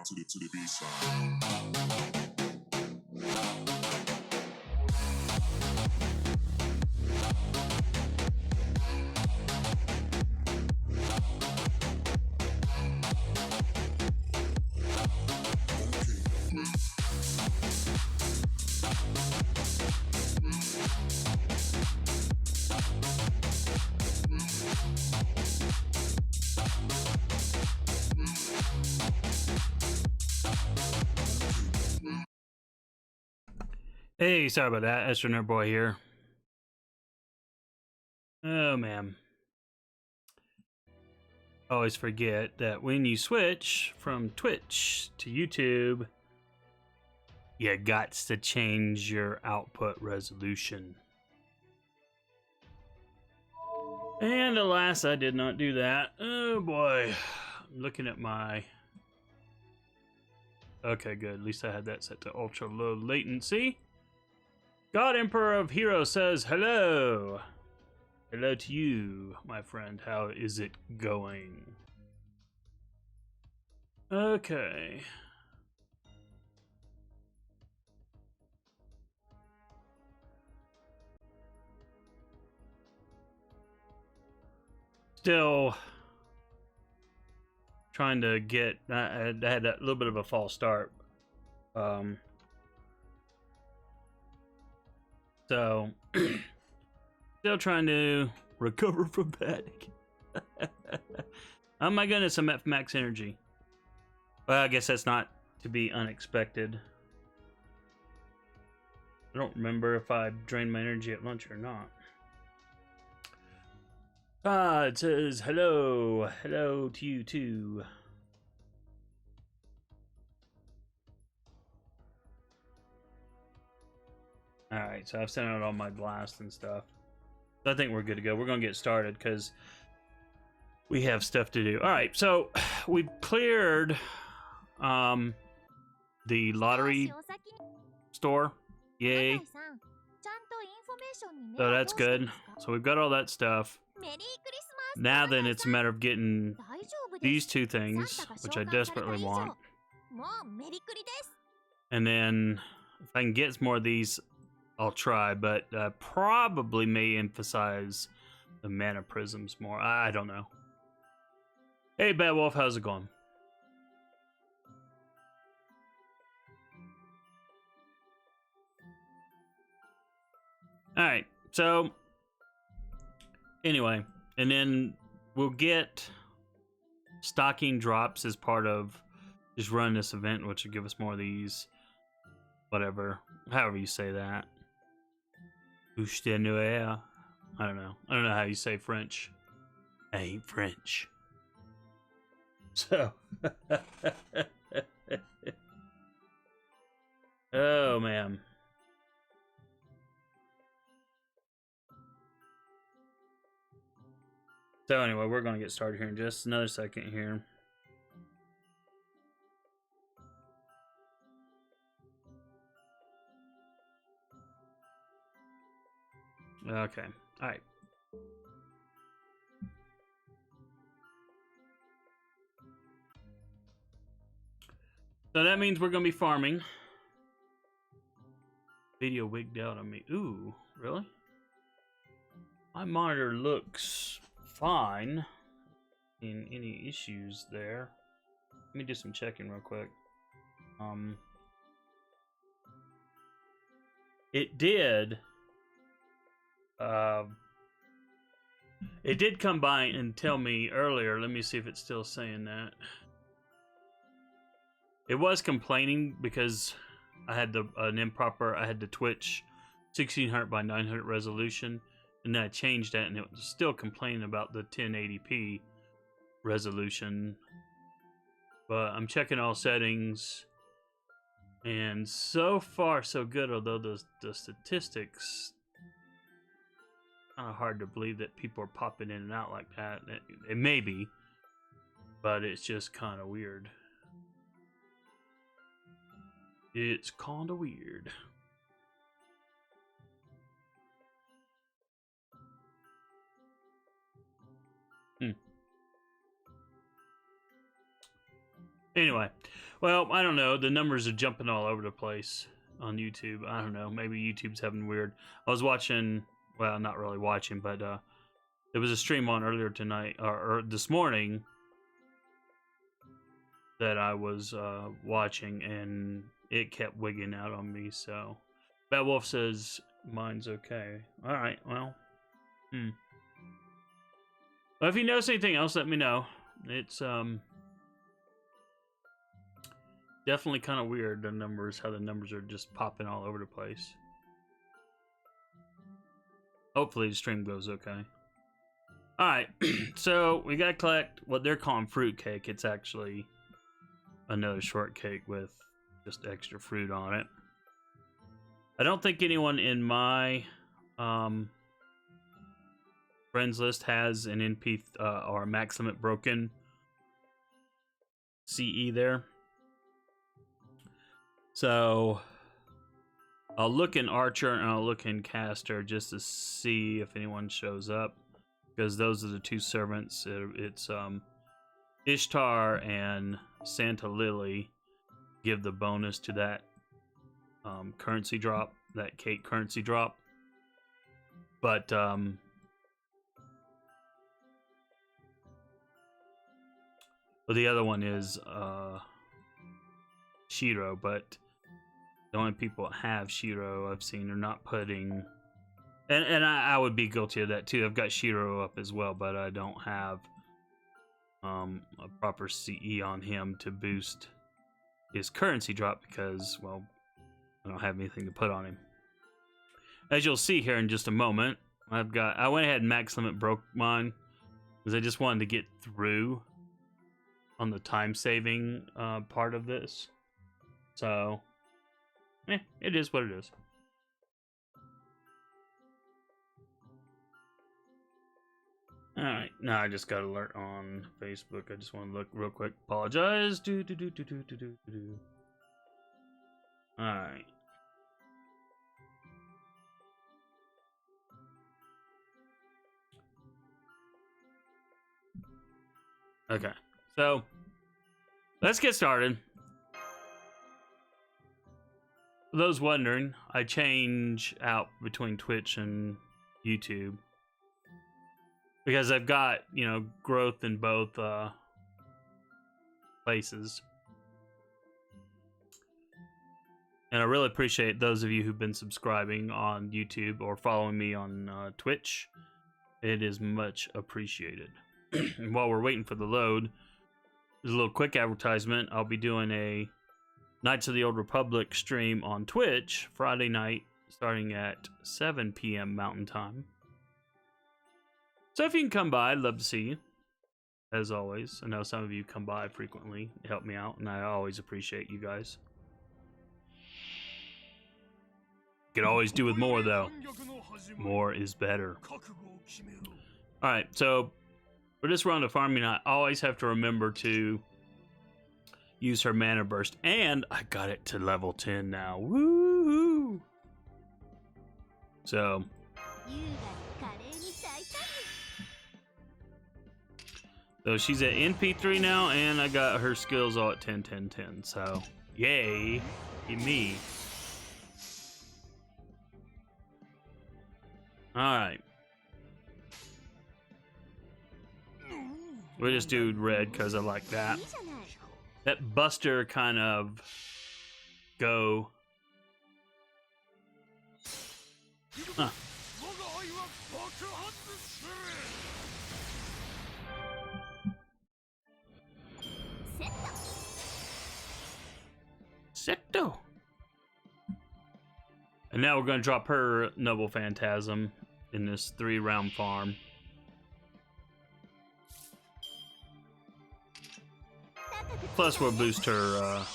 the B-side. Hey, sorry about that. AstroNerdBoy here. Oh, man. Always forget that when you switch from Twitch to YouTube, you got to change your output resolution. And alas, I did not do that. Oh, boy. I'm looking at my... Okay, good. At least I had that set to ultra low latency. God Emperor of Heroes says, hello. Hello to you, my friend. How is it going? Okay. Still trying to get... I had a little bit of a false start. So, still trying to recover from panic. Oh my goodness, I'm at max energy. Well, I guess that's not to be unexpected. I don't remember if I drained my energy at lunch or not. It says hello. Hello to you too. Alright, so I've sent out all my blasts and stuff. So I think we're good to go. We're going to get started because we have stuff to do. Alright, so we've cleared the lottery store. Yay. So that's good. So we've got all that stuff. Now then it's a matter of getting these two things, which I desperately want. And then if I can get more of these, I'll try, but probably may emphasize the mana prisms more. I don't know. Hey, Bad Wolf, how's it going? Alright, so anyway, and then we'll get stocking drops as part of just running this event, which will give us more of these, whatever, however you say that. I don't know. I don't know how you say French. I ain't French. So. Oh, man. So anyway, we're going to get started here in just another second here. Okay. All right. So that means we're going to be farming. Video wigged out on me. Ooh, really? My monitor looks fine. In any issues there? Let me do some checking real quick. It did. It did come by and tell me earlier. Let me see if it's still saying that. It was complaining because I had an improper. I had the Twitch 1600 by 900 resolution, and then I changed that, and it was still complaining about the 1080p resolution. But I'm checking all settings, and so far so good. Although the statistics, kind of hard to believe that people are popping in and out like that. It may be, but it's just kind of weird. It's kind of weird. Anyway, Well, I don't know. The numbers are jumping all over the place on YouTube. I don't know. Maybe YouTube's having weird. I was watching, well, not really watching, but there was a stream on earlier tonight or this morning that I was watching, and it kept wigging out on me. So, Bad Wolf says mine's okay. All right. Well, Well, if you notice anything else, let me know. It's definitely kind of weird, the numbers, how the numbers are just popping all over the place. Hopefully the stream goes okay. Alright, so we gotta collect what they're calling fruitcake. It's actually another shortcake with just extra fruit on it. I don't think anyone in my friends list has an NP or max limit broken CE there. So I'll look in Archer and I'll look in Caster just to see if anyone shows up, because those are the two servants. It's Ishtar and Santa Lily give the bonus to that currency drop, that cake currency drop. But the other one is Shiro, but the only people that have Shiro I've seen are not putting, and I would be guilty of that too. I've got Shiro up as well, but I don't have a proper CE on him to boost his currency drop because, well, I don't have anything to put on him. As you'll see here in just a moment, I went ahead and max limit broke mine because I just wanted to get through on the time saving part of this. So, it is what it is. Alright, now I just got alert on Facebook. I just want to look real quick. Apologize. Alright. Okay, so let's get started. For those wondering, I change out between Twitch and YouTube because I've got, growth in both places. And I really appreciate those of you who've been subscribing on YouTube or following me on Twitch. It is much appreciated. And while we're waiting for the load, there's a little quick advertisement. I'll be doing a Knights of the Old Republic stream on Twitch Friday night starting at 7 p.m. Mountain Time. So if you can come by, I'd love to see you. As always, I know some of you come by frequently to help me out, and I always appreciate you guys. Could always do with more, though. More is better. Alright, so for this round of farming, I always have to remember to use her mana burst, and I got it to level 10 now. Woo! So she's at NP3 now, and I got her skills all at 10, 10, 10. So yay, me. All right. We'll just do red because I like that. That Buster kind of go. Huh. Secto. And now we're going to drop her Noble Phantasm in this 3-round farm. Plus, we'll boost her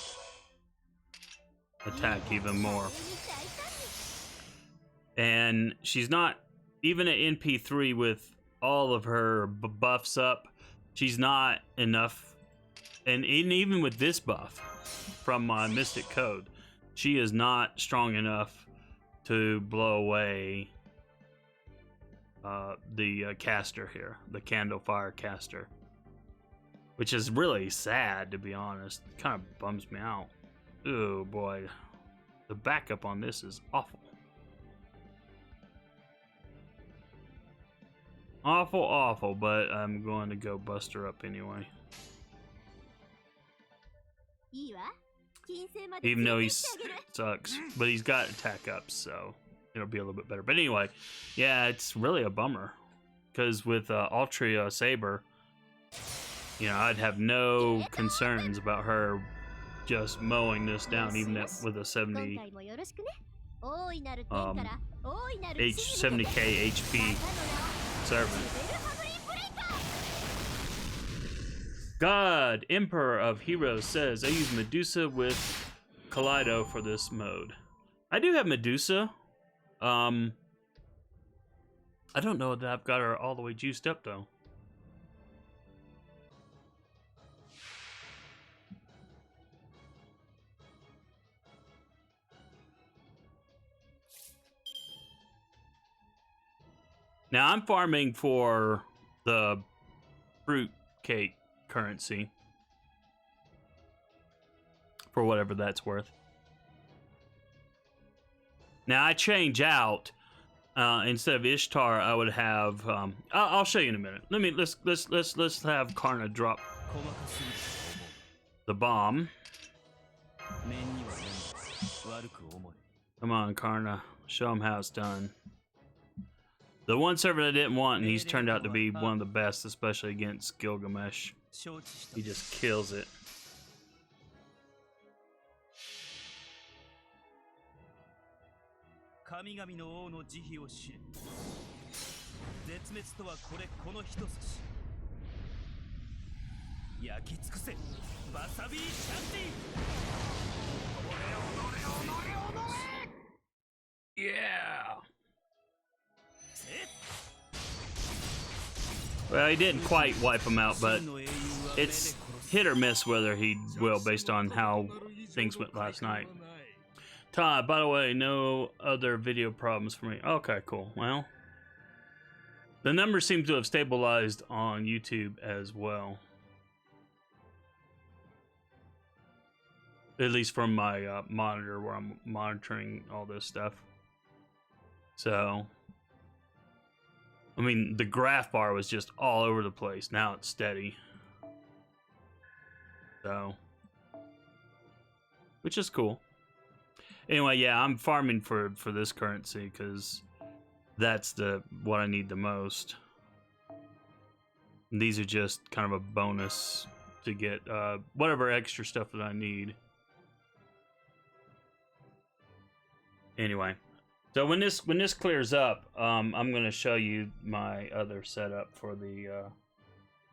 attack even more. And she's not, even at NP3 with all of her buffs up, she's not enough. And even with this buff from my Mystic Code, she is not strong enough to blow away the caster here, the Candle Fire caster. which is really sad, to be honest. It kind of bums me out. Oh boy, the backup on this is awful. Awful, but I'm going to go bust her up anyway. Even though he sucks, but he's got attack up, so it'll be a little bit better. But anyway, yeah, it's really a bummer, because with Altria Saber, you know, I'd have no concerns about her just mowing this down, even with a 70 70k HP servant. God, Emperor of Heroes says, I use Medusa with Kaleido for this mode. I do have Medusa. I don't know that I've got her all the way juiced up, though. Now, I'm farming for the Fruitcake currency. For whatever that's worth. Now, I change out. Instead of Ishtar, I would have. I'll show you in a minute. Let's have Karna drop the bomb. Come on, Karna, show him how it's done. The one servant I didn't want, and he's turned out to be one of the best, especially against Gilgamesh. He just kills it. Yeah. Well, he didn't quite wipe him out, but it's hit or miss whether he will based on how things went last night. Todd, by the way, no other video problems for me. Okay, cool. Well, the numbers seem to have stabilized on YouTube as well. At least from my monitor where I'm monitoring all this stuff. So, I mean, the graph bar was just all over the place. Now it's steady. So, which is cool. Anyway, yeah, I'm farming for this currency because that's what I need the most. And these are just kind of a bonus to get whatever extra stuff that I need. Anyway, so when this clears up, I'm gonna show you my other setup for the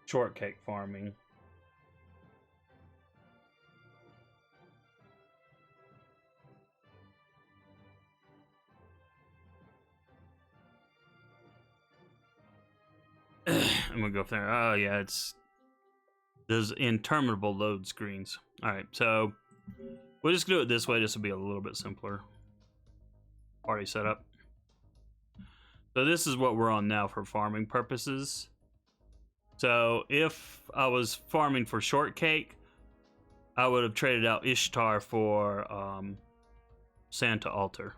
shortcake farming. I'm gonna go from there. Oh yeah, it's those interminable load screens. All right, so we'll just do it this way. This will be a little bit simpler. Party setup. So this is what we're on now for farming purposes. So if I was farming for shortcake, I would have traded out Ishtar for Santa Altar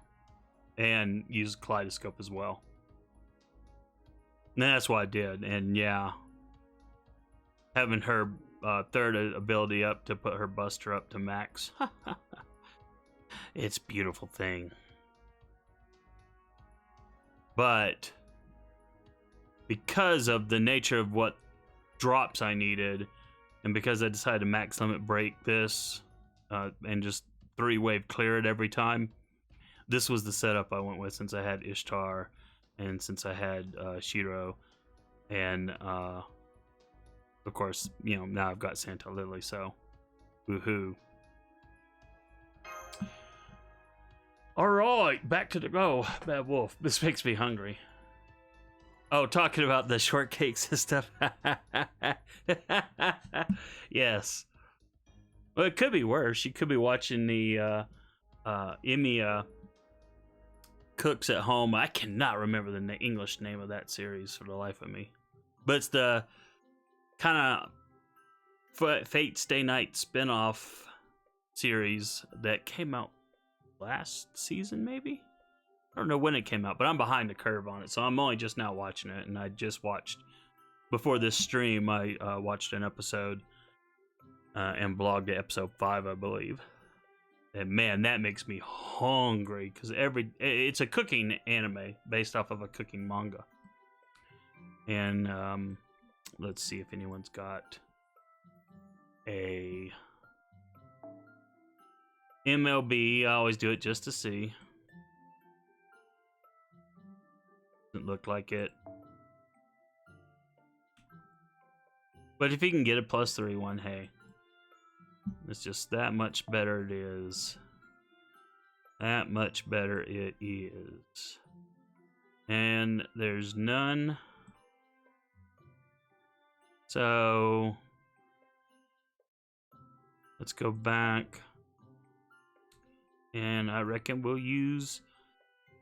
and used Kaleidoscope as well. And that's what I did. And yeah, having her third ability up to put her buster up to max. It's a beautiful thing. But because of the nature of what drops I needed, and because I decided to max limit break this and just 3-wave clear it every time, this was the setup I went with since I had Ishtar and since I had Shiro, and of course, you know, now I've got Santa Lily, so woohoo. All right, back to the Bad Wolf. This makes me hungry. Oh, talking about the shortcakes and stuff. Yes. Well, it could be worse. You could be watching the Emiya Cooks at Home. I cannot remember the English name of that series for the life of me. But it's the kind of Fate Stay Night spin-off series that came out last season, maybe? I don't know when it came out, but I'm behind the curve on it, so I'm only just now watching it, and I just watched, before this stream, I watched an episode and blogged episode 5, I believe. And man, that makes me hungry, because it's a cooking anime based off of a cooking manga. And let's see if anyone's got a MLB. I always do it just to see. Doesn't look like it. But if you can get a +3 one, hey. It's just that much better it is. That much better it is. And there's none. So let's go back. And I reckon we'll use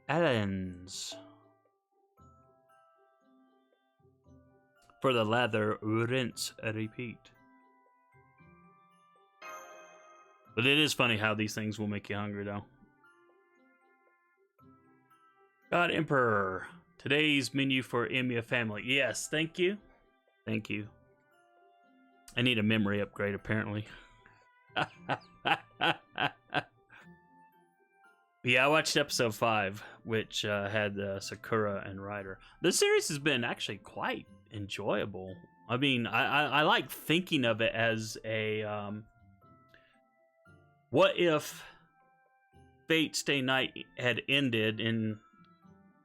Allen's for the lather, rinse, repeat. But it is funny how these things will make you hungry, though. God Emperor. Today's menu for Emiya family. Yes, thank you. Thank you. I need a memory upgrade, apparently. Yeah, I watched episode 5, which had Sakura and Ryder. The series has been actually quite enjoyable. I mean, I like thinking of it as a... what if Fate Stay Night had ended and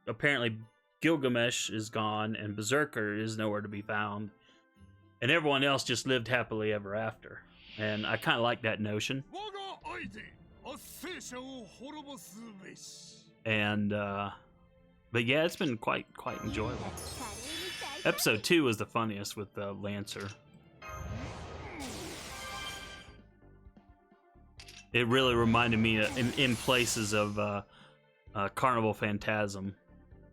apparently Gilgamesh is gone and Berserker is nowhere to be found and everyone else just lived happily ever after? And I kind of like that notion. And but yeah, it's been quite enjoyable. Episode 2 was the funniest with Lancer. It really reminded me in places of Carnival Phantasm,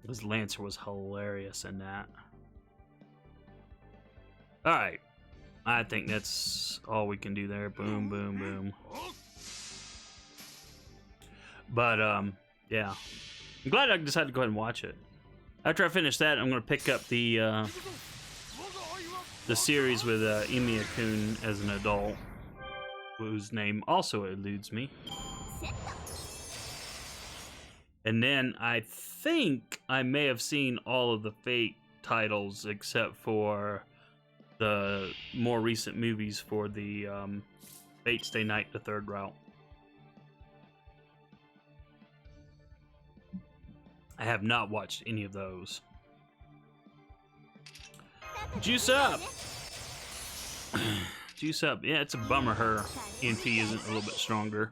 because Lancer was hilarious in that. All right, I think that's all we can do there. Boom, boom, boom. But yeah, I'm glad I decided to go ahead and watch it. After I finish that, I'm gonna pick up the series with Emiya-kun as an adult, whose name also eludes me. And then I think I may have seen all of the Fate titles except for the more recent movies for the Fate Stay Night, the third route. I have not watched any of those. Juice up! Juice up. Yeah, it's a bummer her NP isn't a little bit stronger.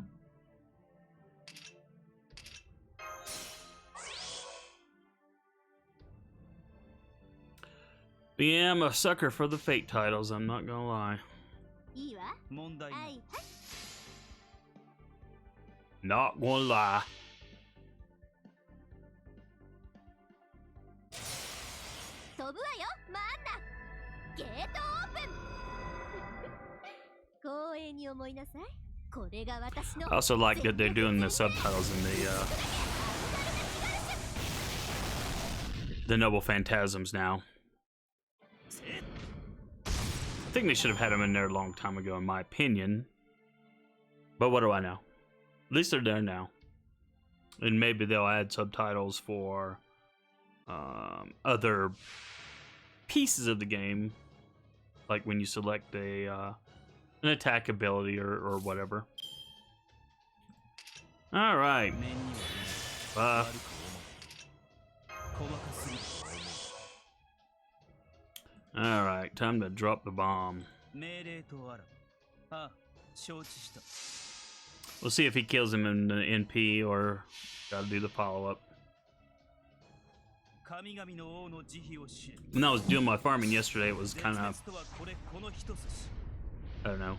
But yeah, I'm a sucker for the Fate titles, I'm not gonna lie. Not gonna lie. I also like that they're doing the subtitles in the Noble Phantasms now. I think they should have had them in there a long time ago, in my opinion. But what do I know? At least they're there now. And maybe they'll add subtitles for other pieces of the game, like when you select an attack ability or whatever. All right. All right, time to drop the bomb. We'll see if he kills him in the NP or gotta do the follow-up. When I was doing my farming yesterday, it was kind of, I don't know,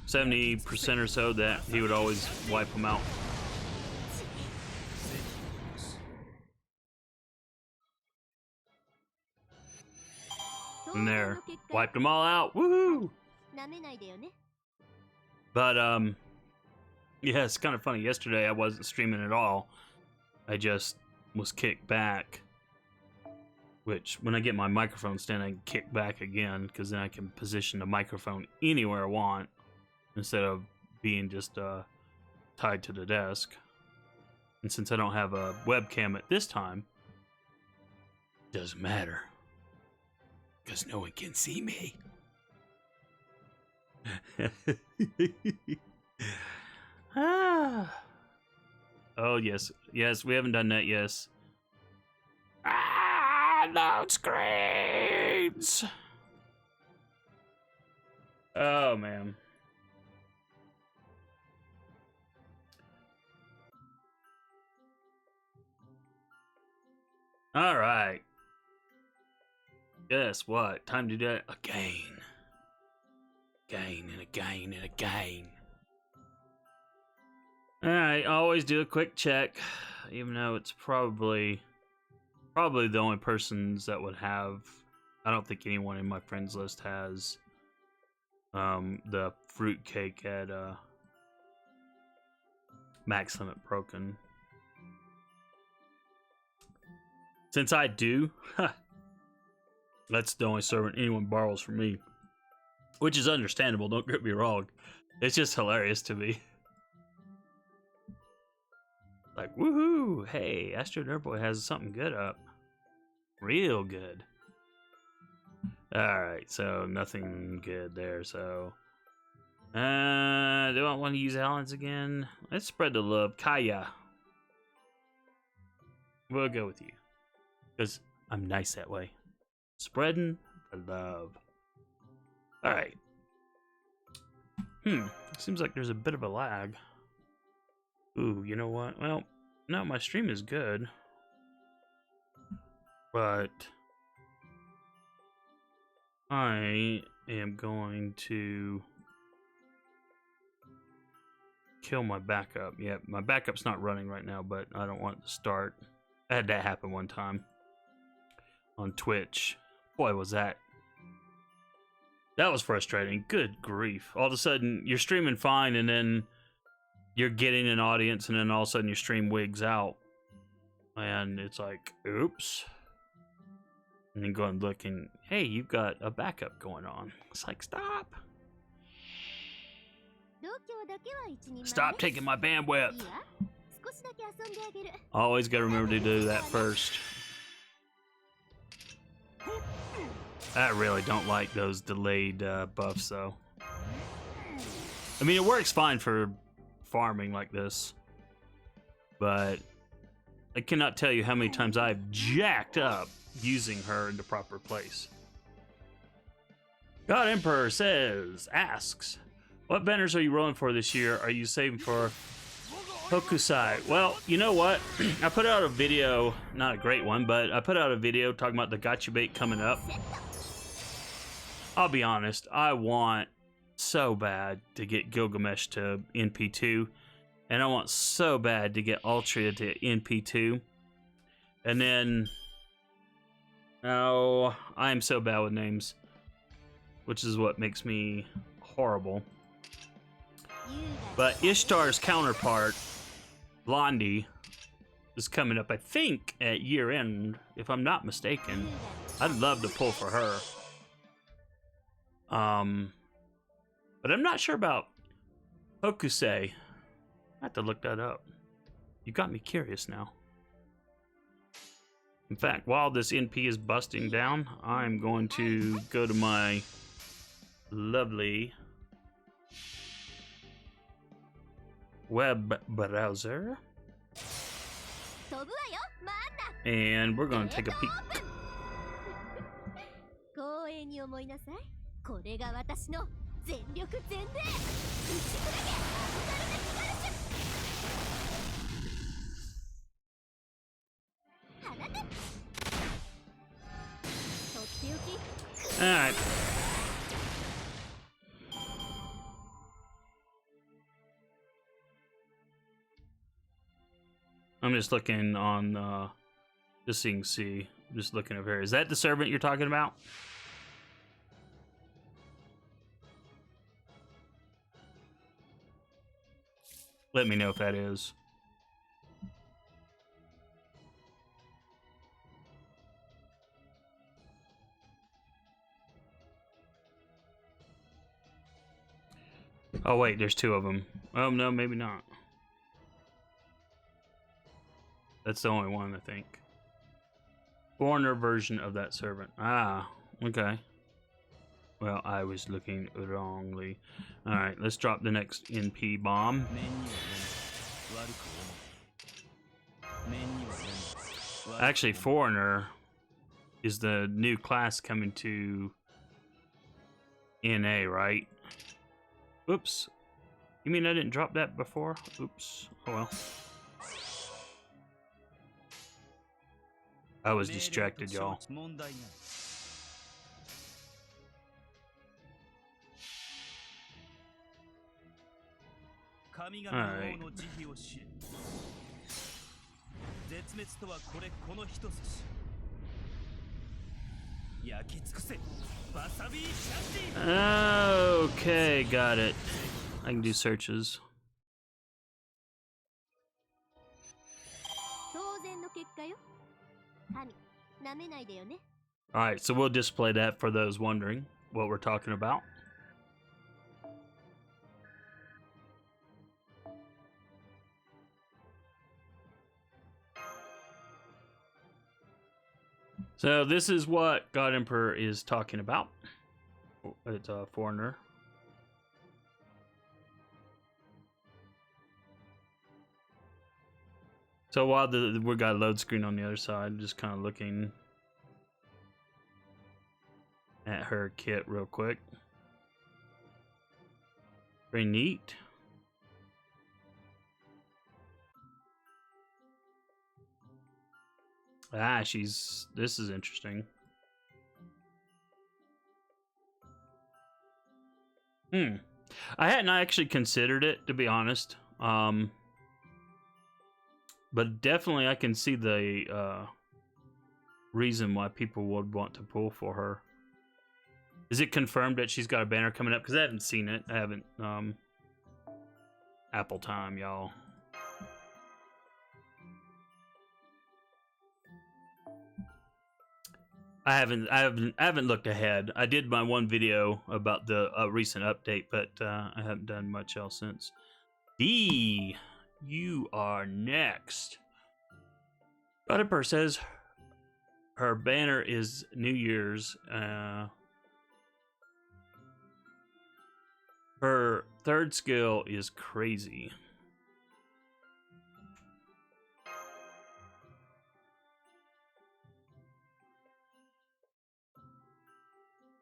70% or so that he would always wipe them out. And there, wiped them all out. Woohoo! But yeah, it's kind of funny. Yesterday I wasn't streaming at all. I just was kicked back. Which, when I get my microphone stand, I can kick back again, because then I can position the microphone anywhere I want instead of being just tied to the desk. And since I don't have a webcam at this time, it doesn't matter, because no one can see me. Oh, yes. Yes, we haven't done that, yes. Load screens! Oh, man. All right. Guess what? Time to do it again. Again and again and again. All right, always do a quick check, even though it's probably the only persons that would have. I don't think anyone in my friends list has the Fruitcake at max limit broken. Since I do, that's the only servant anyone borrows from me, which is understandable. Don't get me wrong; it's just hilarious to me. Like, woohoo! Hey, AstroNerdBoy has something good up. Real good. Alright, so nothing good there, so... do I want to use Alan's again? Let's spread the love. Kaya. We'll go with you. Because I'm nice that way. Spreading the love. Alright. Seems like there's a bit of a lag. Ooh, you know what? Well, no, my stream is good. But I am going to kill my backup. Yeah, my backup's not running right now, but I don't want it to start. I had that happen one time on Twitch. Boy, was that was frustrating. Good grief. All of a sudden, you're streaming fine, and then you're getting an audience, and then all of a sudden your stream wigs out. And it's like, oops. And then go and look, and hey, you've got a backup going on. It's like, stop. Stop taking my bandwidth. Always gotta remember to do that first. I really don't like those delayed buffs, though. I mean, it works fine for farming like this, but I cannot tell you how many times I've jacked up using her in the proper place. God Emperor asks, what banners are you rolling for this year? Are you saving for Hokusai? Well, you know what? I put out a video, not a great one, but I put out a video talking about the gotcha bait coming up. I'll be honest, I want so bad to get Gilgamesh to NP2, and I want so bad to get Altria to NP2. And then, oh, I am so bad with names, which is what makes me horrible. But Ishtar's counterpart, Blondie, is coming up, I think, at year end, if I'm not mistaken. I'd love to pull for her. But I'm not sure about Hokusei. I have to look that up. You got me curious now. In fact, while this NP is busting down, I'm going to go to my lovely web browser. And we're going to take a peek. Alright. I'm just looking on, just so you can see. I'm just looking over here. Is that the servant you're talking about? Let me know if that is. Oh wait, there's two of them. Oh no, maybe not. That's the only one, I think. Foreigner version of that servant. Ah, okay. Well, I was looking wrongly. Alright, let's drop the next NP bomb. Actually, Foreigner is the new class coming to NA, right? Oops. You mean I didn't drop that before? Oops. Oh well. I was distracted, y'all. Alright. Okay, got it. I can do searches. Alright, so we'll display that for those wondering what we're talking about. So this is what God Emperor is talking about. It's a Foreigner. So while we got a load screen on the other side, just kind of looking at her kit real quick. Very neat. Ah, this is interesting. I hadn't actually considered it, to be honest. But definitely I can see the reason why people would want to pull for her. Is it confirmed that she's got a banner coming up? Because I haven't seen it. I haven't. Apple time, y'all. I haven't looked ahead. I did my one video about the recent update, but I haven't done much else since. D, you are next. Rutherford says her banner is New Year's. Her third skill is crazy.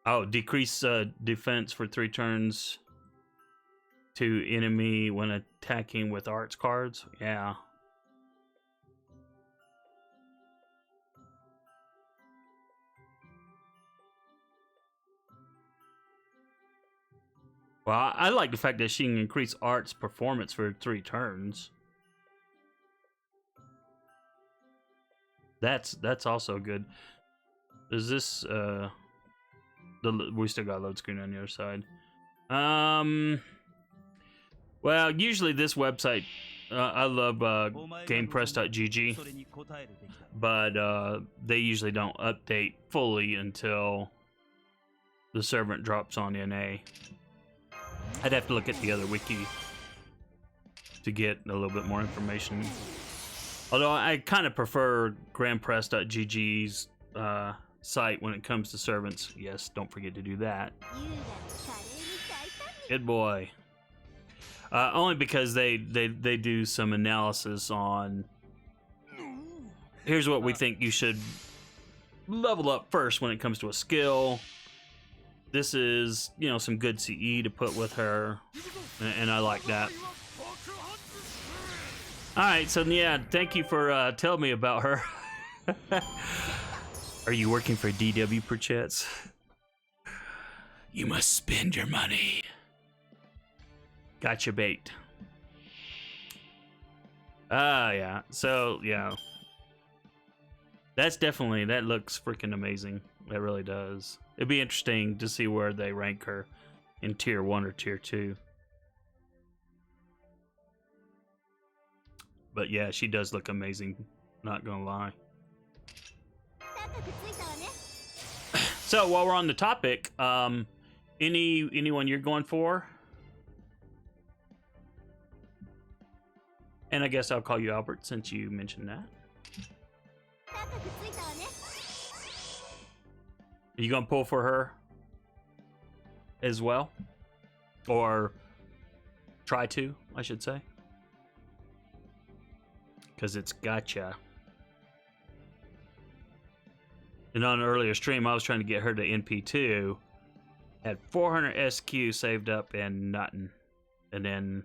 Oh, decrease defense for 3 turns to enemy when attacking with arts cards. Yeah. Well, I like the fact that she can increase arts performance for 3 turns. That's also good. Is this we still got load screen on the other side. Well, usually this website, I love gamepress.gg, but they usually don't update fully until the servant drops on NA. I'd have to look at the other wiki to get a little bit more information. Although I kind of prefer grandpress.gg's site when it comes to servants. Yes, don't forget to do that. Good boy. Only because they do some analysis on here's what we think you should level up first when it comes to a skill. This is, you know, some good CE to put with her, and I like that. Alright, so yeah, thank you for telling me about her. Are you working for DW perchance? You must spend your money. Gotcha bait. Yeah. So, yeah. That's definitely, that looks freaking amazing. That really does. It'd be interesting to see where they rank her in tier 1 or tier 2. But yeah, she does look amazing. Not gonna lie. So while we're on the topic, anyone you're going for? And I guess I'll call you Albert since you mentioned that. Are you gonna pull for her as well? Or try to, I should say. Because it's gotcha. And on an earlier stream, I was trying to get her to NP2. Had 400 SQ saved up and nothing. And then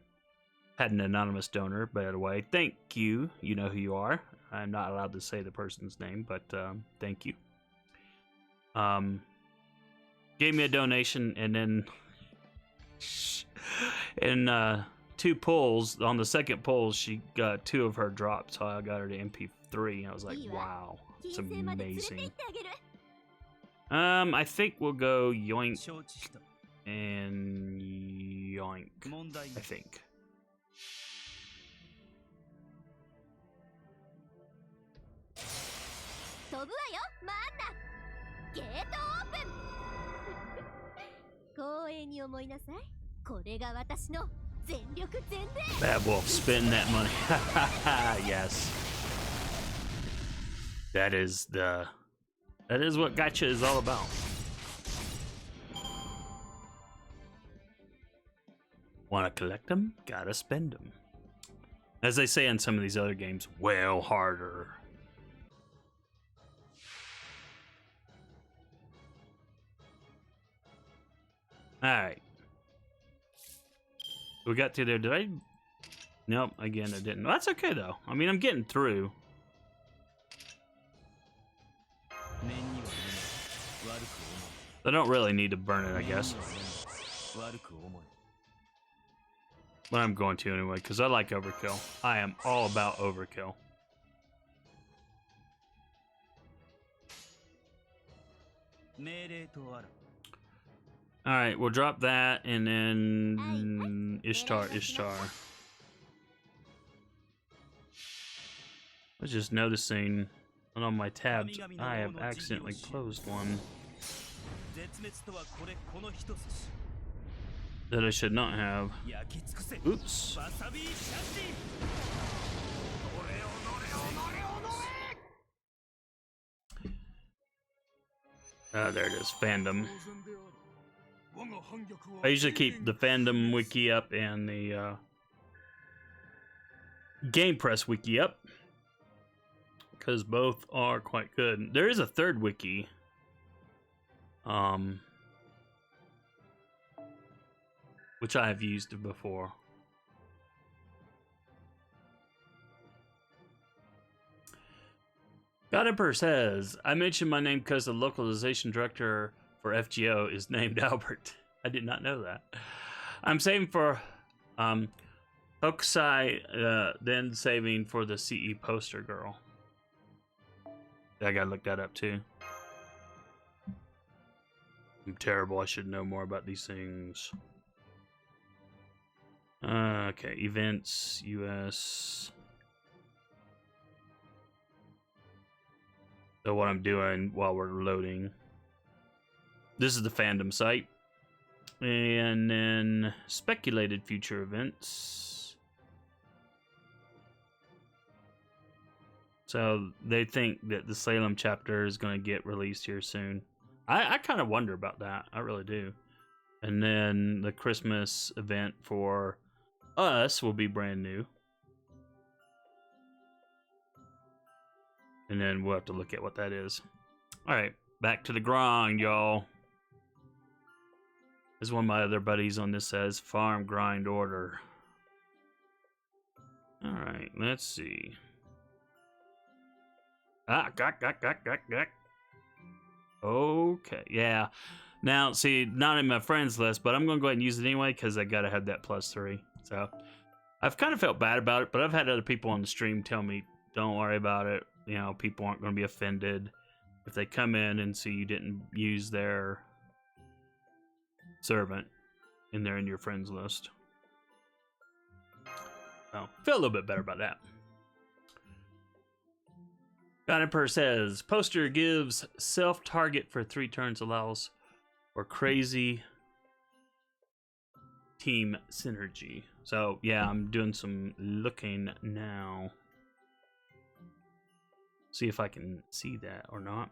had an anonymous donor, by the way. Thank you. You know who you are. I'm not allowed to say the person's name, but thank you. Gave me a donation, and then in 2 pulls, on the second pull, she got 2 of her drops, so I got her to MP3, and I was like, wow, it's amazing. I think we'll go yoink and yoink, I think. Bad Wolf, spend that money. Yes. That is what gacha is all about. Wanna collect them? Gotta spend them. As they say in some of these other games, well harder. Alright. We got through there. Did I? Nope, again, I didn't. That's okay, though. I mean, I'm getting through. I don't really need to burn it, I guess. But I'm going to anyway, because I like overkill. I am all about overkill. Alright, we'll drop that, and then Ishtar. I was just noticing on my tabs, I have accidentally closed one that I should not have. Oops. There it is, fandom. I usually keep the fandom wiki up and the Game Press wiki up, because both are quite good. There is a third wiki, which I have used before. God Emperor says, I mentioned my name because the localization director for FGO is named Albert. I did not know that. I'm saving for Hokusai, then saving for the CE poster girl. I gotta look that up too. I'm terrible. I should know more about these things. Okay, events, US. So what I'm doing while we're loading. This is the fandom site. And then speculated future events. So they think that the Salem chapter is going to get released here soon. I kind of wonder about that. I really do. And then the Christmas event for us will be brand new. And then we'll have to look at what that is. All right, back to the grind, y'all. As one of my other buddies on this says, farm grind order. All right, let's see. Okay, yeah. Now, see, not in my friends list, but I'm going to go ahead and use it anyway because I got to have that +3. So I've kind of felt bad about it, but I've had other people on the stream tell me, don't worry about it. You know, people aren't going to be offended if they come in and see you didn't use their servant and they're in your friends list. So feel a little bit better about that. Emperor says poster gives self-target for 3 turns, allows for crazy team synergy. So yeah, I'm doing some looking now. See if I can see that or not.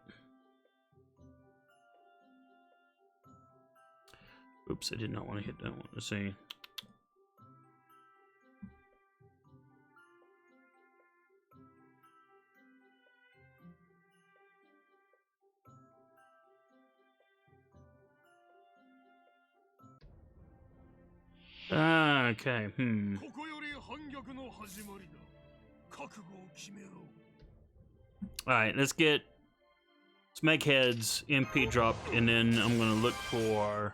Oops, I did not want to hit that one. Let's see. Okay, Alright, let's make heads, MP dropped, and then I'm gonna look for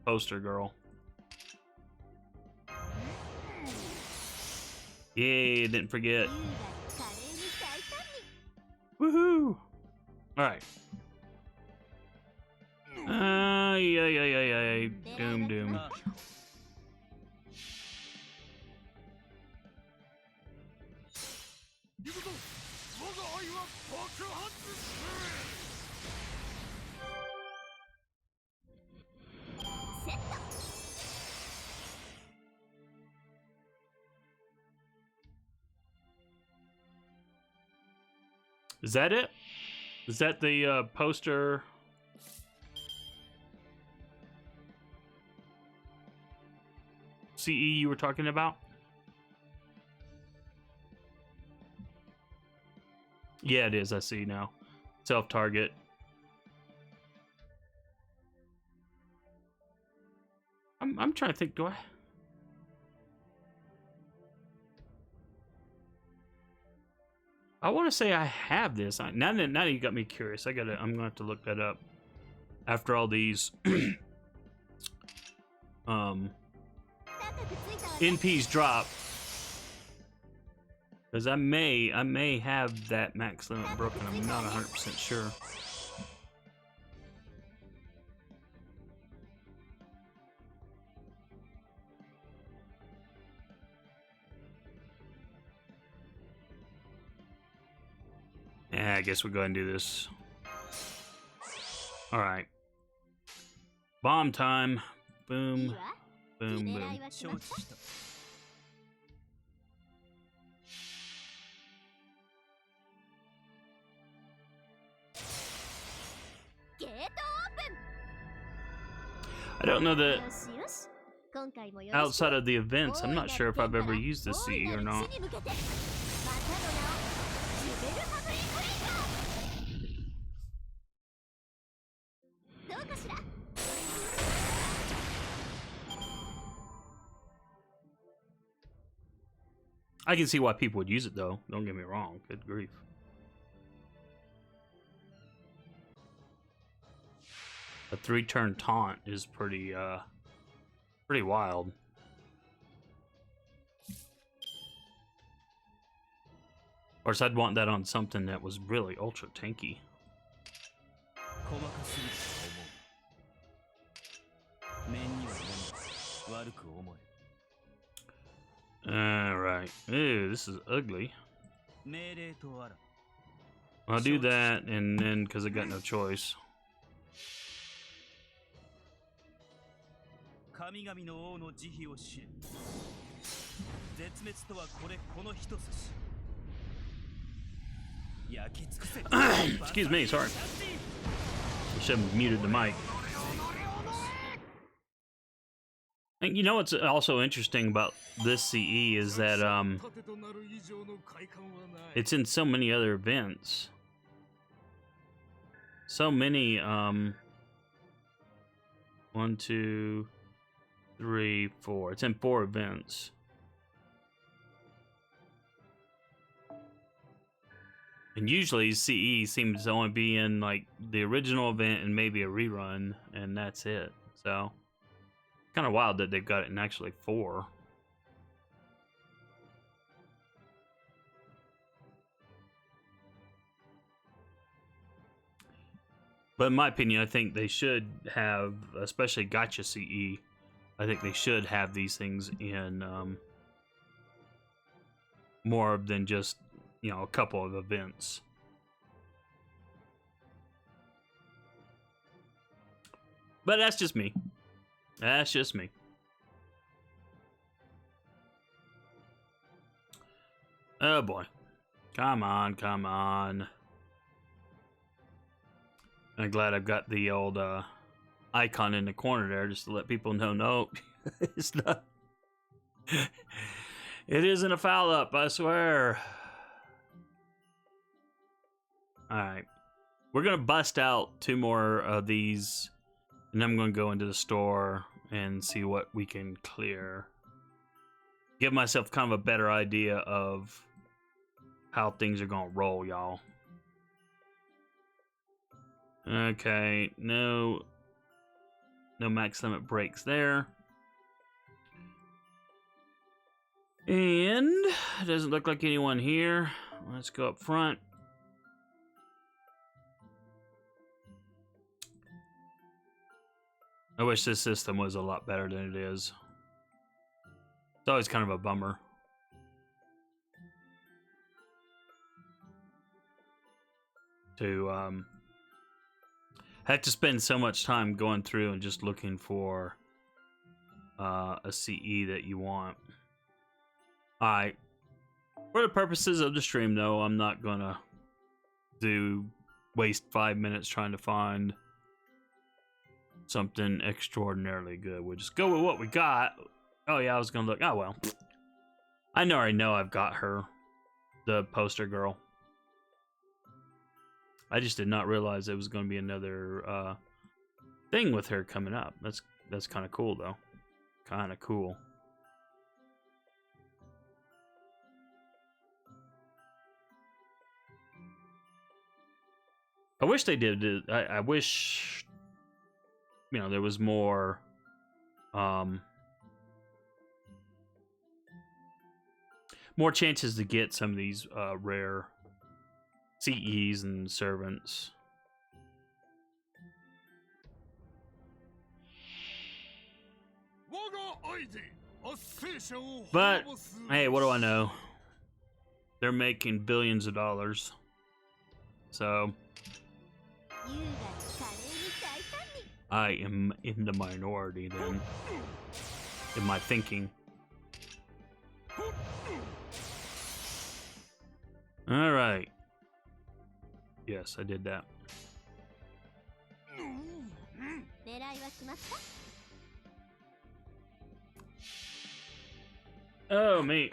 poster girl. Yay, didn't forget. Woohoo! Alright. Yeah. Doom. Is that it? Is that the poster? CE you were talking about? Yeah, it is. I see now. Self-target. I'm trying to think. Do I want to say I have this. Now that you got me curious, I'm gonna have to look that up. After all these NPs drop, because I may have that max limit broken. I'm not 100% sure. Yeah, I guess we'll go ahead and do this. All right. Bomb time. Boom. Boom. I don't know that outside of the events, I'm not sure if I've ever used this CE or not. I can see why people would use it though. Don't get me wrong. Good grief. A 3-turn taunt is pretty wild. Of course, I'd want that on something that was really ultra tanky. Alright. Ew, this is ugly. I'll do that, and then, because I got no choice. Excuse me, sorry. I should have muted the mic. And you know what's also interesting about this CE is that it's in so many other events. So many 1, 2, 3, 4. It's in 4 events. And usually CE seems to only be in like the original event and maybe a rerun, and that's it. So kind of wild that they've got it in actually 4. But in my opinion, I think they should have, especially Gacha CE, I think they should have these things in more than just you know, a couple of events. But that's just me. That's just me. Oh boy. Come on, come on. I'm glad I've got the old icon in the corner there just to let people know, no, it's not. It isn't a foul up, I swear. Alright. We're going to bust out 2 more of these, and then I'm going to go into the store and see what we can clear. Give myself kind of a better idea of how things are going to roll, y'all. Okay, no max limit breaks there. And it doesn't look like anyone here. Let's go up front. I wish this system was a lot better than it is. It's always kind of a bummer. To have to spend so much time going through and just looking for a CE that you want. Alright. For the purposes of the stream, though, I'm not gonna waste 5 minutes trying to find something extraordinarily good. We'll just go with what we got. Oh yeah, I was gonna look. Oh well. I already know I've got her. The poster girl. I just did not realize there was going to be another thing with her coming up. That's kind of cool, though. Kind of cool. I wish they did. I wish, you know, there was more. More chances to get some of these rare CEs and servants. But hey, what do I know? They're making billions of dollars. So I am in the minority then, in my thinking. All right. Yes, I did that. Oh, mate.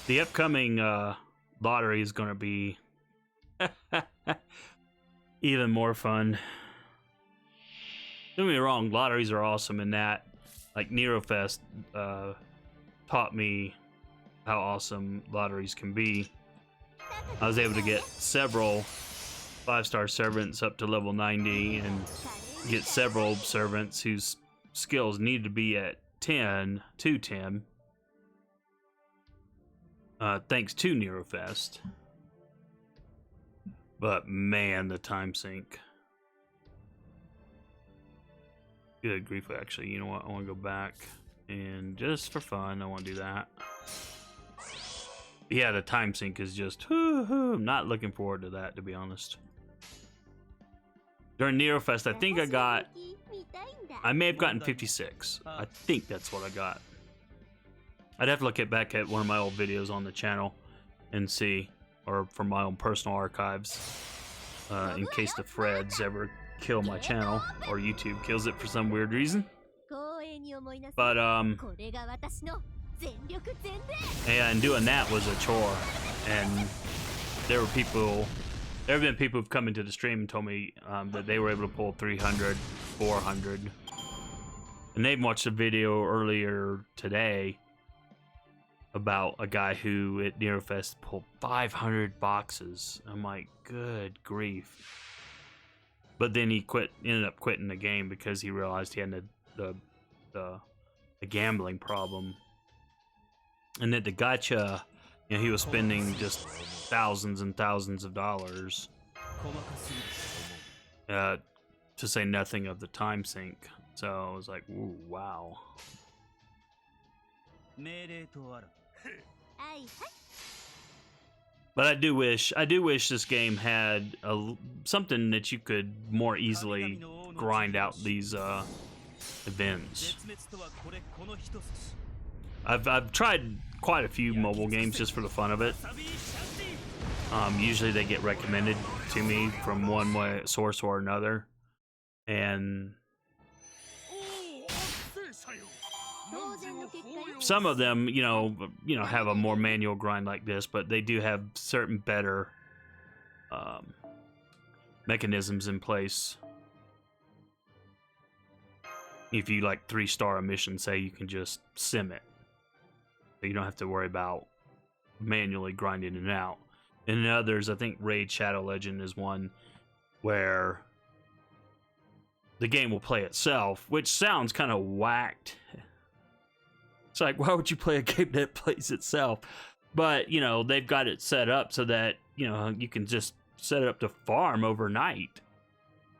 The upcoming lottery is going to be even more fun. Don't get me wrong, lotteries are awesome in that. Like, NeroFest taught me how awesome lotteries can be. I was able to get several 5-star servants up to level 90 and get several servants whose skills need to be at 10 to 10. Thanks to NeroFest. But man, the time sink. Good grief, actually, you know what? I want to go back and just for fun, I want to do that. Yeah, the time sink is just, I'm not looking forward to that, to be honest. During NeroFest, I think I may have gotten 56. I think that's what I got. I'd have to look back at one of my old videos on the channel and see, or from my own personal archives, in case the Freds ever kill my channel or YouTube kills it for some weird reason. But yeah, and doing that was a chore, and there have been people who've come into the stream and told me that they were able to pull 300, 400, and they watched a video earlier today about a guy who at NeroFest pulled 500 boxes. I'm like, good grief. But then he ended up quitting the game because he realized he had the gambling problem. And that the gacha, you know, he was spending just thousands and thousands of dollars. To say nothing of the time sink. So I was like, ooh, wow. But I do wish this game had something that you could more easily grind out these events. I've tried quite a few mobile games just for the fun of it. Usually they get recommended to me from one source or another, and some of them, have a more manual grind like this, but they do have certain better mechanisms in place. If you like 3-star a mission, say, you can just sim it, so you don't have to worry about manually grinding it out. And in others, I think Raid Shadow Legend is one where the game will play itself, which sounds kind of whacked. It's like, why would you play a game that plays itself? But, they've got it set up so that, you can just set it up to farm overnight.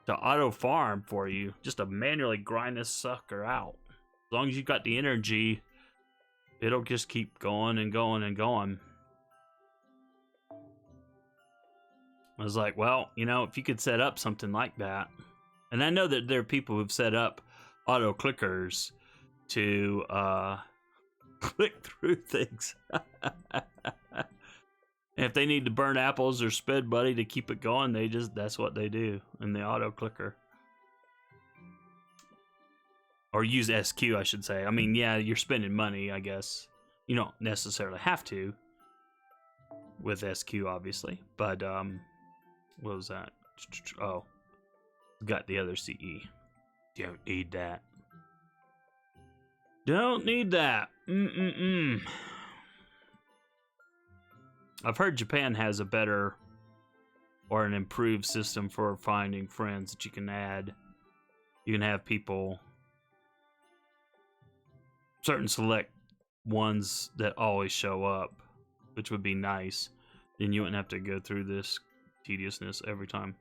To auto farm for you. Just to manually grind this sucker out. As long as you've got the energy, it'll just keep going and going and going. I was like, well, if you could set up something like that. And I know that there are people who've set up auto clickers to click through things. And if they need to burn apples or sped buddy to keep it going, that's what they do in the auto clicker. Or use SQ, I should say. I mean, yeah, you're spending money, I guess. You don't necessarily have to with SQ, obviously. But, what was that? Oh, got the other CE. Don't need that. Don't need that. I've heard Japan has a better or an improved system for finding friends that you can add. You can have people, certain select ones that always show up, which would be nice. Then you wouldn't have to go through this tediousness every time.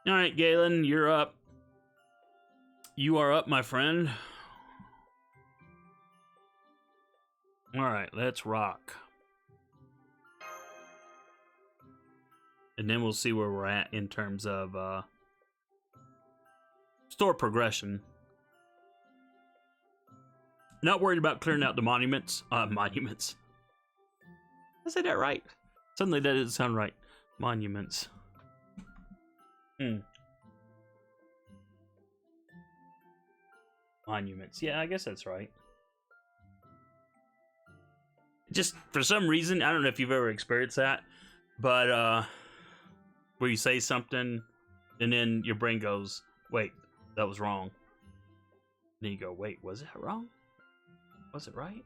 All right, Galen, you're up. You are up, my friend. All right, let's rock. And then we'll see where we're at in terms of store progression. Not worried about clearing out the monuments. Monuments. Did I say that right? Suddenly that didn't sound right. Monuments. Monuments. Yeah, I guess that's right. Just for some reason, I don't know if you've ever experienced that, but where you say something and then your brain goes, wait, that was wrong. Then you go, wait, was it wrong? Was it right?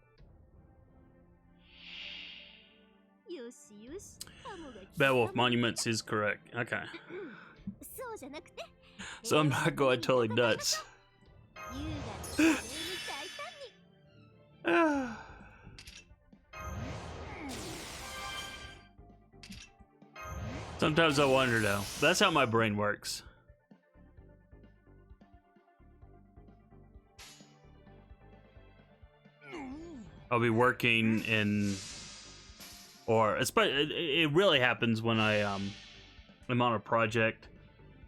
Beowulf Monuments is correct. Okay. So I'm not going totally nuts. Sometimes I wonder though. That's how my brain works. I'll be working in, or it really happens when I'm on a project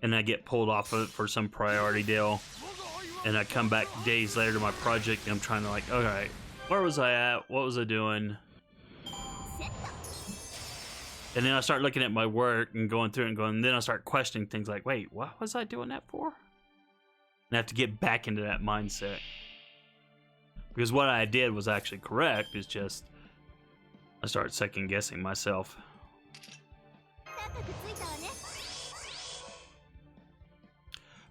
and I get pulled off of it for some priority deal, and I come back days later to my project and I'm trying to like, okay, where was I at? What was I doing? And then I start looking at my work and going through it and then I start questioning things like, wait, what was I doing that for? And I have to get back into that mindset. Because what I did was actually correct, it's just I start second guessing myself.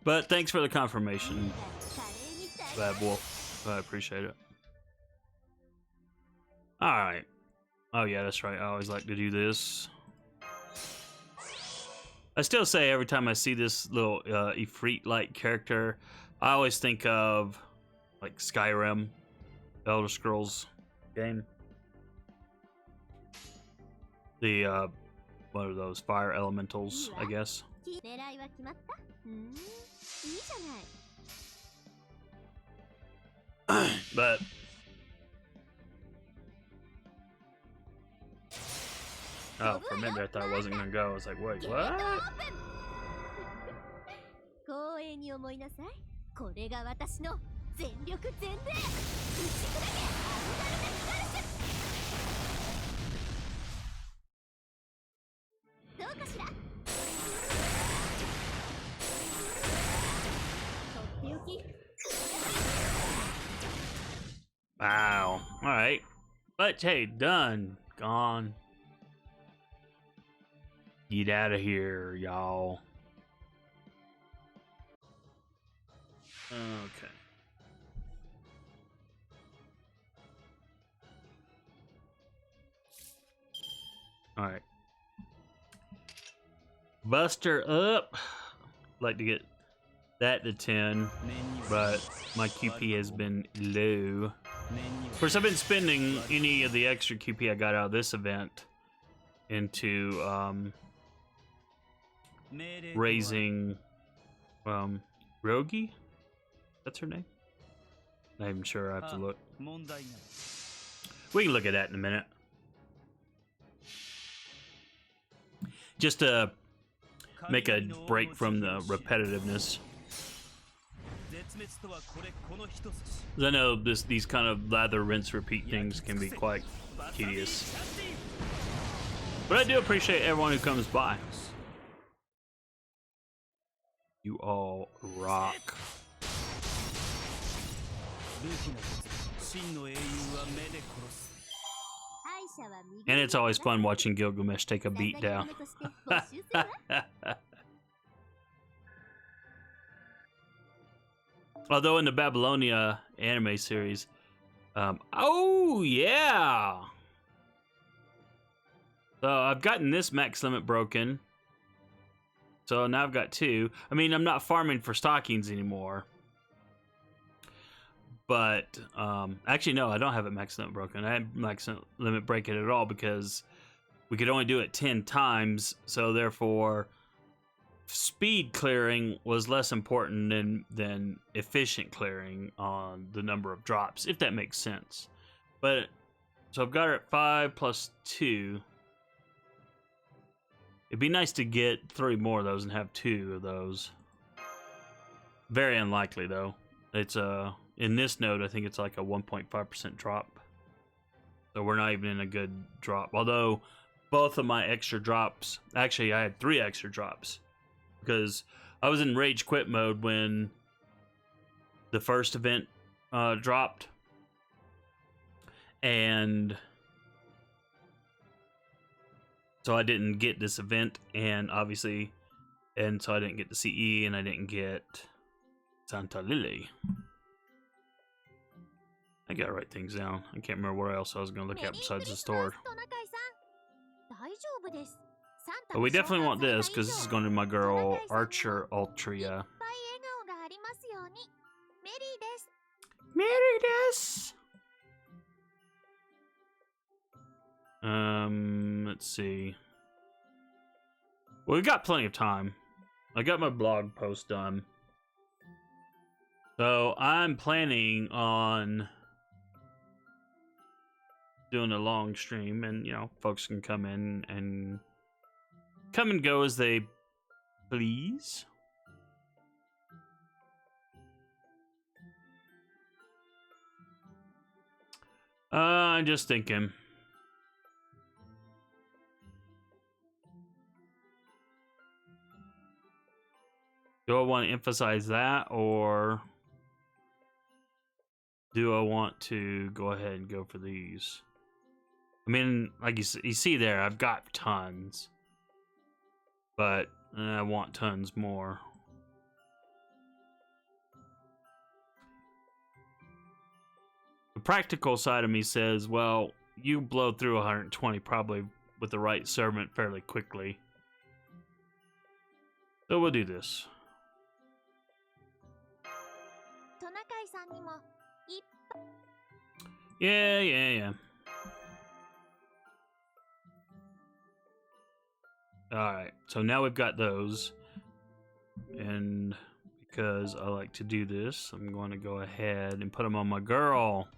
But thanks for the confirmation, Bad Wolf. I appreciate it. Alright. Oh yeah, that's right. I always like to do this. I still say every time I see this little Ifrit-like character, I always think of like Skyrim, Elder Scrolls game. The one of those fire elementals, I guess. But oh, for a minute I thought I wasn't gonna go. I was like, wait, what? 光栄に思いなさい。これが私の全力全霊。打ち砕けアルガルネスガルシュ。どうかしら。とっておき。Wow. All right. But hey, done. Gone. Get out of here, y'all. Okay. All right. Buster up. Like to get that to 10, but my QP has been low. Of course, I've been spending any of the extra QP I got out of this event into raising Rogi? That's her name? Not even sure. I have to look. We can look at that in a minute. Just to make a break from the repetitiveness. I know these kind of lather, rinse, repeat things can be quite tedious. But I do appreciate everyone who comes by. You all rock. And it's always fun watching Gilgamesh take a beat down. Although in the Babylonia anime series, oh yeah! So I've gotten this max limit broken. So now I've got 2. I mean, I'm not farming for stockings anymore. But, actually, no, I don't have it max limit broken. I had max limit break it at all because we could only do it 10 times. So therefore, speed clearing was less important than efficient clearing on the number of drops, if that makes sense. But, so I've got her at 5 plus 2. It'd be nice to get 3 more of those and have 2 of those. Very unlikely, though. It's in this node, I think it's like a 1.5% drop. So we're not even in a good drop. Although, both of my extra drops... Actually, I had 3 extra drops. Because I was in Rage Quit mode when the first event dropped. And... so I didn't get this event, and obviously... and so I didn't get the CE, and I didn't get Santa Lily. I gotta write things down. I can't remember what else I was gonna look at besides the store. But we definitely want this, because this is going to my girl, Archer Ultria. Mary des! Let's see. Well, we got plenty of time. I got my blog post done. So, I'm planning on doing a long stream, and, you know, folks can come in and come and go as they please. I'm just thinking. Do I want to emphasize that, or do I want to go ahead and go for these? I mean, like you see there, I've got tons. But I want tons more. The practical side of me says, well, you blow through 120 probably with the right servant fairly quickly. So we'll do this. Yeah. Alright, so now we've got those. And because I like to do this, I'm going to go ahead and put them on my girl.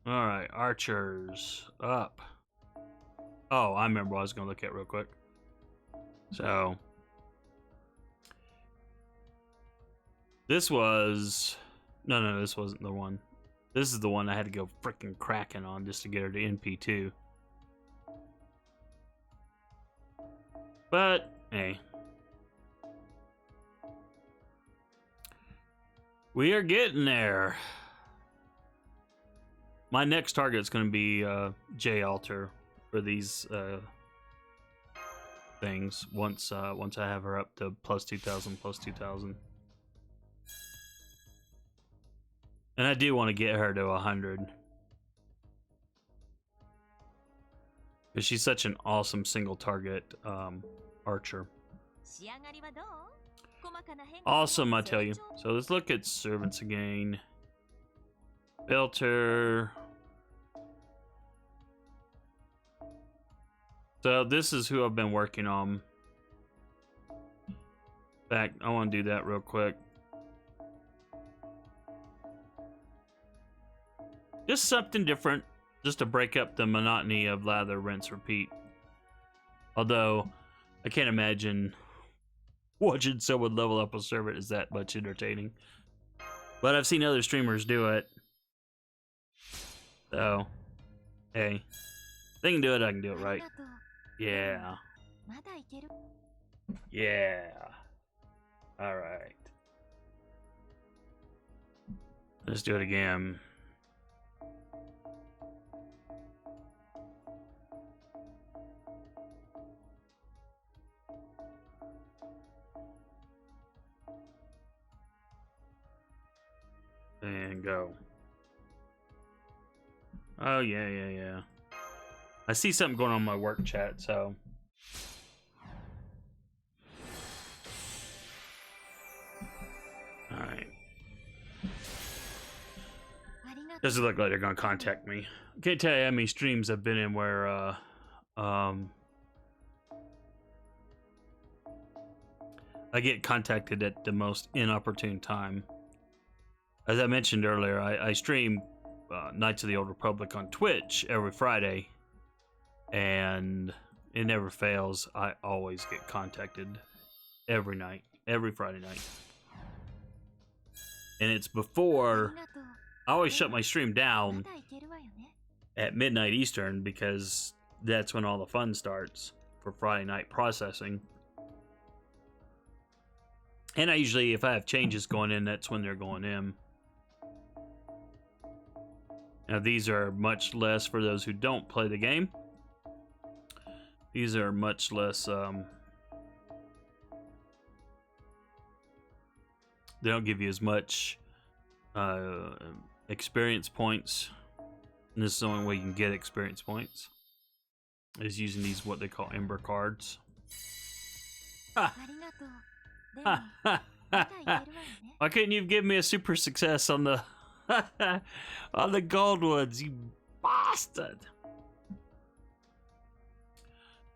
Alright, archers. Up. Oh, I remember what I was going to look at real quick. So. This was... No, this wasn't the one. This is the one I had to go freaking cracking on just to get her to NP2. But, hey. We are getting there. My next target is going to be J Alter for these things once I have her up to plus 2,000, plus 2,000. And I do want to get her to 100. Because she's such an awesome single target archer. Awesome, I tell you. So let's look at servants again. Filter. So this is who I've been working on. In fact, I want to do that real quick. Just something different, just to break up the monotony of lather, rinse, repeat. Although, I can't imagine watching someone level up a servant is that much entertaining. But I've seen other streamers do it. So, hey. If they can do it, I can do it right. Yeah. Yeah. Alright. Let's do it again. And go. Oh, yeah. I see something going on in my work chat, so. Alright. Doesn't look like they're gonna contact me. I can't tell you how many streams I've been in where, I get contacted at the most inopportune time. As I mentioned earlier, I stream Knights of the Old Republic on Twitch every Friday, and it never fails. I always get contacted every night, every Friday night. And it's before, I always shut my stream down at midnight Eastern because that's when all the fun starts for Friday night processing. And I usually, if I have changes going in, that's when they're going in. Now these are much less for those who don't play the game. These are much less, they don't give you as much experience points. And this is the only way you can get experience points, is using these, what they call Ember cards. Ha! Why couldn't you give me a super success on the on the gold ones, you bastard?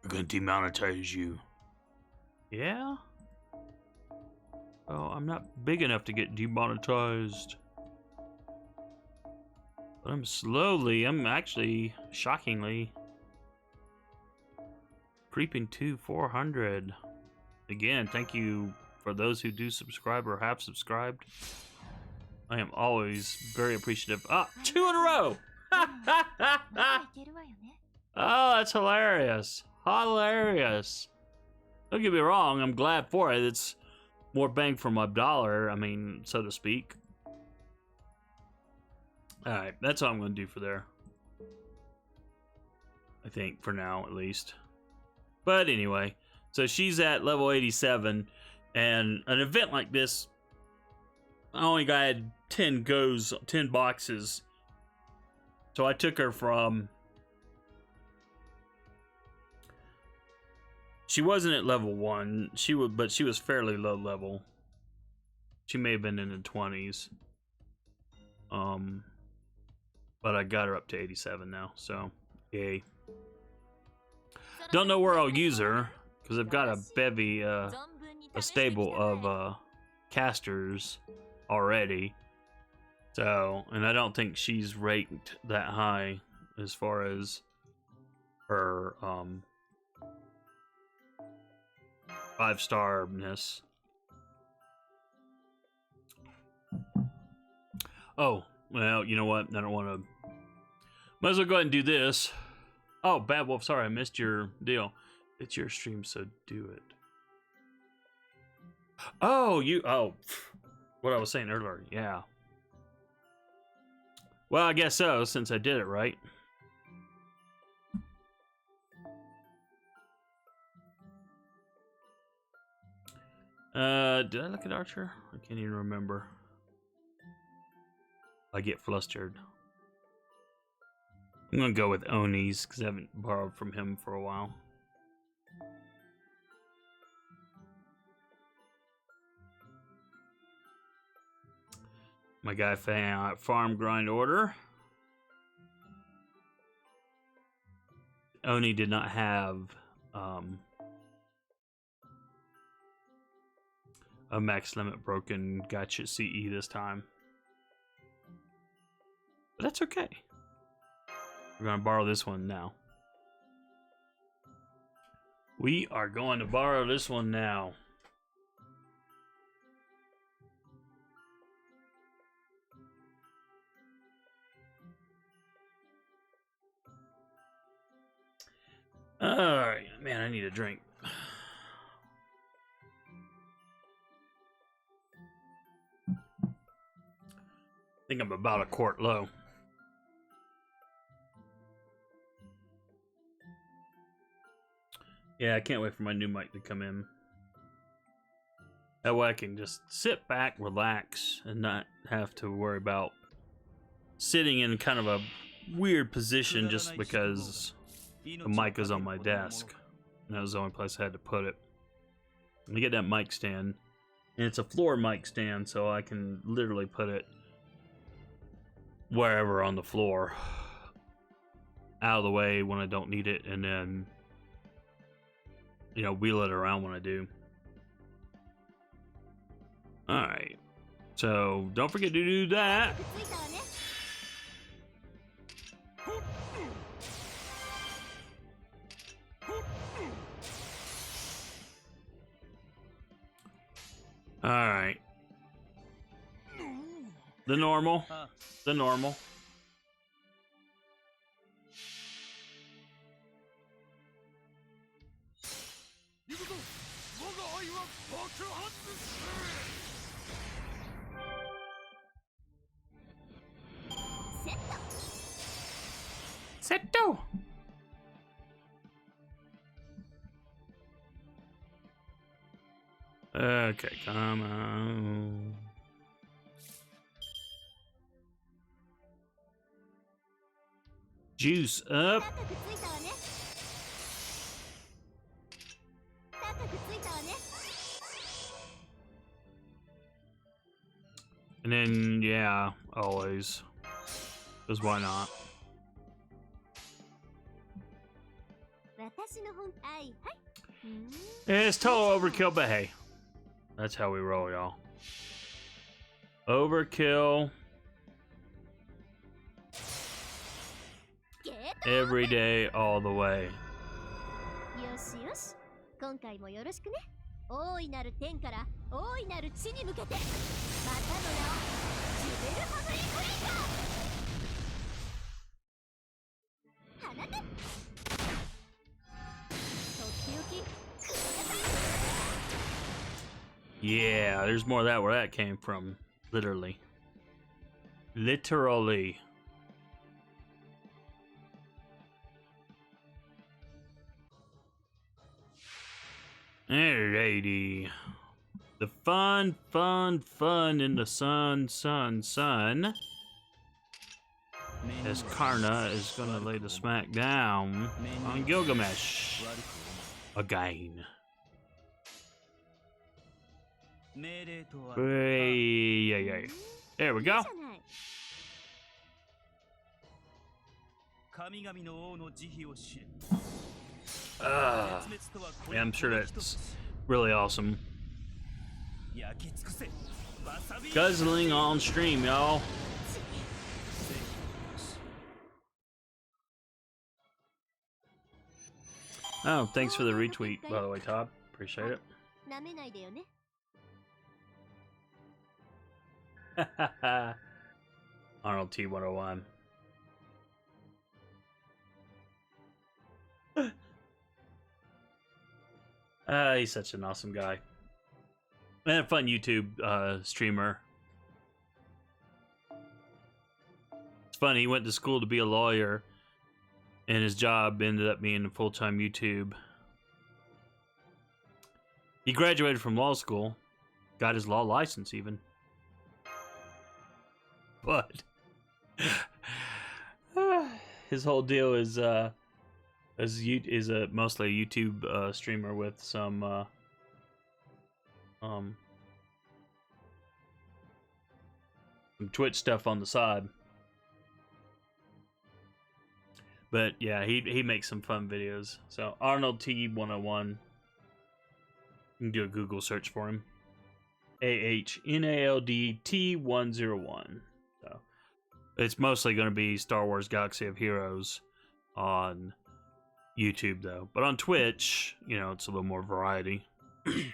We're gonna demonetize you. Yeah? Oh, I'm not big enough to get demonetized. But I'm actually, shockingly, creeping to 400. Again, thank you for those who do subscribe or have subscribed. I am always very appreciative. Ah, 2 in a row! Oh, that's hilarious. Hilarious. Don't get me wrong, I'm glad for it. It's more bang for my dollar, I mean, so to speak. Alright, that's all I'm going to do for there. I think, for now, at least. But anyway, so she's at level 87, and an event like this, I only got 10 boxes. So I took her from... She wasn't at level 1, but she was fairly low level. She may have been in the 20s. But I got her up to 87 now, so Yay. Don't know where I'll use her, because I've got a bevy, a stable of casters already. So, and I don't think she's ranked that high as far as her 5-starness. Oh, well, you know what? I don't want to. Might as well go ahead and do this. Oh, Bad Wolf, sorry, I missed your deal. It's your stream, so do it. Oh, what I was saying earlier, yeah. Well, I guess so, since I did it right. Did I look at Archer? I can't even remember. I get flustered. I'm gonna go with Oni's because I haven't borrowed from him for a while. My guy farm grind order. Oni did not have a max limit broken gotcha CE this time. But that's okay. We're gonna borrow this one now. We are going to borrow this one now. Alright, man, I need a drink. I think I'm about a quart low. Yeah, I can't wait for my new mic to come in. That way I can just sit back, relax, and not have to worry about sitting in kind of a weird position just because the mic is on my desk. And that was the only place I had to put it. Let me get that mic stand. And it's a floor mic stand, so I can literally put it wherever on the floor. Out of the way when I don't need it, and then, you know, wheel it around when I do. Alright. So, don't forget to do that. Alright. The normal. The normal. Setto. Okay, come on. Juice up. And then, yeah, always. Because why not? It's total overkill, but hey. That's how we roll, y'all. Overkill. Every day, all the way. Yeah, there's more of that where that came from. Literally. Literally. Alrighty. The fun in the sun. As Karna is gonna lay the smack down on Gilgamesh. Again. Yeah. There we go. Yeah, I'm sure that's really awesome. Guzzling on stream, y'all. Oh, thanks for the retweet, by the way, Todd. Appreciate it. なめないでよね。 Arnold T101. He's such an awesome guy. And a fun YouTube streamer. It's funny, he went to school to be a lawyer, and his job ended up being full-time YouTube. He graduated from law school, got his law license even. But his whole deal is mostly a YouTube streamer with some Twitch stuff on the side. But yeah, he makes some fun videos. So Arnold T101. You can do a Google search for him. AHNALD T101. So it's mostly going to be Star Wars Galaxy of Heroes on YouTube though. But on Twitch, you know, it's a little more variety. Then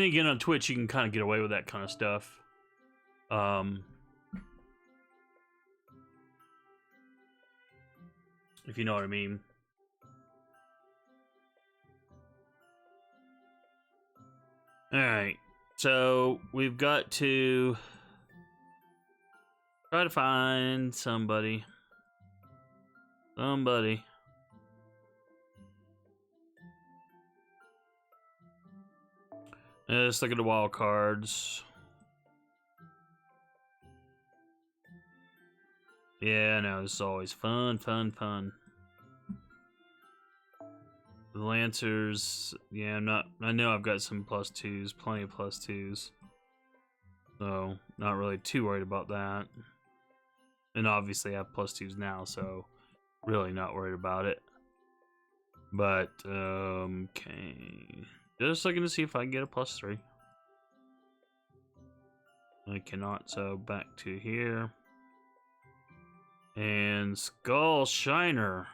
again, on Twitch, you can kind of get away with that kind of stuff. If you know what I mean. Alright, so we've got to try to find somebody. Somebody. Let's look at the wild cards. Yeah, I know, this is always fun. The Lancers, yeah, I know I've got some +2s, plenty of +2s. So, not really too worried about that. And obviously I have +2s now, so really not worried about it. But, okay. Just looking to see if I can get a +3. I cannot, so back to here. And Skull Shiner.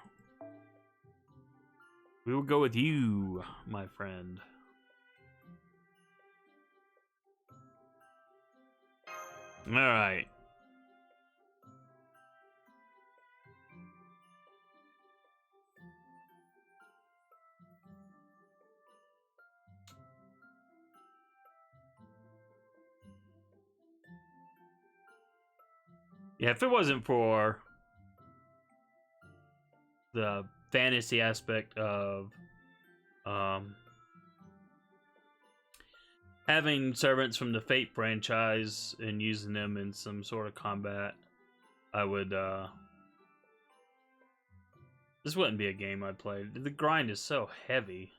We will go with you, my friend. Alright. Yeah, if it wasn't for the fantasy aspect of having servants from the Fate franchise and using them in some sort of combat, I would this wouldn't be a game I'd play. The grind is so heavy.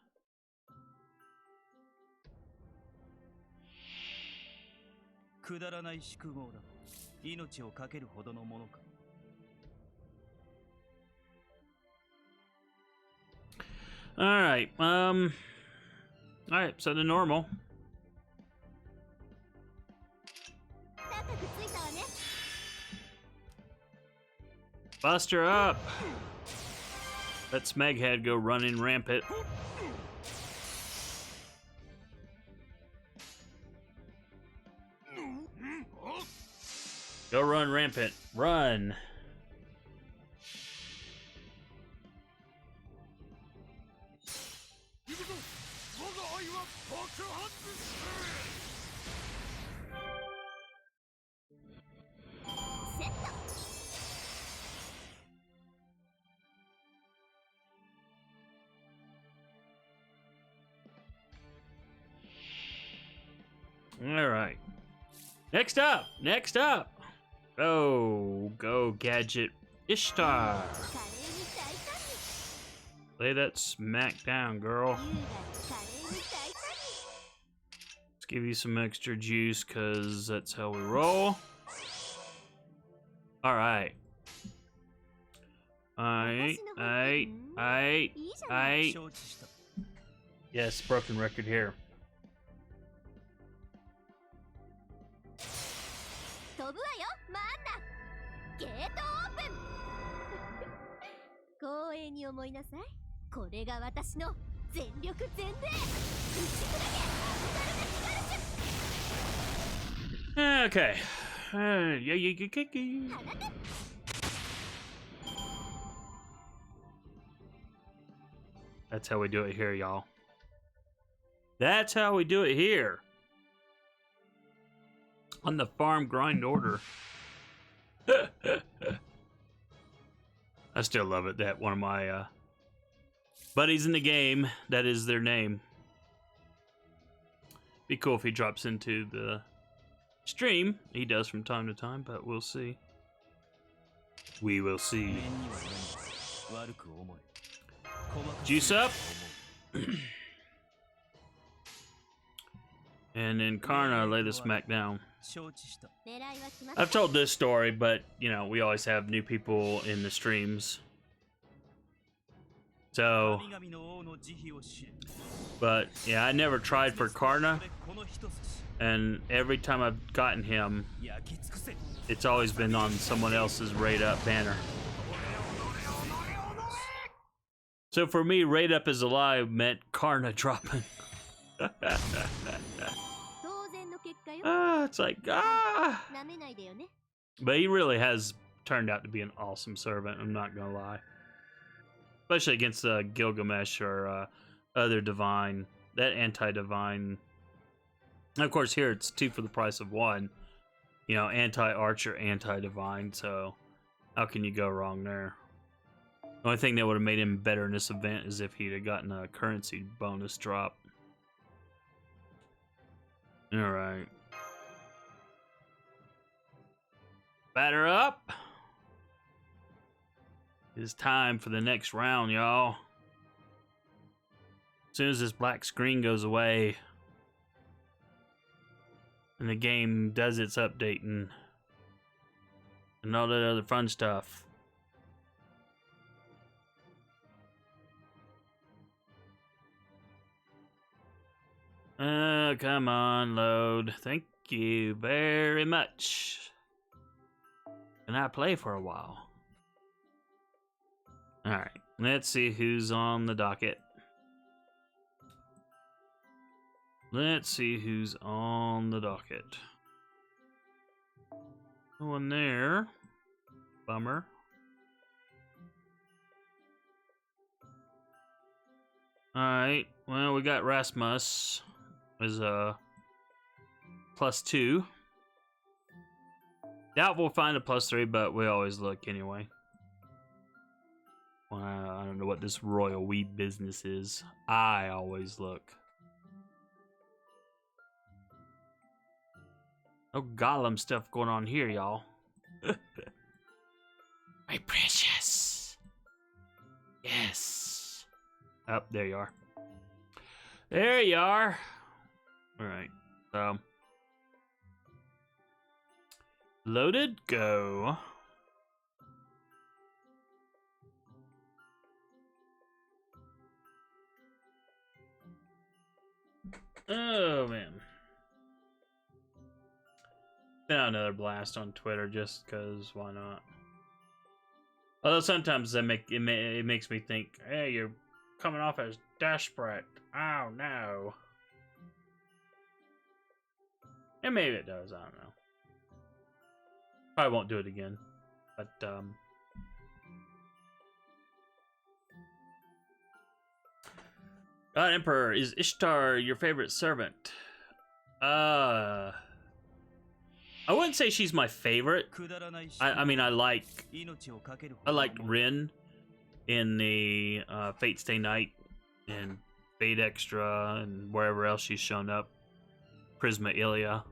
Alright, alright, so the normal. Bust her up! Let Smeghead go running rampant. Go run rampant. Run! Alright. Next up! Go Gadget Ishtar! Lay that smack down, girl. Let's give you some extra juice, cause that's how we roll. Alright. Aight, aight, い aight, いじゃない aight. 承知した。 Yes, broken record here. 飛ぶわよマンナゲートオープン光栄に思いなさいこれが私の全力全霊打ち砕けアブザルメティガルシ Okay. Yeah, yeah. 放て That's how we do it here, y'all. That's how we do it here. On the farm grind order. I still love it that one of my buddies in the game, that is their name. Be cool if he drops into the stream. He does from time to time, but we'll see. We will see. 面には何悪く思え。細かすぎる Juice up. And then Karna lay the smack down. 承知した。 狙いは決まった I've told this story, but you know, we always have new people in the streams. So, 神々の王の慈悲を知れ。 but yeah, I never tried for Karna, この一筋 and every time I've gotten him, 焼き尽くせ。 it's always been on someone else's raid up banner. So for me, raid up is alive meant Karna dropping. 当然の結果よ It's like, なめないでよね But he really has turned out to be an awesome servant, I'm not gonna lie. Especially against Gilgamesh or other divine, that anti-divine. And of course here it's 2 for the price of 1. You know, anti-archer, anti-divine, so how can you go wrong there? The only thing that would have made him better in this event is if he'd have gotten a currency bonus drop. Alright. Batter up. It's time for the next round, y'all. As soon as this black screen goes away and the game does its updating and all that other fun stuff. Come on, load. Thank you very much. Can I play for a while? Alright, let's see who's on the docket. Let's see who's on the docket. No one there. Bummer. Alright, well, we got Rasmus as a +2. Doubt we'll find a +3, but we always look anyway. Well, I don't know what this royal weed business is. I always look. No golem stuff going on here, y'all. My precious. Yes. Oh, there you are. There you are. Alright, so. Loaded, go. Oh, man. Send out another blast on Twitter just because why not? Although sometimes it makes me think, hey, you're coming off as desperate. Oh, no. And maybe it does, I don't know. Probably won't do it again. But, God Emperor, is Ishtar your favorite servant? I wouldn't say she's my favorite. I mean, I like Rin in the Fate Stay Night and Fate Extra and wherever else she's shown up. Prisma Ilia.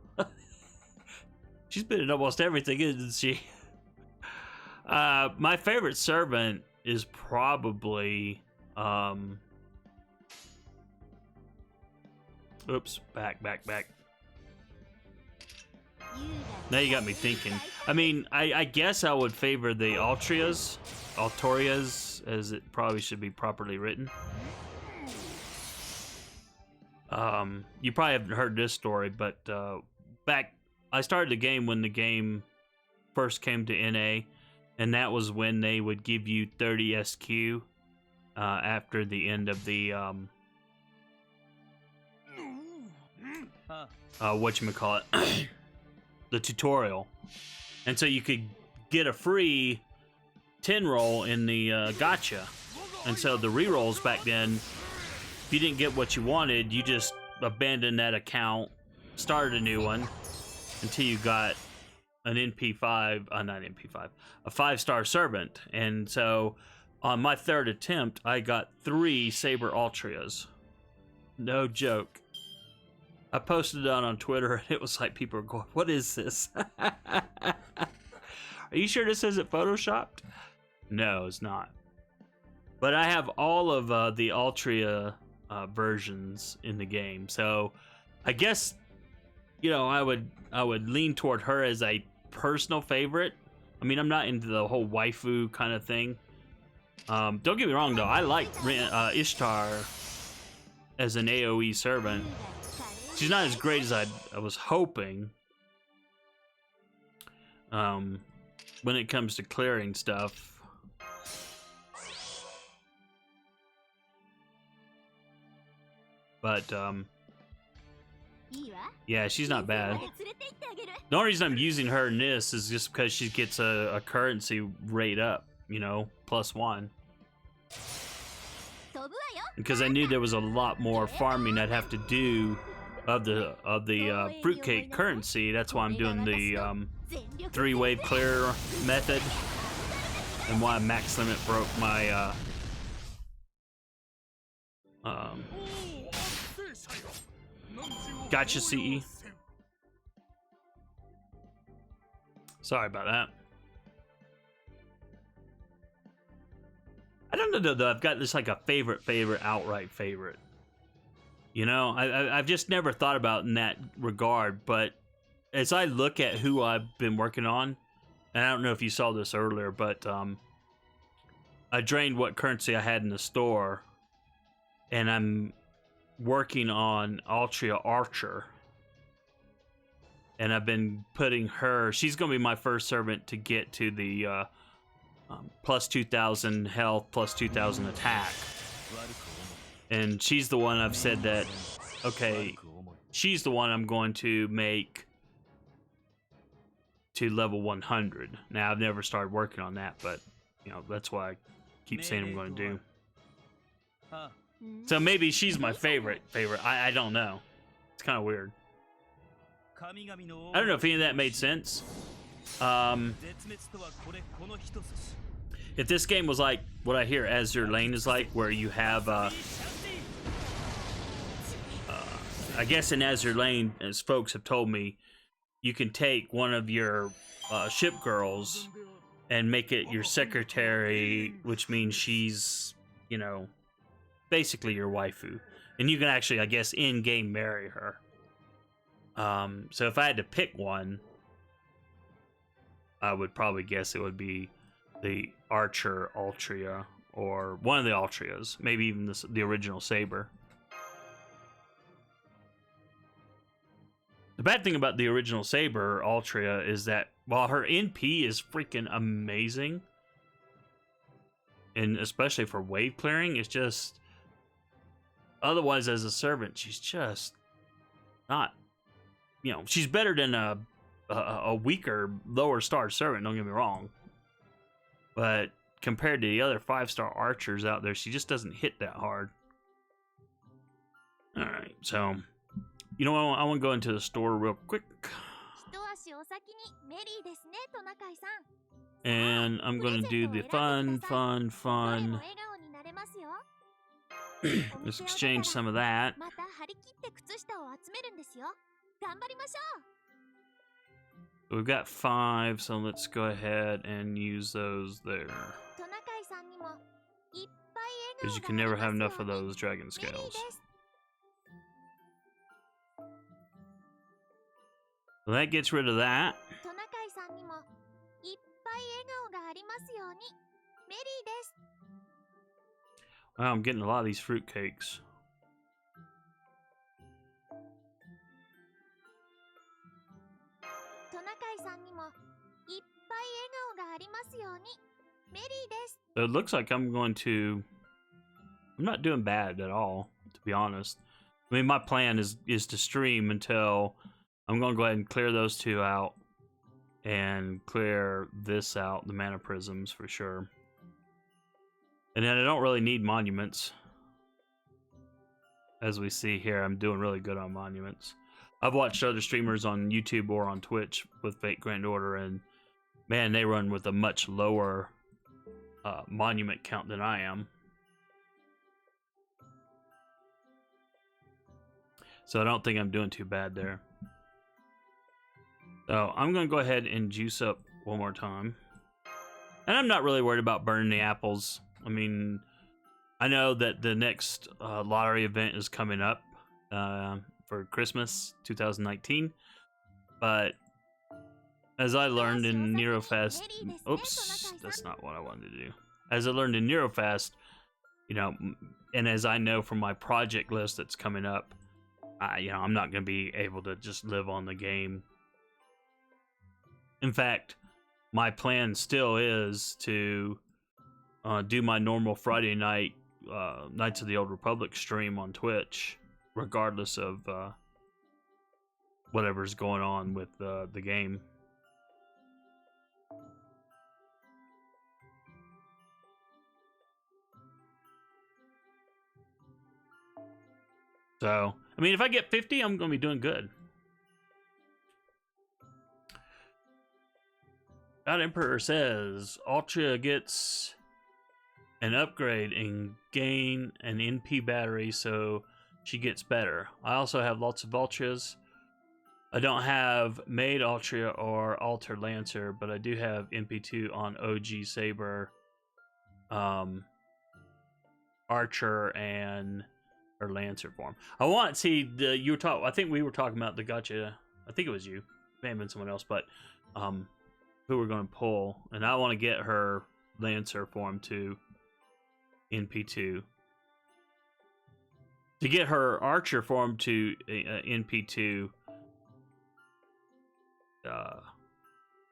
She's been in almost everything, isn't she? My favorite servant is probably oops, back. Now you got me thinking. I mean, I guess I would favor the Altorias, as it probably should be properly written. You probably haven't heard this story, but I started the game when the game first came to NA, and that was when they would give you 30 SQ after the end of the whatchamacallit, the tutorial. And so you could get a free 10 roll in the gacha. And so the rerolls back then, if you didn't get what you wanted, you just abandoned that account, started a new one until you got an NP5, not NP5, a 5-star servant. And so on my third attempt, I got 3 Saber Altrias. No joke. I posted it on Twitter, and it was like people were going, "What is this?" Are you sure this isn't photoshopped? No, it's not. But I have all of the Altria versions in the game, so I guess, you know, I would lean toward her as a personal favorite. I mean, I'm not into the whole waifu kind of thing. Don't get me wrong, though. I like Ishtar as an AoE servant. She's not as great as I was hoping when it comes to clearing stuff. But, yeah, she's not bad. The only reason I'm using her in this is just because she gets a currency rate up, you know, +1. Because I knew there was a lot more farming I'd have to do of the Fruitcake currency. That's why I'm doing the 3-wave clear method, and why max limit broke my gotcha CE. Sorry about that. I don't know though, I've got this like a favorite, outright favorite. You know, I've just never thought about in that regard, but as I look at who I've been working on, and I don't know if you saw this earlier, but I drained what currency I had in the store, and I'm working on Altria Archer, and I've been putting her, she's going to be my first servant to get to the plus 2,000 health, plus 2,000 attack. And she's the one I've said that, okay, she's the one I'm going to make to level 100. Now, I've never started working on that, but, you know, that's why I keep saying I'm going to do. So maybe she's my favorite. I don't know. It's kind of weird. I don't know if any of that made sense. If this game was like what I hear Azure Lane is like, where you have, I guess in Azure Lane, as folks have told me, you can take one of your ship girls and make it your secretary, which means she's, you know, basically your waifu. And you can actually, I guess, in-game marry her. So if I had to pick one, I would probably guess it would be the Archer Altria, or one of the Altrias, maybe even the original Saber. The bad thing about the original Saber Altria is that while her NP is freaking amazing, and especially for wave clearing, it's just, otherwise as a servant, she's just not, you know, she's better than a weaker, lower star servant, don't get me wrong. But compared to the other 5-star archers out there, she just doesn't hit that hard. Alright, so, you know what, I want to go into the store real quick. And I'm going to do the fun. Let's exchange some of that. We've got 5, so let's go ahead and use those there. Because you can never have enough of those dragon scales. So that gets rid of that. トナカイさんにもいっぱい笑顔がありますように。メリーです。 Wow, I'm getting a lot of these fruitcakes. トナカイさんにもいっぱい笑顔がありますように。メリーです。 So it looks like I'm going to... I'm not doing bad at all, to be honest. I mean, my plan is to stream until I'm going to go ahead and clear those two out and clear this out, the mana prisms for sure. And then I don't really need monuments. As we see here, I'm doing really good on monuments. I've watched other streamers on YouTube or on Twitch with Fate Grand Order, and man, they run with a much lower monument count than I am. So I don't think I'm doing too bad there. So I'm going to go ahead and juice up one more time. And I'm not really worried about burning the apples. I mean, I know that the next lottery event is coming up for Christmas 2019. But as I learned in Neurofest... Oops, that's not what I wanted to do. As I learned in Neurofest, you know, and as I know from my project list that's coming up, you know, I'm not going to be able to just live on the game. In fact, my plan still is to do my normal Friday night Knights of the Old Republic stream on Twitch, regardless of whatever's going on with the game. So, I mean, if I get 50, I'm going to be doing good. God Emperor says, Ultra gets an upgrade and gain an NP battery, so she gets better. I also have lots of Ultras. I don't have Maid Ultra or Alter Lancer, but I do have MP2 on OG Saber, Archer, and her Lancer form. I want to see the I think we were talking about the gacha. I think it was you. It may have been someone else, but who we're going to pull, and I want to get her Lancer form to NP2. To get her Archer form to NP2,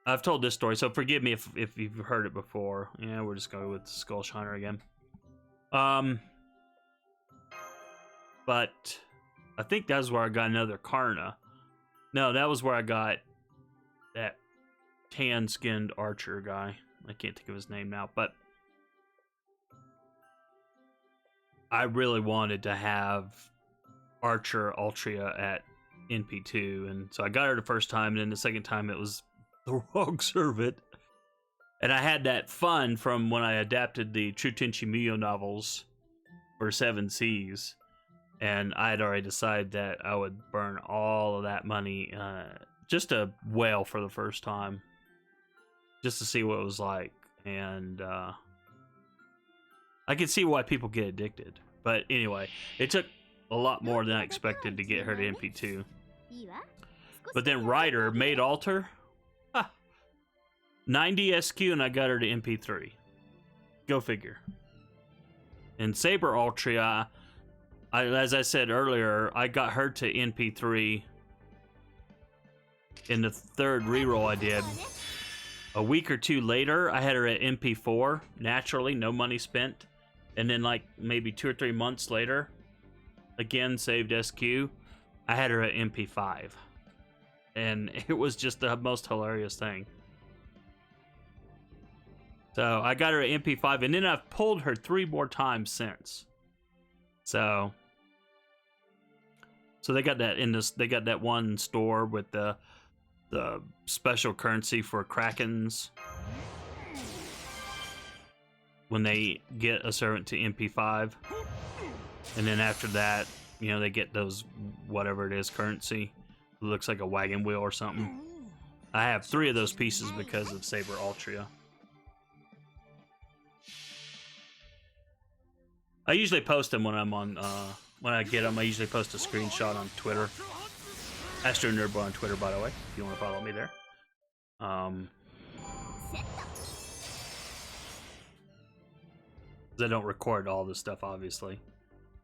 I've told this story, so forgive me if you've heard it before. Yeah, we're just going with Skull Shiner again. But I think that's where I got another Karna. No, that was where I got that tan-skinned archer guy. I can't think of his name now, but I really wanted to have Archer Ultria at NP2, and so I got her the first time, and then the second time it was the wrong servant. And I had that fun from when I adapted the True Tenchi Muyo novels for 7 Seas. And I had already decided that I would burn all of that money just to whale for the first time. Just to see what it was like. And I can see why people get addicted. But anyway, it took a lot more than I expected to get her to MP2. But then Ryder made Alter. 90 SQ and I got her to MP3. Go figure. And Saber Ultria... as I said earlier, I got her to NP3 in the third reroll I did. A week or two later, I had her at MP4, naturally, no money spent. And then like maybe 2 or 3 months later, again, saved SQ, I had her at MP5. And it was just the most hilarious thing. So I got her at MP5, and then I've pulled her 3 more times since. So they got that in this. They got that one store with the special currency for Krakens when they get a servant to MP5, and then after that, you know, they get those whatever it is currency. It looks like a wagon wheel or something. I have 3 of those pieces because of Saber Ultria. I usually post them when I'm on, when I get them. I usually post a screenshot on Twitter. AstroNerdBoy on Twitter, by the way, if you want to follow me there. 'Cause I don't record all this stuff, obviously.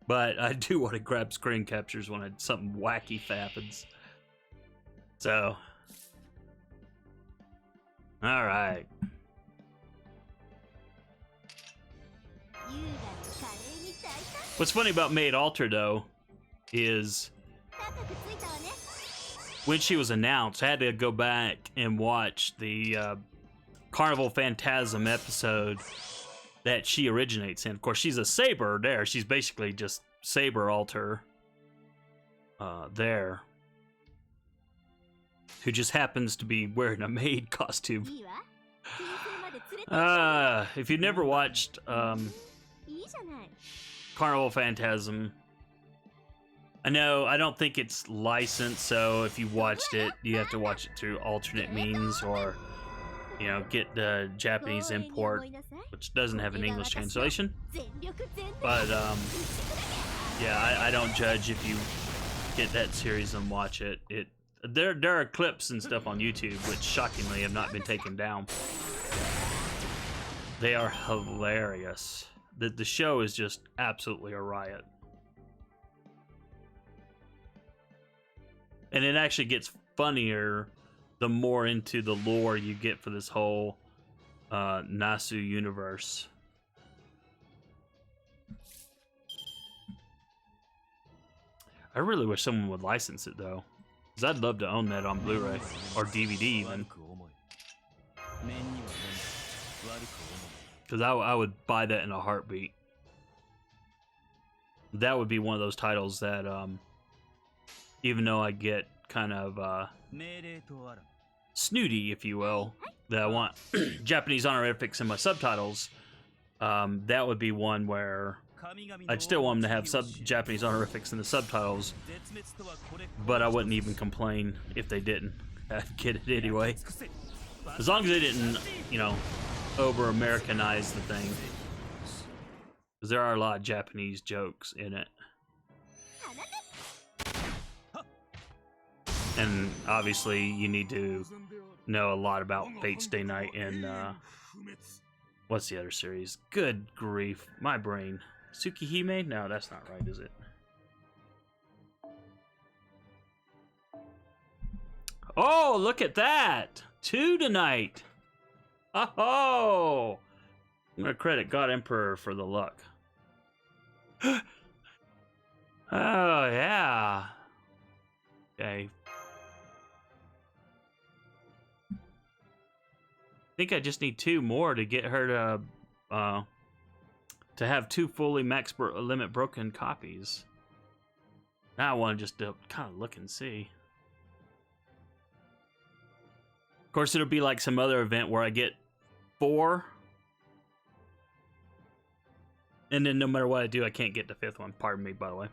But I do want to grab screen captures when something wacky happens. So. Alright. What's funny about Maid Alter, though, is when she was announced, I had to go back and watch the Carnival Phantasm episode that she originates in. Of course, she's a Saber there. She's basically just Saber Alter there, who just happens to be wearing a maid costume. If you've never watched Carnival Phantasm, I don't think it's licensed, so if you watched it, you have to watch it through alternate means, or get the Japanese import, which doesn't have an English translation. But yeah, I don't judge if you get that series and watch it. There are clips and stuff on YouTube which shockingly have not been taken down. They are hilarious. The show is just absolutely a riot. And it actually gets funnier the more into the lore you get for this whole Nasu universe. I really wish someone would license it, though, because I'd love to own that on Blu-ray or DVD even. Because I would buy that in a heartbeat. That would be one of those titles that, even though I get kind of snooty, if you will, that I want Japanese honorifics in my subtitles, that would be one where I'd still want them to have Japanese honorifics in the subtitles, but I wouldn't even complain if they didn't. I'd get it anyway. As long as they didn't, over-Americanize the thing. Because there are a lot of Japanese jokes in it. And obviously you need to know a lot about Fate Stay Night and what's the other series? Good grief, my brain. Tsukihime? No, that's not right, is it? Oh, look at that! 2 tonight! Oh! I'm gonna credit God Emperor for the luck. Oh, yeah. Okay. I think I just need 2 more to get her to have 2 fully max limit broken copies. Now I want to just kind of look and see. Of course, it'll be like some other event where I get 4. And then no matter what I do, I can't get the 5th one. Pardon me, by the way.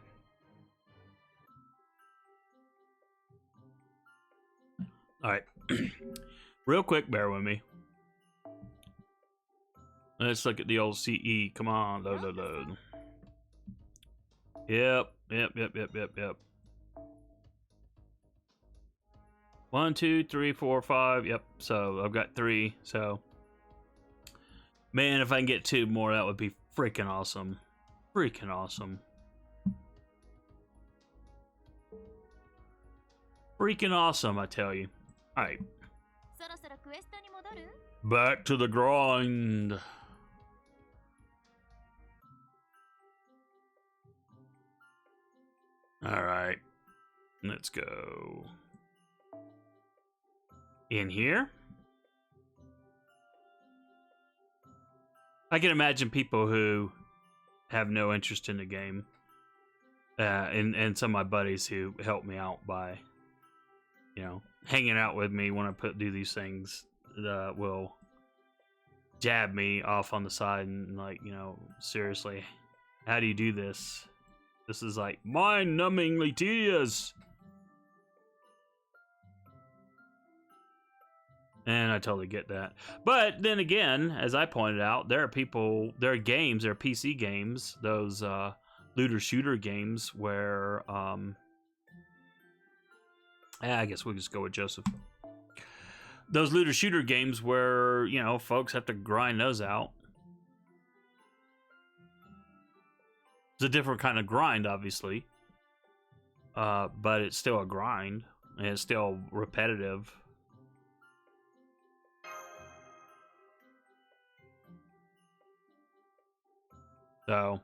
Alright. Real quick, bear with me. Let's look at the old CE. Come on, load. Yep. 1, 2, 3, 4, 5. Yep. So I've got 3. So, man, if I can get 2 more, that would be freaking awesome. Freaking awesome. Freaking awesome, I tell you. All right. Back to the grind. All right. Let's go. In here? I can imagine people who have no interest in the game, and some of my buddies who help me out by, hanging out with me when I do these things, will jab me off on the side and seriously, how do you do this? This is like mind-numbingly tedious. And I totally get that. But then again, as I pointed out, there are PC games, those looter shooter games where I guess we'll just go with Joseph. Those looter shooter games where, you know, folks have to grind those out. It's a different kind of grind, obviously. But it's still a grind. And it's still repetitive. So.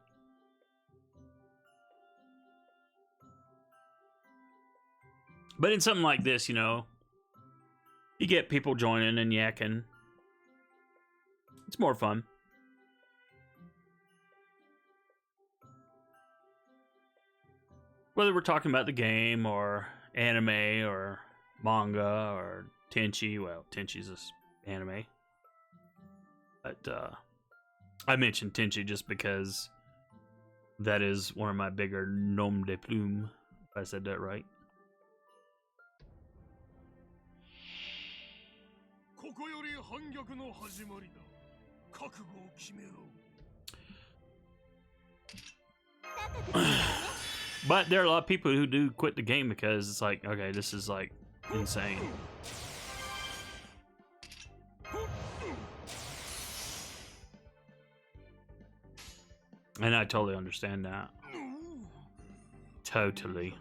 But in something like this, you know, you get people joining and yakking. It's more fun. Whether we're talking about the game or anime or manga or Tenchi. Well, Tenchi's this anime. But I mentioned Tenchi just because that is one of my bigger nom de plume, if I said that right. But there are a lot of people who do quit the game because it's like, okay, this is like insane. And I totally understand that. Totally.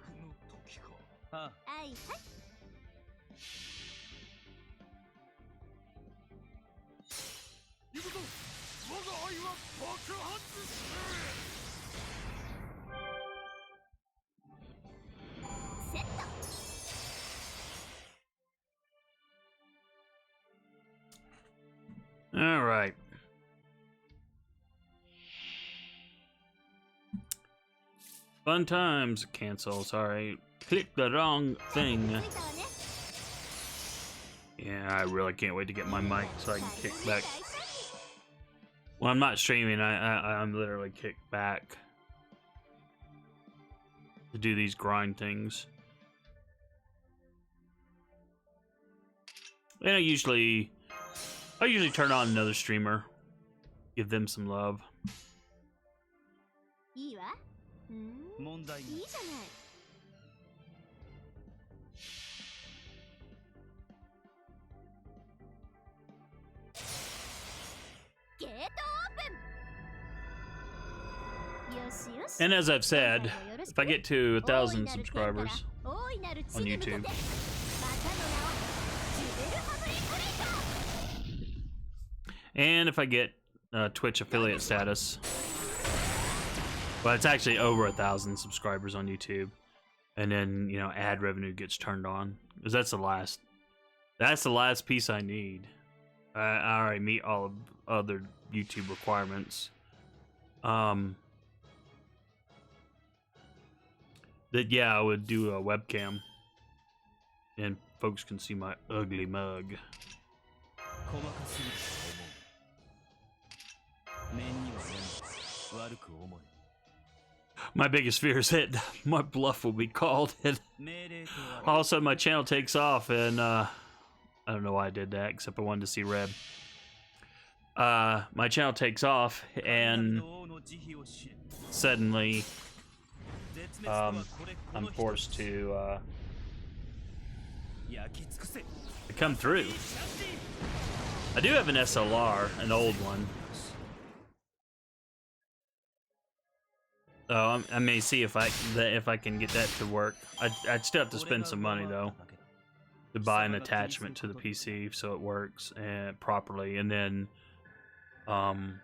All right. Fun times. Cancel. Sorry. Click the wrong thing. Yeah, I really can't wait to get my mic so I can kick back. When I'm not streaming, I'm literally kicked back to do these grind things. And I usually turn on another streamer, give them some love. And as I've said, if I get to 1,000 subscribers on YouTube, and if I get Twitch affiliate status, well, it's actually over 1,000 subscribers on YouTube, and then, you know, ad revenue gets turned on, because that's the last piece I need. I already meet all of other YouTube requirements. That, yeah, I would do a webcam, and folks can see my ugly mug. My biggest fear is that my bluff will be called, and all of a sudden my channel takes off, and I don't know why I did that, except I wanted to see Reb. My channel takes off, and suddenly I'm forced to come through. I do have an SLR, an old one. Oh, I may see if I can get that to work. I'd still have to spend some money though to buy an attachment to the PC so it works properly, and then one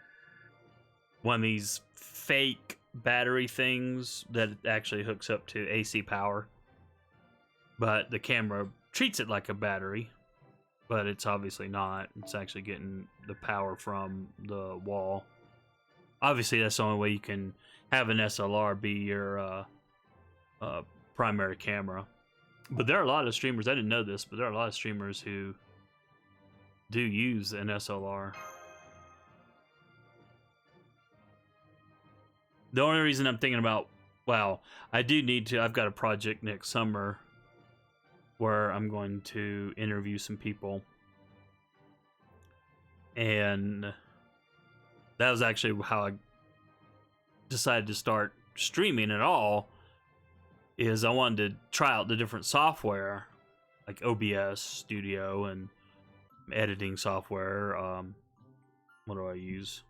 of these fake battery things that actually hooks up to AC power, but the camera treats it like a battery, but it's obviously not. It's actually getting the power from the wall. Obviously, that's the only way you can have an SLR be your primary camera. But there are a lot of streamers, I didn't know this, but there are a lot of streamers who do use an SLR. The only reason I'm thinking about, wow, I do need to, I've got a project next summer where I'm going to interview some people. And that was actually how I decided to start streaming at all, is I wanted to try out the different software like OBS Studio and editing software. What do I use?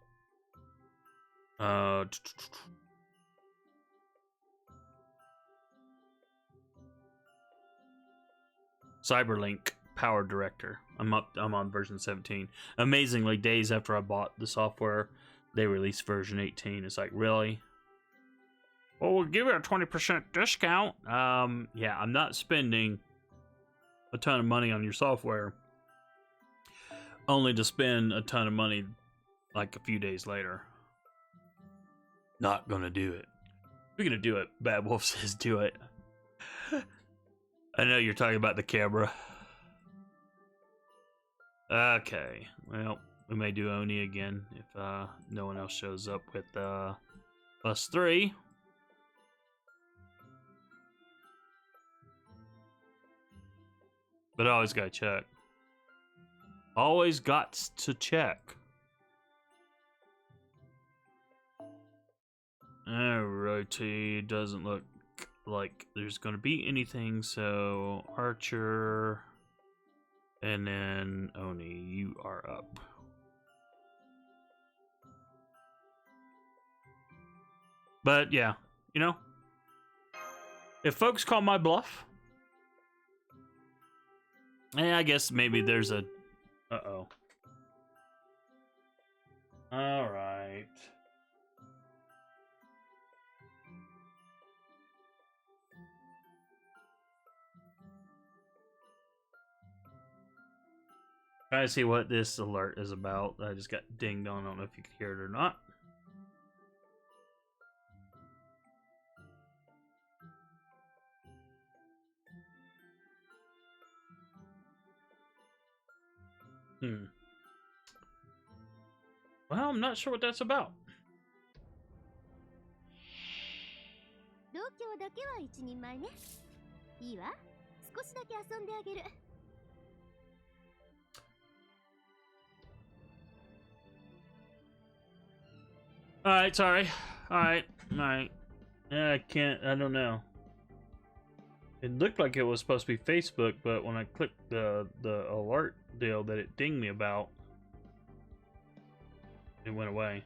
Cyberlink Power Director. I'm on version 17. Amazingly, days after I bought the software, they released version 18. It's like, really? Well, we'll give it a 20% discount. Yeah, I'm not spending a ton of money on your software only to spend a ton of money like a few days later. Not gonna do it. We're gonna do it. Bad Wolf says do it. I know you're talking about the camera. Okay, well, we may do Oni again if no one else shows up with us three. But I always gotta check. Always got to check. Alrighty, doesn't look like there's gonna be anything, so Archer, and then Oni, you are up. But yeah, you know, if folks call my bluff, I guess maybe there's a... Uh-oh. Alright. Trying to see what this alert is about. I just got dinged on. I don't know if you could hear it or not. Well, I'm not sure what that's about. 同居だけは一人前ね。いいわ。少しだけ遊んであげる。Alright, sorry. Alright. Yeah, I don't know. It looked like it was supposed to be Facebook, but when I clicked the alert deal that it dinged me about, it went away.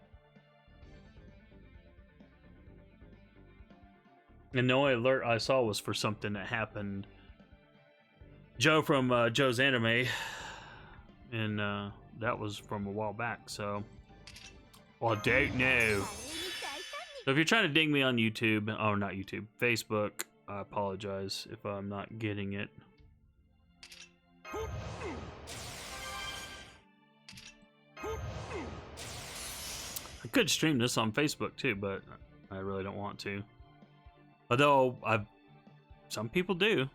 And the only alert I saw was for something that happened. Joe from Joe's Anime, and that was from a while back, so... Well, I don't know. So if you're trying to ding me on YouTube, or not YouTube, Facebook, I apologize if I'm not getting it. I could stream this on Facebook too, but I really don't want to. Although some people do.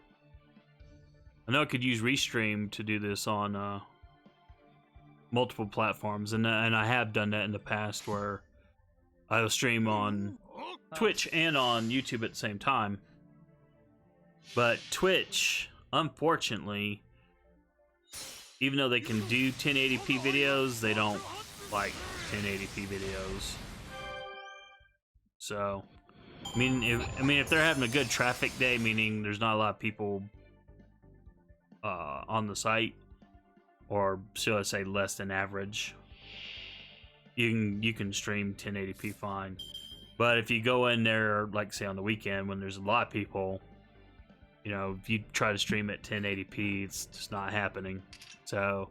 I know I could use Restream to do this on multiple platforms, and I have done that in the past where I'll stream on Twitch and on YouTube at the same time. But Twitch, unfortunately, even though they can do 1080p videos, they don't like 1080p videos. So, I mean, if they're having a good traffic day, meaning there's not a lot of people on the site, or should I say less than average, you can stream 1080p fine. But if you go in there, like say on the weekend when there's a lot of people, you know, if you try to stream at 1080p, it's just not happening. So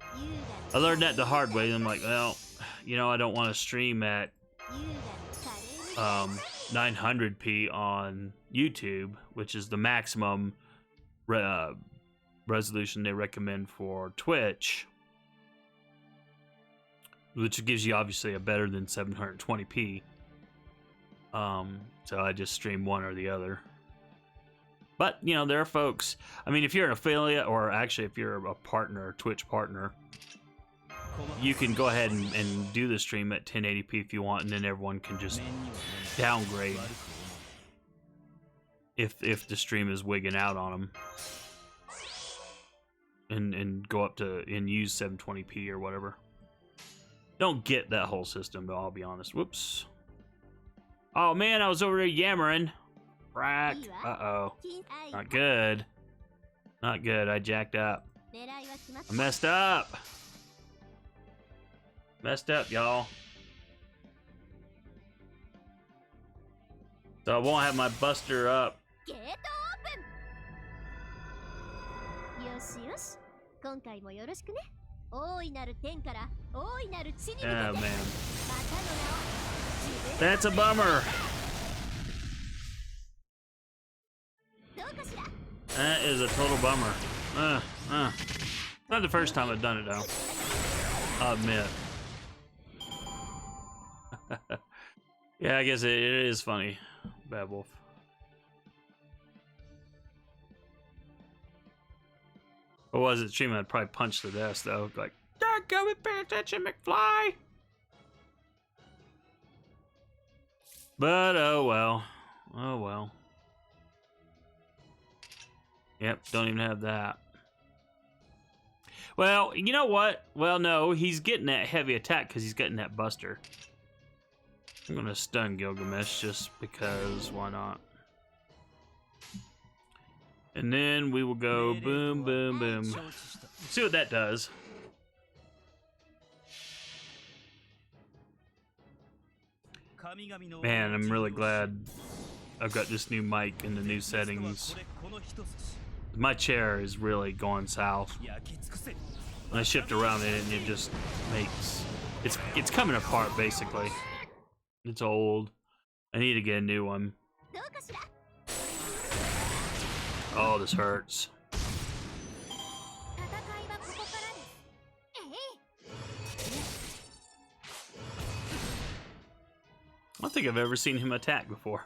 I learned that the hard way. I'm like, well, you know, I don't want to stream at 900p on YouTube, which is the maximum resolution they recommend for Twitch, which gives you obviously a better than 720p. So I just stream one or the other. But, you know, there are folks, I mean, if you're an affiliate, or actually if you're a partner, Twitch partner, you can go ahead and do the stream at 1080p if you want, and then everyone can just downgrade if the stream is wigging out on them, and go up to and use 720p or whatever. Don't get that whole system, though, I'll be honest. Whoops. Oh man, I was over there yammering. Frack. Uh-oh. Not good. Not good. I jacked up. 狙いは決まっ I た。 messed up. Messed up, y'all. So I won't have my buster up. ゲートオープン。よしよし。今回もよろしくね。大いなる天から大いなる地に向けて。 Oh, またの名を man. 自分 That's a bummer. どうかしら。 That is a total bummer. Not the first time I've done it, though. I'll admit. Yeah, I guess it is funny. Bad Wolf. Or was it streaming? I'd probably punch the desk, though. Like, go pay attention, McFly! But, oh well. Oh well. Yep, don't even have that. Well, you know what? Well, no, he's getting that heavy attack because he's getting that buster. I'm gonna stun Gilgamesh just because, why not? And then we will go boom, boom, boom. See what that does. Man, I'm really glad I've got this new mic and the new settings. My chair is really going south. When I shift around it, and it just makes it's coming apart basically. It's old. I need to get a new one. どうかしら。 Oh, this hurts. 戦いはここからです。えい。 I don't think I've ever seen him attack before.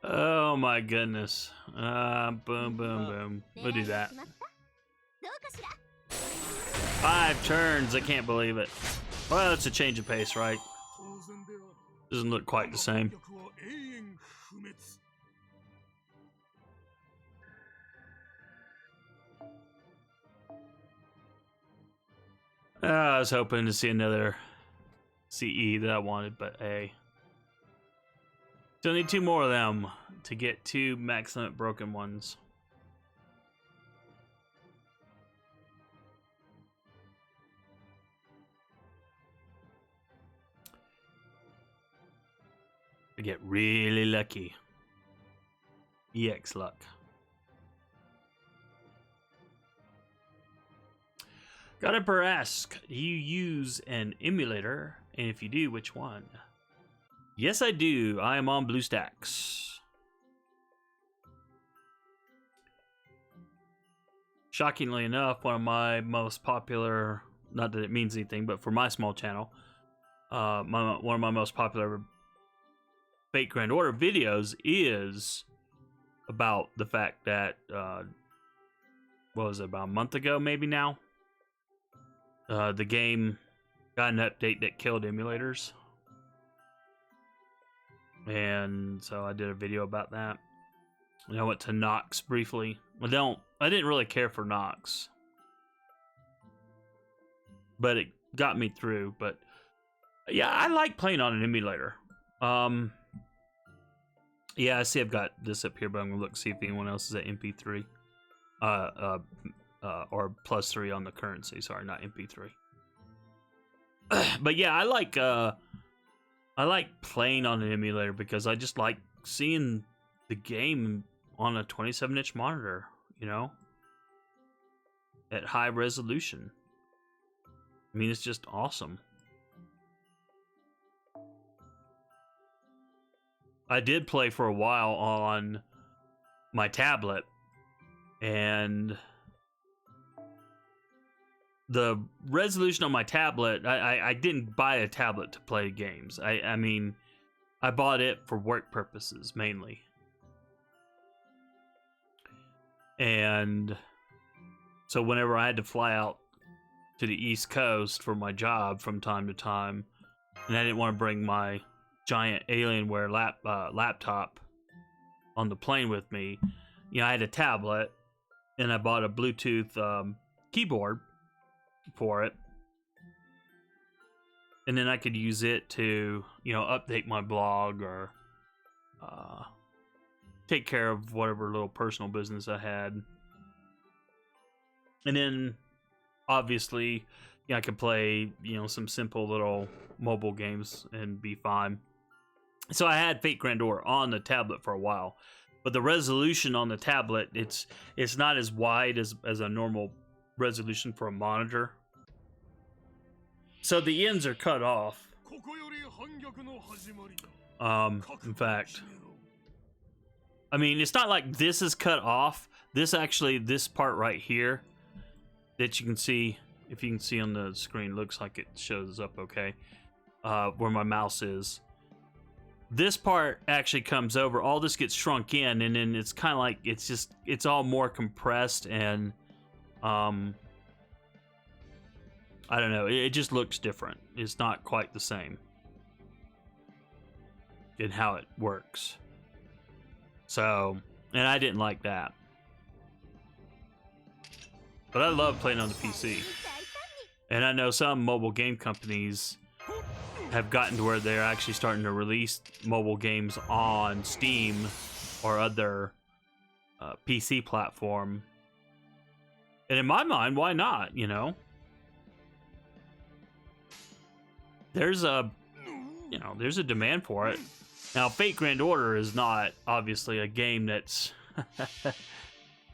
Oh my goodness. Boom, boom, boom. We'll do that. どうかしら。 5 turns. I can't believe it. Well, it's a change of pace, right? 当然では Doesn't look quite the same. 観客は永遠不滅 I was hoping to see another CE that I wanted, but hey. Still need 2 more of them to get 2 max limit broken ones. I get really lucky. EX luck. God Emperor asks, do you use an emulator? And if you do, which one? Yes, I do. I am on BlueStacks. Shockingly enough, one of my most popular, not that it means anything, but for my small channel, one of my most popular Fate Grand Order videos is about the fact that, what was it, about a month ago, maybe now? The game got an update that killed emulators. And so I did a video about that. And I went to Nox briefly. I didn't really care for Nox. But it got me through. But yeah, I like playing on an emulator. Yeah, I see I've got this up here, but I'm gonna look see if anyone else is at MP3. Or +3 on the currency. Sorry, not MP3. But yeah, I like playing on an emulator because I just like seeing the game on a 27-inch monitor, you know, at high resolution. I mean, it's just awesome. I did play for a while on my tablet, and the resolution on my tablet, I didn't buy a tablet to play games. I mean, I bought it for work purposes, mainly. And so whenever I had to fly out to the East Coast for my job from time to time, and I didn't want to bring my giant Alienware laptop on the plane with me, you know, I had a tablet, and I bought a Bluetooth keyboard for it, and then I could use it to, you know, update my blog or take care of whatever little personal business I had. And then, obviously, I could play, some simple little mobile games and be fine. So I had Fate Grandeur on the tablet for a while, but the resolution on the tablet, it's not as wide as a normal resolution for a monitor. So the ends are cut off. In fact, I mean, it's not like this is cut off. This part right here that you can see, if you can see on the screen, looks like it shows up okay, where my mouse is. This part actually comes over, all this gets shrunk in, and then it's kind of like, it's all more compressed, and I don't know, it just looks different. It's not quite the same in how it works. So, and I didn't like that. But I love playing on the PC. And I know some mobile game companies have gotten to where they're actually starting to release mobile games on Steam or other PC platform. And in my mind, why not, There's a demand for it. Now, Fate Grand Order is not obviously a game that's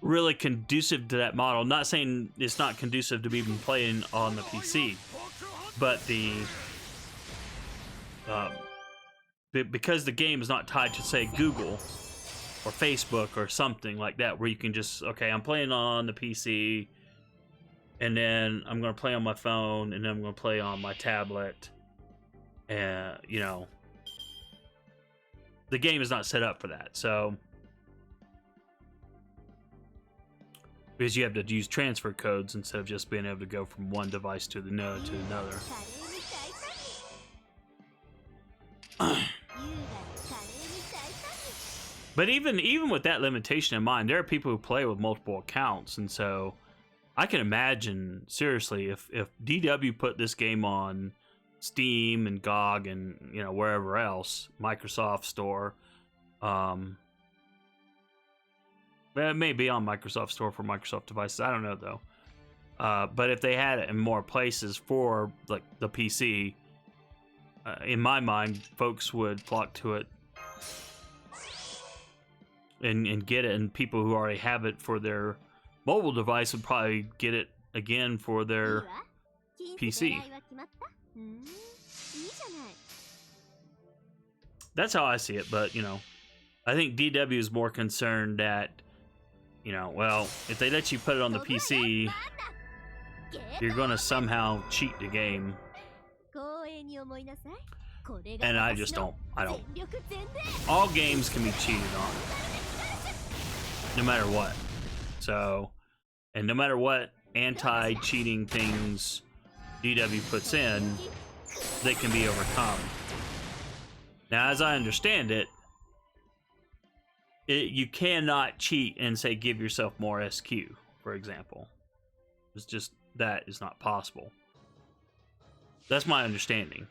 really conducive to that model. I'm not saying it's not conducive to even playing on the PC, but because the game is not tied to, say, Google or Facebook or something like that, where you can just, okay, I'm playing on the PC, and then I'm going to play on my phone, and then I'm going to play on my tablet, and the game is not set up for that. So, because you have to use transfer codes instead of just being able to go from one device to another. But even with that limitation in mind, there are people who play with multiple accounts, and so I can imagine, seriously, if DW put this game on Steam and GOG and wherever else, Microsoft Store, it may be on Microsoft Store for Microsoft devices, I don't know though, but if they had it in more places for like the PC, in my mind, folks would flock to it and get it, and people who already have it for their mobile device would probably get it again for their PC. That's how I see it, but I think DW is more concerned that well, if they let you put it on the PC, you're going to somehow cheat the game. And I don't. All games can be cheated on, no matter what. So, and no matter what anti-cheating things DW puts in, they can be overcome. Now, as I understand it, you cannot cheat and say give yourself more SQ, for example. It's just, that is not possible. That's my understanding.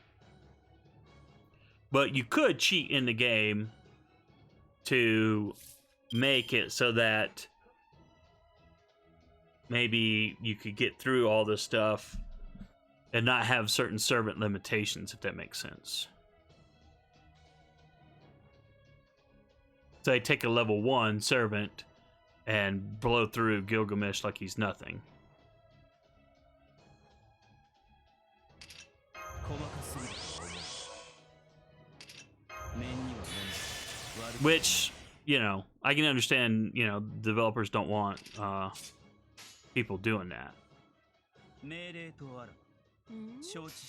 But you could cheat in the game to make it so that maybe you could get through all this stuff and not have certain servant limitations, if that makes sense. So they take a level 1 servant and blow through Gilgamesh like he's nothing. Which, I can understand, developers don't want people doing that.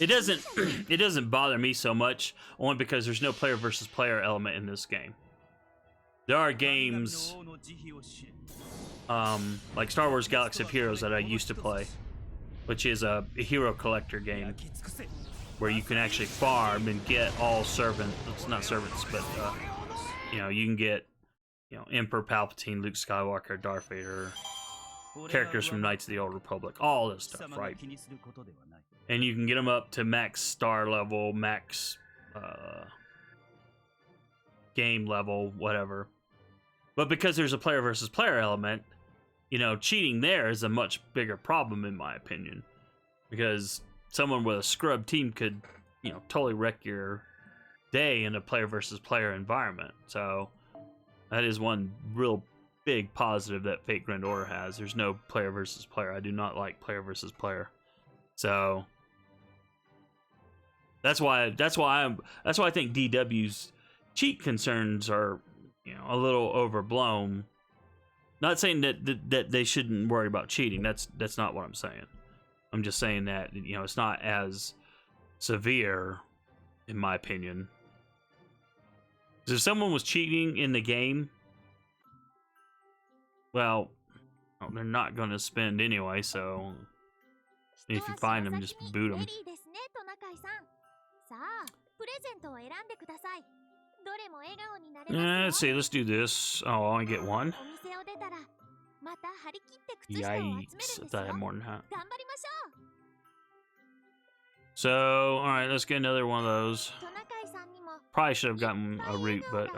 It doesn't bother me so much, only because there's no player versus player element in this game. There are games like Star Wars Galaxy of Heroes that I used to play, which is a hero collector game where you can actually farm and get all not servants, but you can get Emperor Palpatine, Luke Skywalker, Darth Vader, characters from Knights of the Old Republic, all this stuff, right? And you can get them up to max star level, max game level, whatever. But because there's a player versus player element, you know, cheating there is a much bigger problem in my opinion. Because someone with a scrub team could, you know, totally wreck your day in a player versus player environment. So that is one real big positive that Fate Grand Order has. There's no player versus player. I do not like player versus player. So that's why I think DW's cheat concerns are, you know, a little overblown. Not saying that they shouldn't worry about cheating. That's not what I'm saying. I'm just saying that, you know, it's not as severe, in my opinion. Because if someone was cheating in the game, well, they're not going to spend anyway, so if you find them, just boot them. Let's see, let's do this. Oh, I only get one? Yikes, I thought I had more than that. So, alright, let's get another one of those. Probably should have gotten a root, but,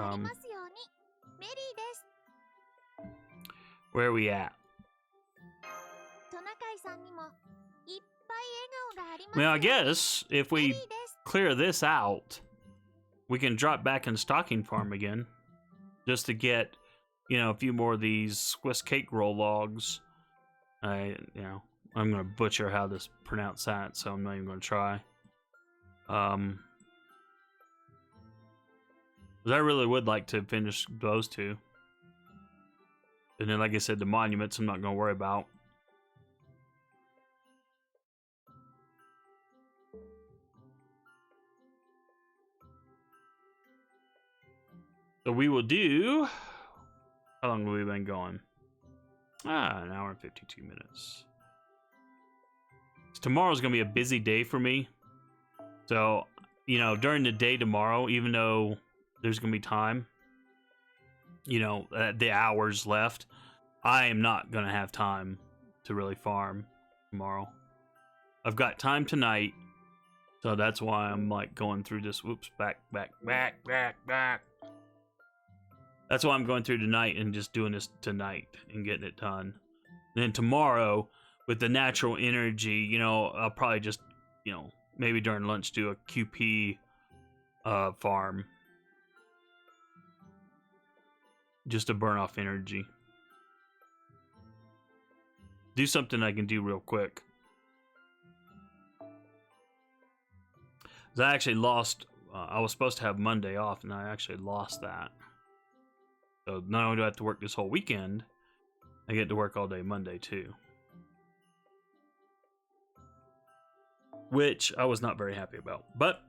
where are we at? Well, I guess if we clear this out, we can drop back in stocking farm again, just to get, you know, a few more of these Swiss cake roll logs. You know, I'm gonna butcher how this pronounce that, so I'm not even gonna try. But I really would like to finish those two. And then, like I said, the monuments I'm not gonna worry about. So we will do... How long have we been going? An hour and 52 minutes. So tomorrow's going to be a busy day for me. So, you know, during the day tomorrow, even though there's going to be time, you know, the hours left, I am not going to have time to really farm tomorrow. I've got time tonight, so that's why I'm, like, going through this. Whoops, back. That's why I'm going through tonight and just doing this tonight and getting it done. And then tomorrow, with the natural energy, you know, I'll probably just, you know, maybe during lunch do a QP farm. Just to burn off energy. Do something I can do real quick. I actually lost, I was supposed to have Monday off, and I actually lost that. So not only do I have to work this whole weekend, I get to work all day Monday too. Which I was not very happy about. But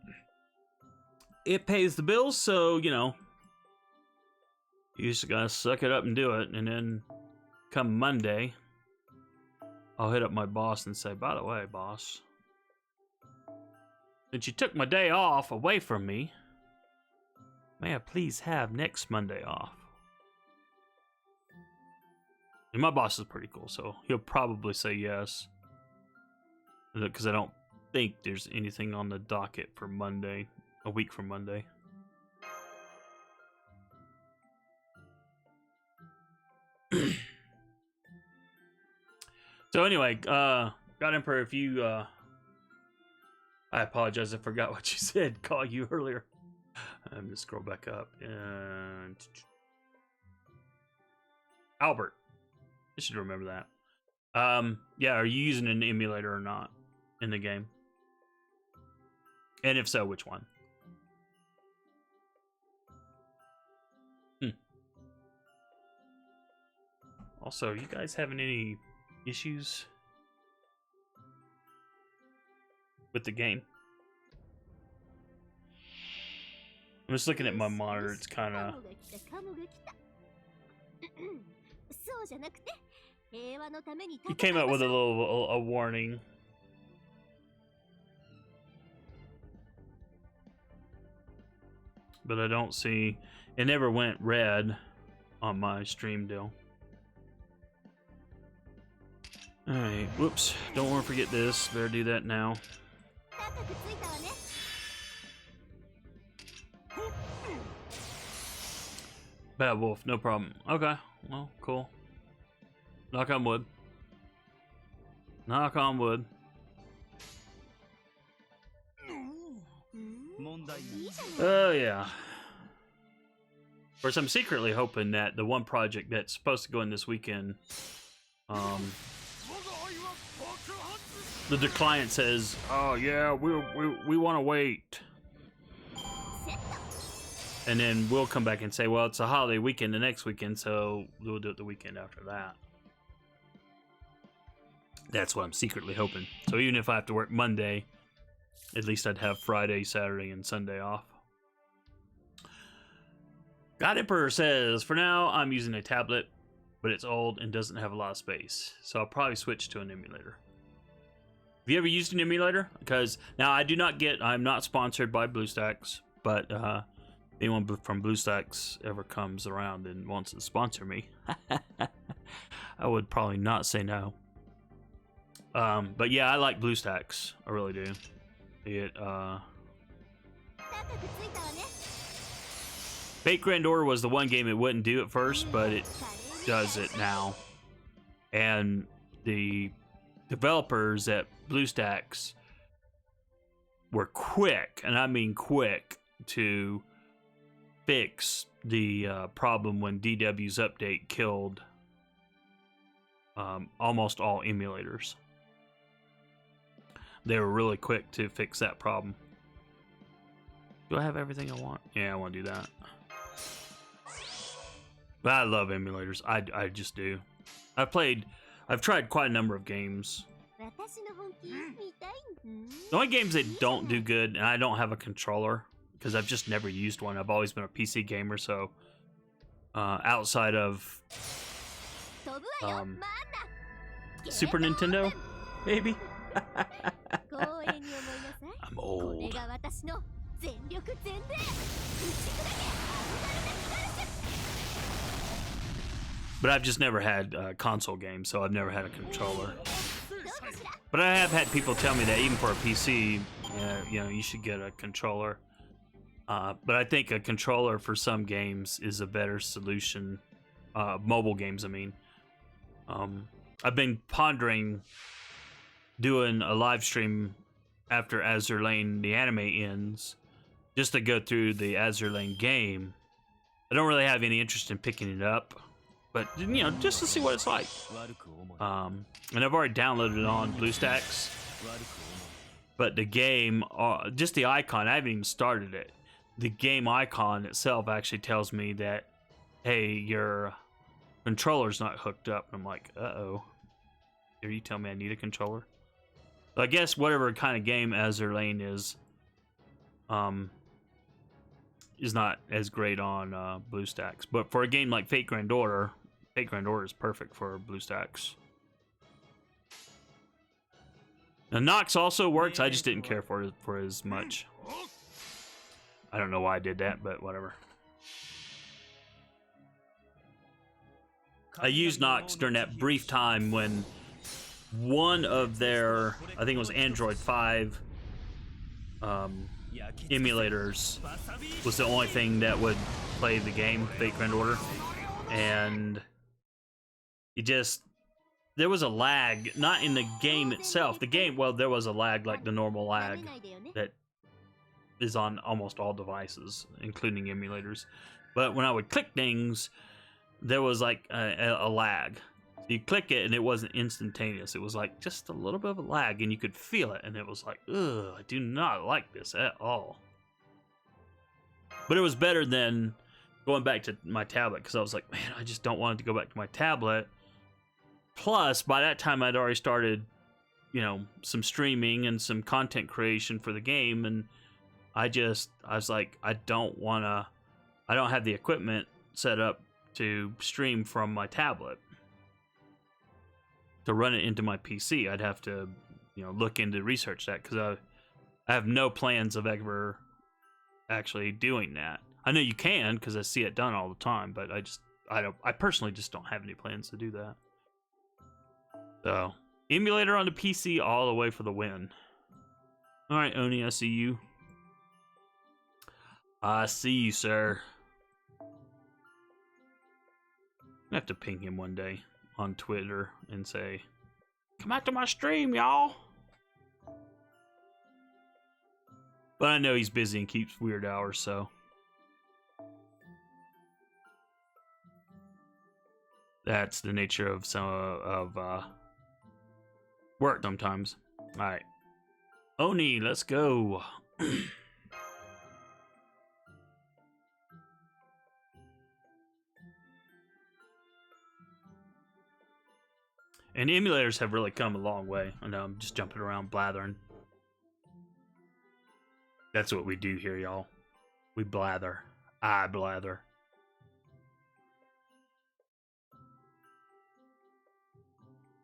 it pays the bills, so, you know, you just gotta suck it up and do it. And then come Monday, I'll hit up my boss and say, by the way, boss, since you took my day off away from me, may I please have next Monday off? And my boss is pretty cool, so he'll probably say yes. Because I don't think there's anything on the docket for Monday, a week from Monday. So anyway, God Emperor, if you, I apologize, I forgot what you said, call you earlier. I'm gonna scroll back up, and Albert. I should remember that. Yeah, are you using an emulator or not in the game? And if so, which one? Also, are you guys having any issues with the game? I'm just looking at my monitor, it's kind of... He came out with a little warning. But I don't see... It never went red on my stream deal. Alright, whoops. Don't want to forget this. Better do that now. Bad Wolf, no problem. Okay, well, cool. Knock on wood. Knock on wood. Oh, yeah. Of course, I'm secretly hoping that the one project that's supposed to go in this weekend, the client says, "Oh yeah, we want to wait," and then we'll come back and say, "Well, it's a holiday weekend the next weekend, so we'll do it the weekend after that." That's what I'm secretly hoping. So even if I have to work Monday, at least I'd have Friday, Saturday, and Sunday off. God Emperor says, for now, I'm using a tablet, but it's old and doesn't have a lot of space. So I'll probably switch to an emulator. Have you ever used an emulator? Because now I'm not sponsored by BlueStacks, but anyone from BlueStacks ever comes around and wants to sponsor me, I would probably not say no. But yeah, I like BlueStacks. I really do. Fate Grand Order was the one game it wouldn't do at first, but it does it now. And the developers at BlueStacks were quick, and I mean quick, to fix the problem when DW's update killed almost all emulators. They were really quick to fix that problem. Do I have everything I want? Yeah, I want to do that. But I love emulators. I just do. I've tried quite a number of games. The only games that don't do good, and I don't have a controller, because I've just never used one. I've always been a PC gamer, so outside of Super Nintendo, maybe? I'm old. But I've just never had console games, so I've never had a controller. But I have had people tell me that even for a PC, you should get a controller. But I think a controller for some games is a better solution. Mobile games, I mean. I've been pondering doing a live stream after Azur Lane, the anime ends, just to go through the Azur Lane game. I don't really have any interest in picking it up, but just to see what it's like. And I've already downloaded it on BlueStacks, but the game, just the icon, I haven't even started it. The game icon itself actually tells me that, hey, your controller's not hooked up. And I'm like, uh-oh. Are you telling me I need a controller? So I guess whatever kind of game Azur Lane is not as great on BlueStacks. But for a game like Fate Grand Order is perfect for BlueStacks. Now Nox also works. I just didn't care for as much. I don't know why I did that, but whatever. I used Nox during that brief time when one of their, I think it was Android 5 emulators was the only thing that would play the game, Fate Grand Order. And there was a lag, not in the game itself. The game, well, there was a lag, like the normal lag that is on almost all devices, including emulators. But when I would click things, there was like a lag. You click it and it wasn't instantaneous. It was like just a little bit of a lag and you could feel it. And it was like, ugh, I do not like this at all. But it was better than going back to my tablet, because I was like, man, I just don't want it to go back to my tablet. Plus, by that time, I'd already started, some streaming and some content creation for the game. And I was like, I don't have the equipment set up to stream from my tablet. To run it into my PC, I'd have to, look into research that, because I have no plans of ever actually doing that. I know you can, because I see it done all the time, but I personally just don't have any plans to do that. So, emulator on the PC all the way for the win. All right, Oni, I see you. I see you, sir. have to ping him one day on Twitter and say, come out to my stream, y'all. But I know he's busy and keeps weird hours, so. That's the nature of some work sometimes. Alright. Oni, let's go. And emulators have really come a long way. I know I'm just jumping around blathering. That's what we do here, y'all. We blather. I blather.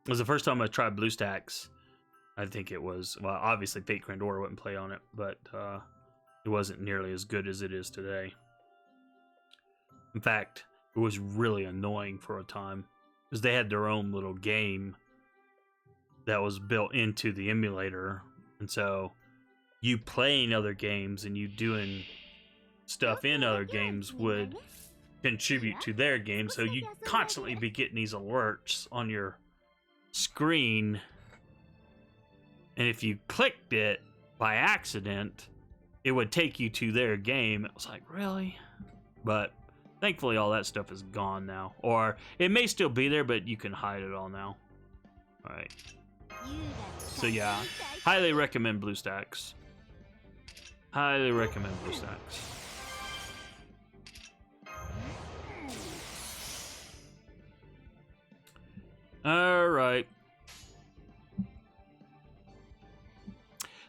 It was the first time I tried BlueStacks. I think it was, well, obviously Fate Grand Order wouldn't play on it, but it wasn't nearly as good as it is today. In fact, it was really annoying for a time because they had their own little game that was built into the emulator, and so you playing other games and you doing stuff in other games would contribute to their game, so you constantly be getting these alerts on your screen, and if you clicked it by accident, it would take you to their game. It was like, really? But thankfully all that stuff is gone now, or it may still be there, but you can hide it all now. All right, so yeah, highly recommend BlueStacks. Highly recommend BlueStacks. All right.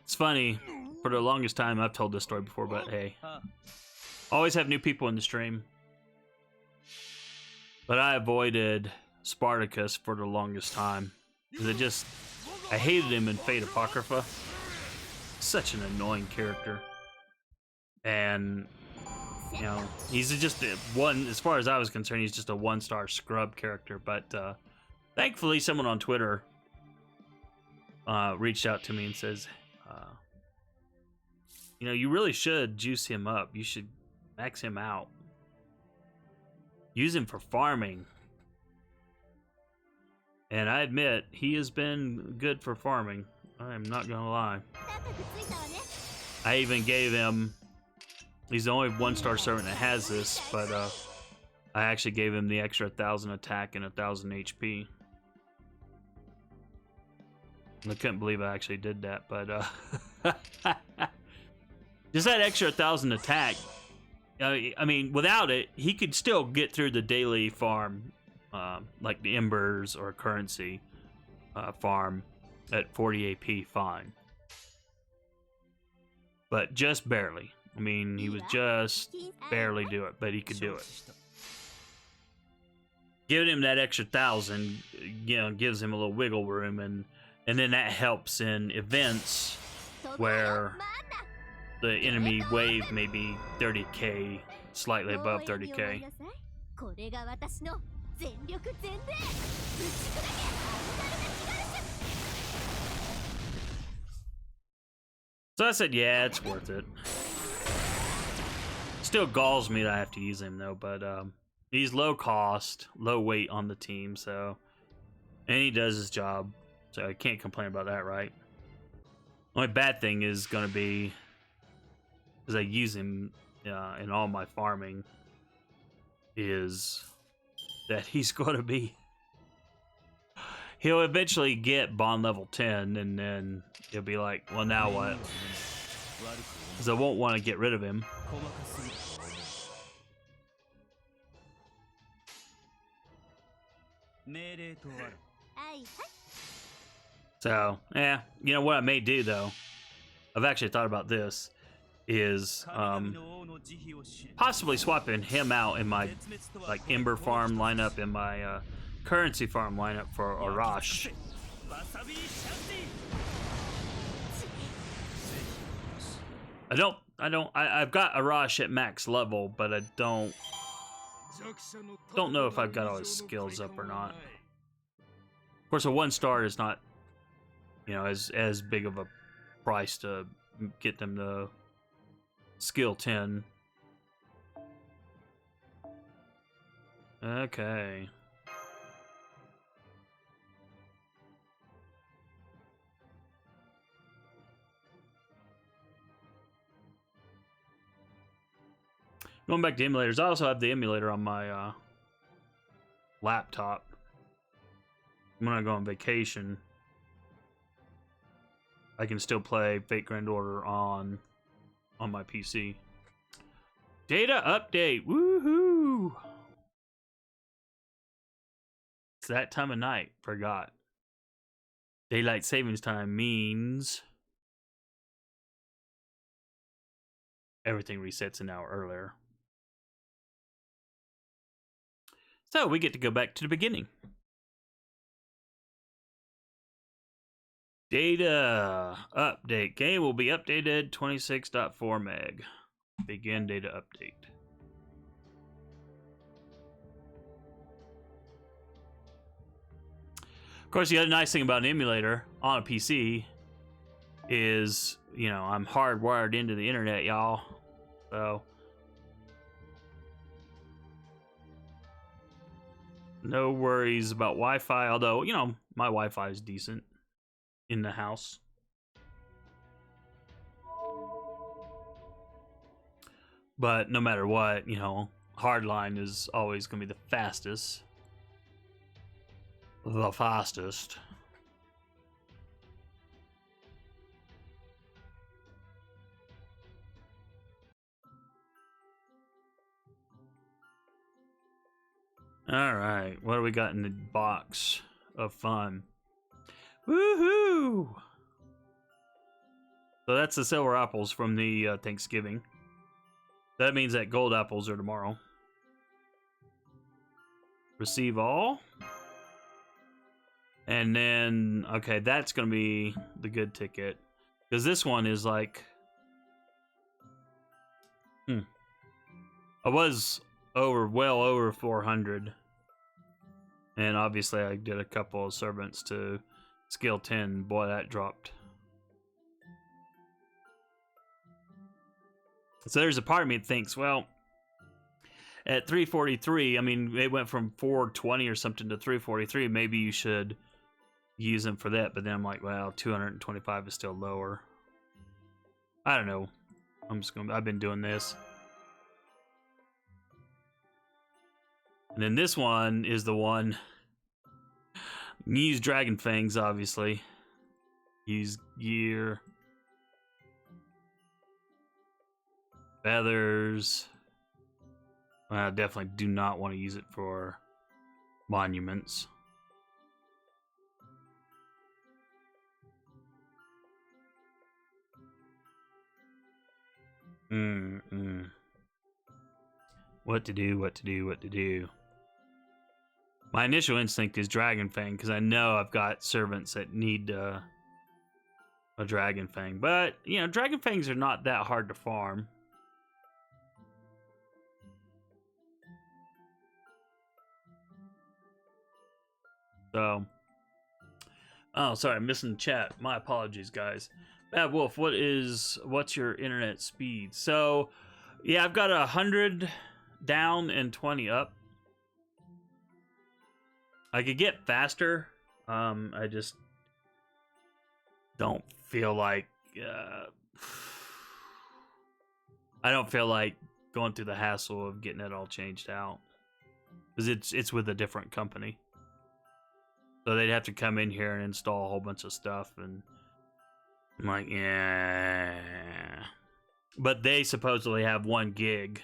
It's funny, for the longest time, I've told this story before, but hey, always have new people in the stream. But I avoided Spartacus for the longest time because I hated him in Fate Apocrypha. Such an annoying character, and you know, he's just one. As far as I was concerned, he's just a one-star scrub character. But thankfully, someone on Twitter reached out to me and says, you know, you really should juice him up. You should max him out. Use him for farming. And I admit, he has been good for farming. I am not gonna lie. I even gave him, he's the only one-star servant that has this, but I actually gave him the extra 1,000 attack and 1,000 HP. I couldn't believe I actually did that, but just that extra 1,000 attack. I mean, without it, he could still get through the daily farm, like the embers or currency farm at 40 AP fine. But just barely. I mean, he was just barely do it, but he could do it. Giving him that extra 1,000, you know, gives him a little wiggle room, and then that helps in events where the enemy wave may be 30k, slightly above 30k. So I said, yeah, it's worth it. Still galls me that I have to use him though, but he's low cost, low weight on the team, so, and he does his job, so I can't complain about that, right? Only bad thing is gonna be, because I use him in all my farming, is that he's gonna be, he'll eventually get bond level 10, and then he'll be like, well, now what? Because I won't want to get rid of him. So, yeah, you know what I may do though? I've actually thought about this. Is possibly swapping him out in my like Ember farm lineup, in my currency farm lineup for Arash. I've got Arash at max level, but I don't know if I've got all his skills up or not. Of course, a 1-star is not, you know, as big of a price to get them to skill 10. Okay. Going back to emulators, I also have the emulator on my laptop. When I go on vacation, I can still play Fate Grand Order on my PC. Data update, woohoo! It's that time of night, forgot. Daylight savings time means everything resets an hour earlier. So we get to go back to the beginning. Data update. Game will be updated 26.4 meg. Begin data update. Of course, the other nice thing about an emulator on a PC is, you know, I'm hardwired into the internet, y'all. So no worries about Wi-Fi, although, you know, my Wi-Fi is decent in the house. But no matter what, you know, hardline is always going to be the fastest. The fastest. Alright, what do we got in the box of fun? Woohoo! So that's the silver apples from the Thanksgiving. That means that gold apples are tomorrow. Receive all. And then, okay, that's going to be the good ticket. Because this one is like... I was well over 400. And obviously I did a couple of servants to skill 10. Boy, that dropped. So there's a part of me that thinks, well, at 343, I mean, it went from 420 or something to 343. Maybe you should use them for that. But then I'm like, well, 225 is still lower. I don't know. I've been doing this. And then this one is the one. Use Dragon Fangs, obviously. Use gear. Feathers. I definitely do not want to use it for monuments. What to do. My initial instinct is Dragon Fang, because I know I've got servants that need a Dragon Fang. But, you know, Dragon Fangs are not that hard to farm. So, oh, sorry, I'm missing the chat. My apologies, guys. Bad Wolf, what's your internet speed? So, yeah, I've got 100 down and 20 up. I could get faster. I just don't feel like I don't feel like going through the hassle of getting it all changed out, because it's with a different company. So they'd have to come in here and install a whole bunch of stuff, and I'm like, yeah. But they supposedly have 1 gig.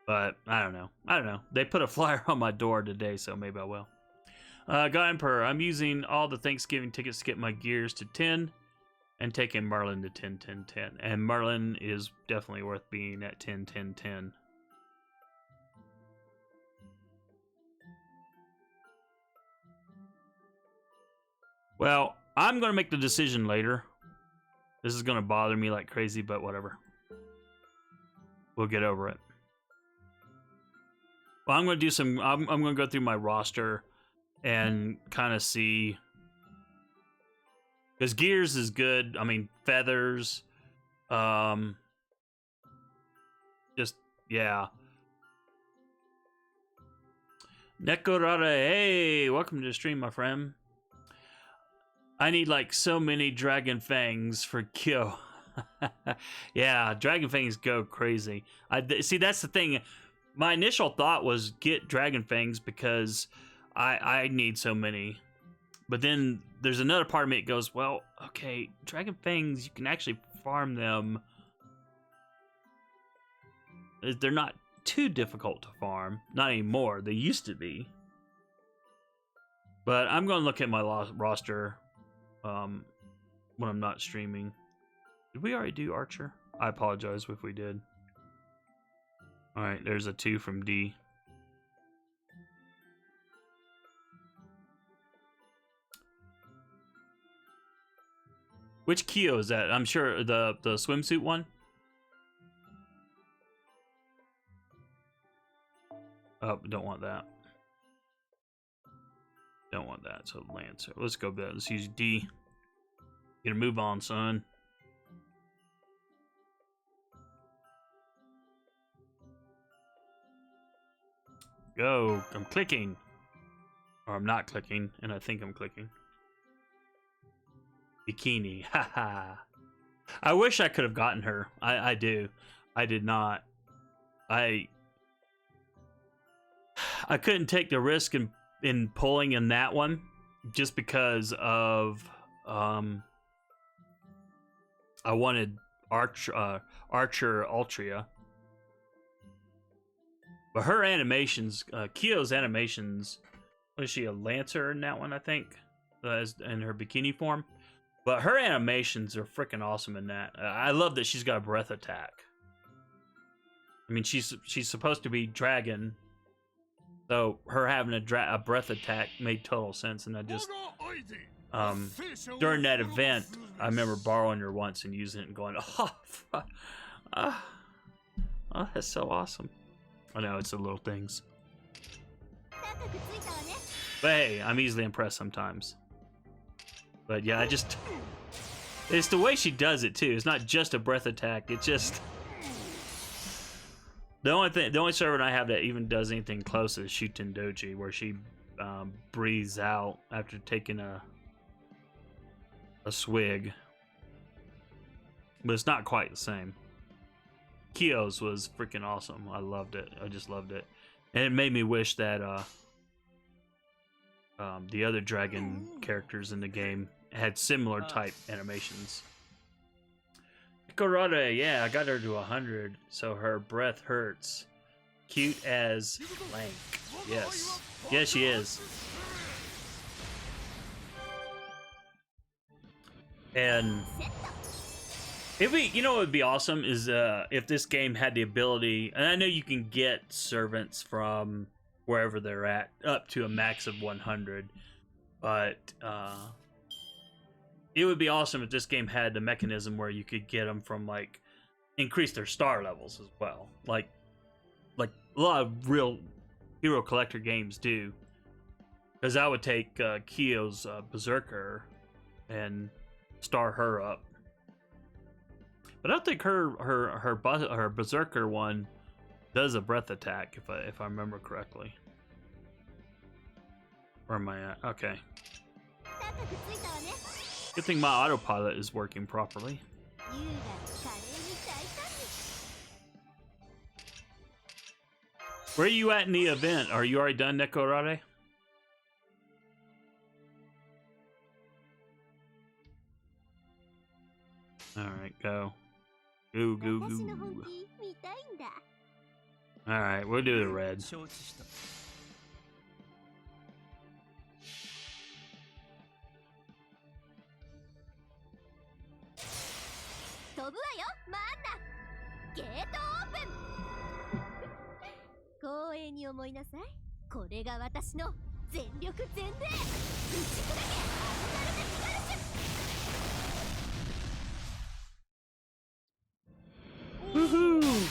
But I don't know. They put a flyer on my door today, so maybe I will. God Emperor, I'm using all the Thanksgiving tickets to get my gears to 10 and taking Merlin to 10, 10, 10. And Merlin is definitely worth being at 10, 10, 10. Well, I'm going to make the decision later. This is going to bother me like crazy, but whatever. We'll get over it. Well, I'm going to do I'm going to go through my roster and kind of see. Because gears is good. I mean, feathers. Just, yeah. Nekorada, hey, welcome to the stream, my friend. I need like so many Dragon Fangs for Kyo. Yeah, Dragon Fangs go crazy. See, that's the thing. My initial thought was get Dragon Fangs because I need so many. But then there's another part of me that goes, well, okay, Dragon Fangs, you can actually farm them. They're not too difficult to farm. Not anymore. They used to be. But I'm going to look at my roster when I'm not streaming. Did we already do Archer? I apologize if we did. Alright, there's a 2 from D. Which Kyo is that? I'm sure the swimsuit one? Oh, don't want that. Don't want that, so Lancer. Let's go back. Let's use D. Gonna move on, son. Go. I'm clicking. Or I'm not clicking, and I think I'm clicking. Bikini. Haha. I wish I could have gotten her. I do. I did not. I couldn't take the risk in pulling in that one just because of I wanted Archer Ultria. But her animations, Kyo's animations, was she a Lancer in that one, I think? In her bikini form. But her animations are freaking awesome in that. I love that she's got a breath attack. I mean, she's supposed to be dragon, so her having a breath attack made total sense. And I just during that event, I remember borrowing her once and using it and going, oh, that's so awesome. I know it's the little things, but hey, I'm easily impressed sometimes. But yeah, it's the way she does it too. It's not just a breath attack. It's just the only servant I have that even does anything close is Shuten Doji, where she breathes out after taking a swig. But it's not quite the same. Kyo's was freaking awesome. I loved it. I just loved it, and it made me wish that the other dragon characters in the game had similar type animations. Nikorade, yeah, I got her to 100, so her breath hurts. Cute as blank. Yes. Yes, she is. And what would be awesome is if this game had the ability, and I know you can get servants from wherever they're at up to a max of 100, but it would be awesome if this game had the mechanism where you could get them from, like, increase their star levels as well, like a lot of real hero collector games do. Because I would take Kyo's Berserker and star her up. But I don't think her Berserker one does a breath attack, if I remember correctly. Where am I at? Okay. Good thing my autopilot is working properly. Where are you at in the event? Are you already done, Nekorare? Alright, go. Go, go, go. Alright, we'll do the red. Woohoo!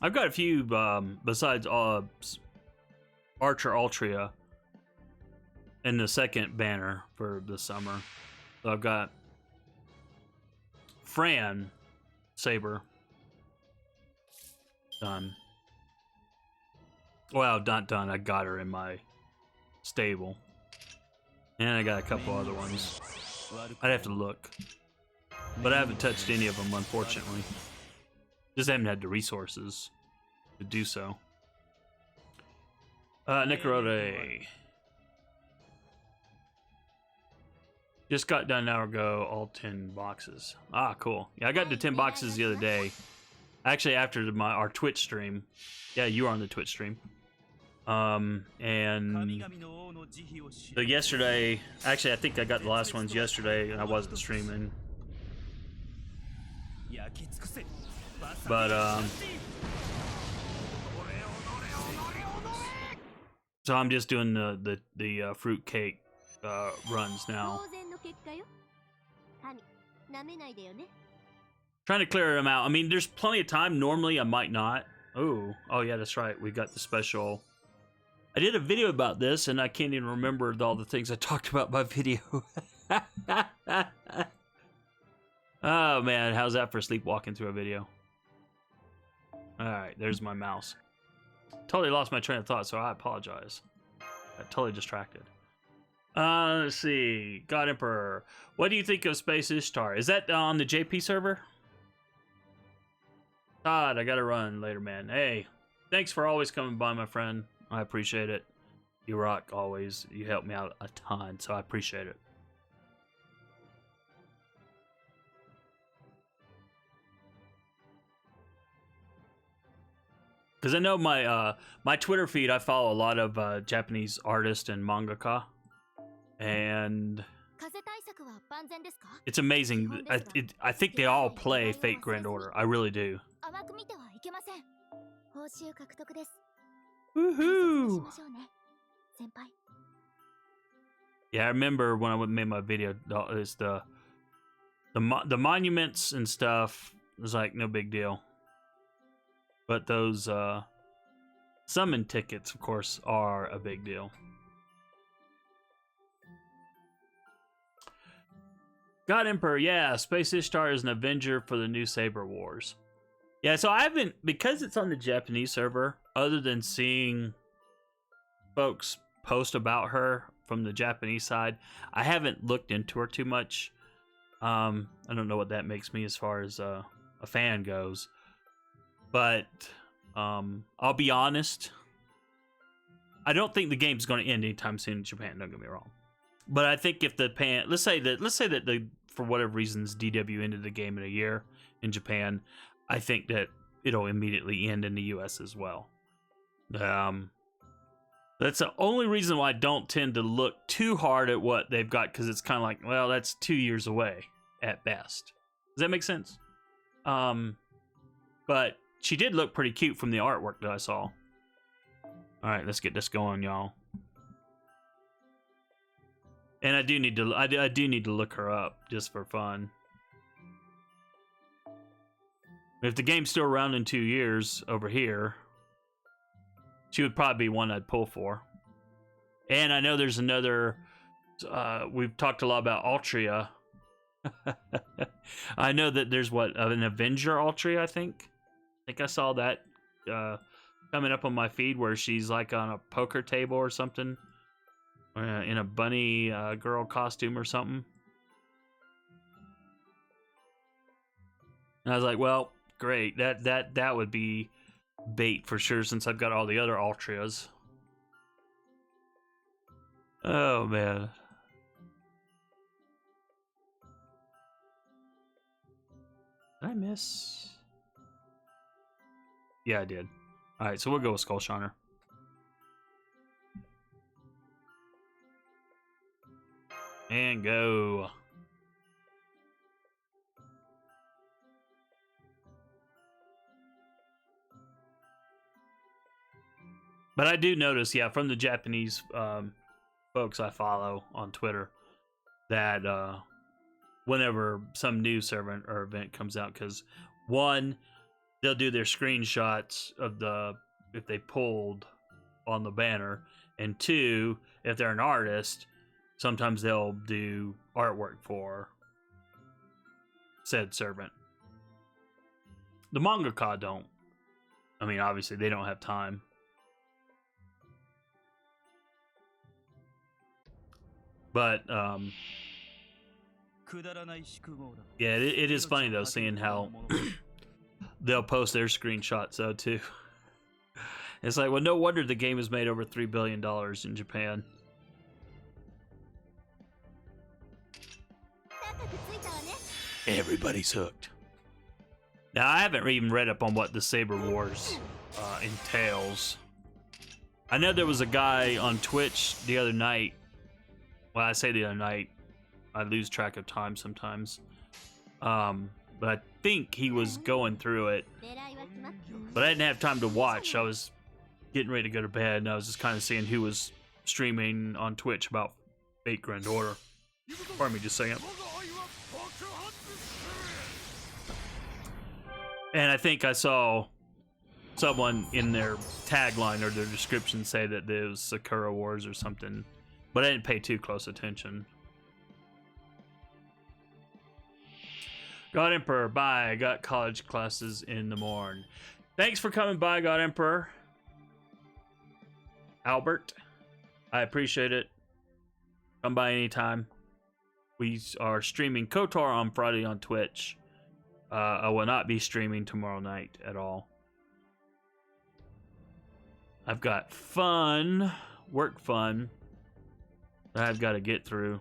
I've got a few besides Archer Ultria in the second banner for the summer. So I've got Fran Saber done. Well, not done. I got her in my stable. And I got a couple other ones. I'd have to look. But I haven't touched any of them, unfortunately. Just haven't had the resources to do so. Nicorode. Just got done an hour ago, all 10 boxes. Ah, cool. Yeah, I got the 10 boxes the other day. Actually, after our Twitch stream. Yeah, you were on the Twitch stream. And so yesterday, actually, I think I got the last ones yesterday, and I wasn't streaming. But, so I'm just doing the fruitcake runs now. Trying to clear them out. I mean, there's plenty of time. Normally, I might not. Oh yeah, that's right. We got the special. I did a video about this, and I can't even remember all the things I talked about by video. Oh man, how's that for sleepwalking through a video? All right, there's my mouse. Totally lost my train of thought, so I apologize. Got totally distracted. Let's see. God Emperor. What do you think of Space Ishtar? Is that on the JP server? Todd, I gotta run later, man. Hey, thanks for always coming by, my friend. I appreciate it. You rock always. You help me out a ton, so I appreciate it. Because I know my Twitter feed, I follow a lot of Japanese artists and mangaka, and it's amazing. I think they all play Fate Grand Order. I really do. Woohoo! Yeah, I remember when I made my video. It's the monuments and stuff was like no big deal. But those summon tickets, of course, are a big deal. God Emperor, yeah, Space Ishtar is an Avenger for the new Saber Wars. Yeah, so I haven't, because it's on the Japanese server, other than seeing folks post about her from the Japanese side, I haven't looked into her too much. I don't know what that makes me as far as a fan goes. But I'll be honest, I don't think the game's going to end anytime soon in Japan. Don't get me wrong, but I think if let's say that for whatever reasons DW ended the game in a year in Japan, I think that it'll immediately end in the US as well. That's the only reason why I don't tend to look too hard at what they've got, because it's kind of like, well, that's 2 years away at best. Does that make sense? But she did look pretty cute from the artwork that I saw. All right, let's get this going, y'all. And I do need to look her up just for fun. If the game's still around in 2 years over here, she would probably be one I'd pull for. And I know there's another. We've talked a lot about Altria. I know that there's an Avenger Altria, I think I saw that coming up on my feed where she's like on a poker table or something, in a bunny girl costume or something. And I was like, well, great. That would be bait for sure, since I've got all the other Altrias. Oh man. Did I miss? Yeah, I did. Alright, so we'll go with Skull Shiner. And go. But I do notice, yeah, from the Japanese folks I follow on Twitter, that whenever some new server or event comes out, because one, they'll do their screenshots of if they pulled on the banner, and two, if they're an artist, sometimes they'll do artwork for said servant. The mangaka don't. I mean, obviously they don't have time. But yeah, it is funny though seeing how they'll post their screenshots though too. It's like, well, no wonder the game has made over $3 billion in Japan. Everybody's hooked. Now, I haven't even read up on what the Saber Wars entails. I know there was a guy on Twitch the other night. Well, I say the other night. I lose track of time sometimes. But I think he was going through it. But I didn't have time to watch. I was getting ready to go to bed, and I was just kind of seeing who was streaming on Twitch about Fate Grand Order. Pardon me just a second. And I think I saw someone in their tagline or their description say that there was Sakura Wars or something, but I didn't pay too close attention. God Emperor, bye. I got college classes in the morning. Thanks for coming by, God Emperor. Albert, I appreciate it. Come by anytime. We are streaming KOTOR on Friday on Twitch. I will not be streaming tomorrow night at all. I've got fun, work fun, that I've got to get through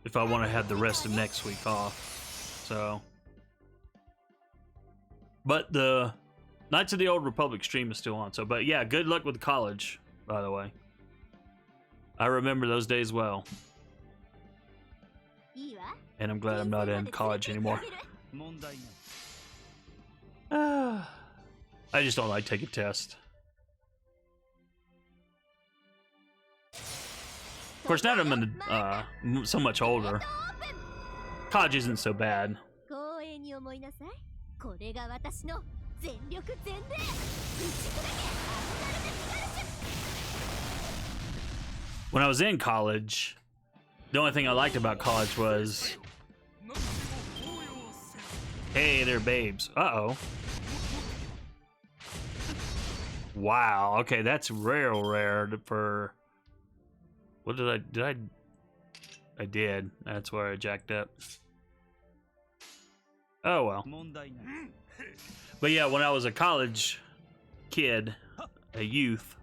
if I want to have the rest of next week off. So, but the Knights of the Old Republic stream is still on. So, but yeah, good luck with college, by the way. I remember those days well. And I'm glad I'm not in college anymore. I just don't like taking tests. Of course, now that I'm so much older, college isn't so bad. When I was in college, the only thing I liked about college was, hey, they're babes. Uh-oh. Wow. Okay, that's rare for... What did I did. That's where I jacked up. Oh, well. But yeah, when I was a college kid, a youth,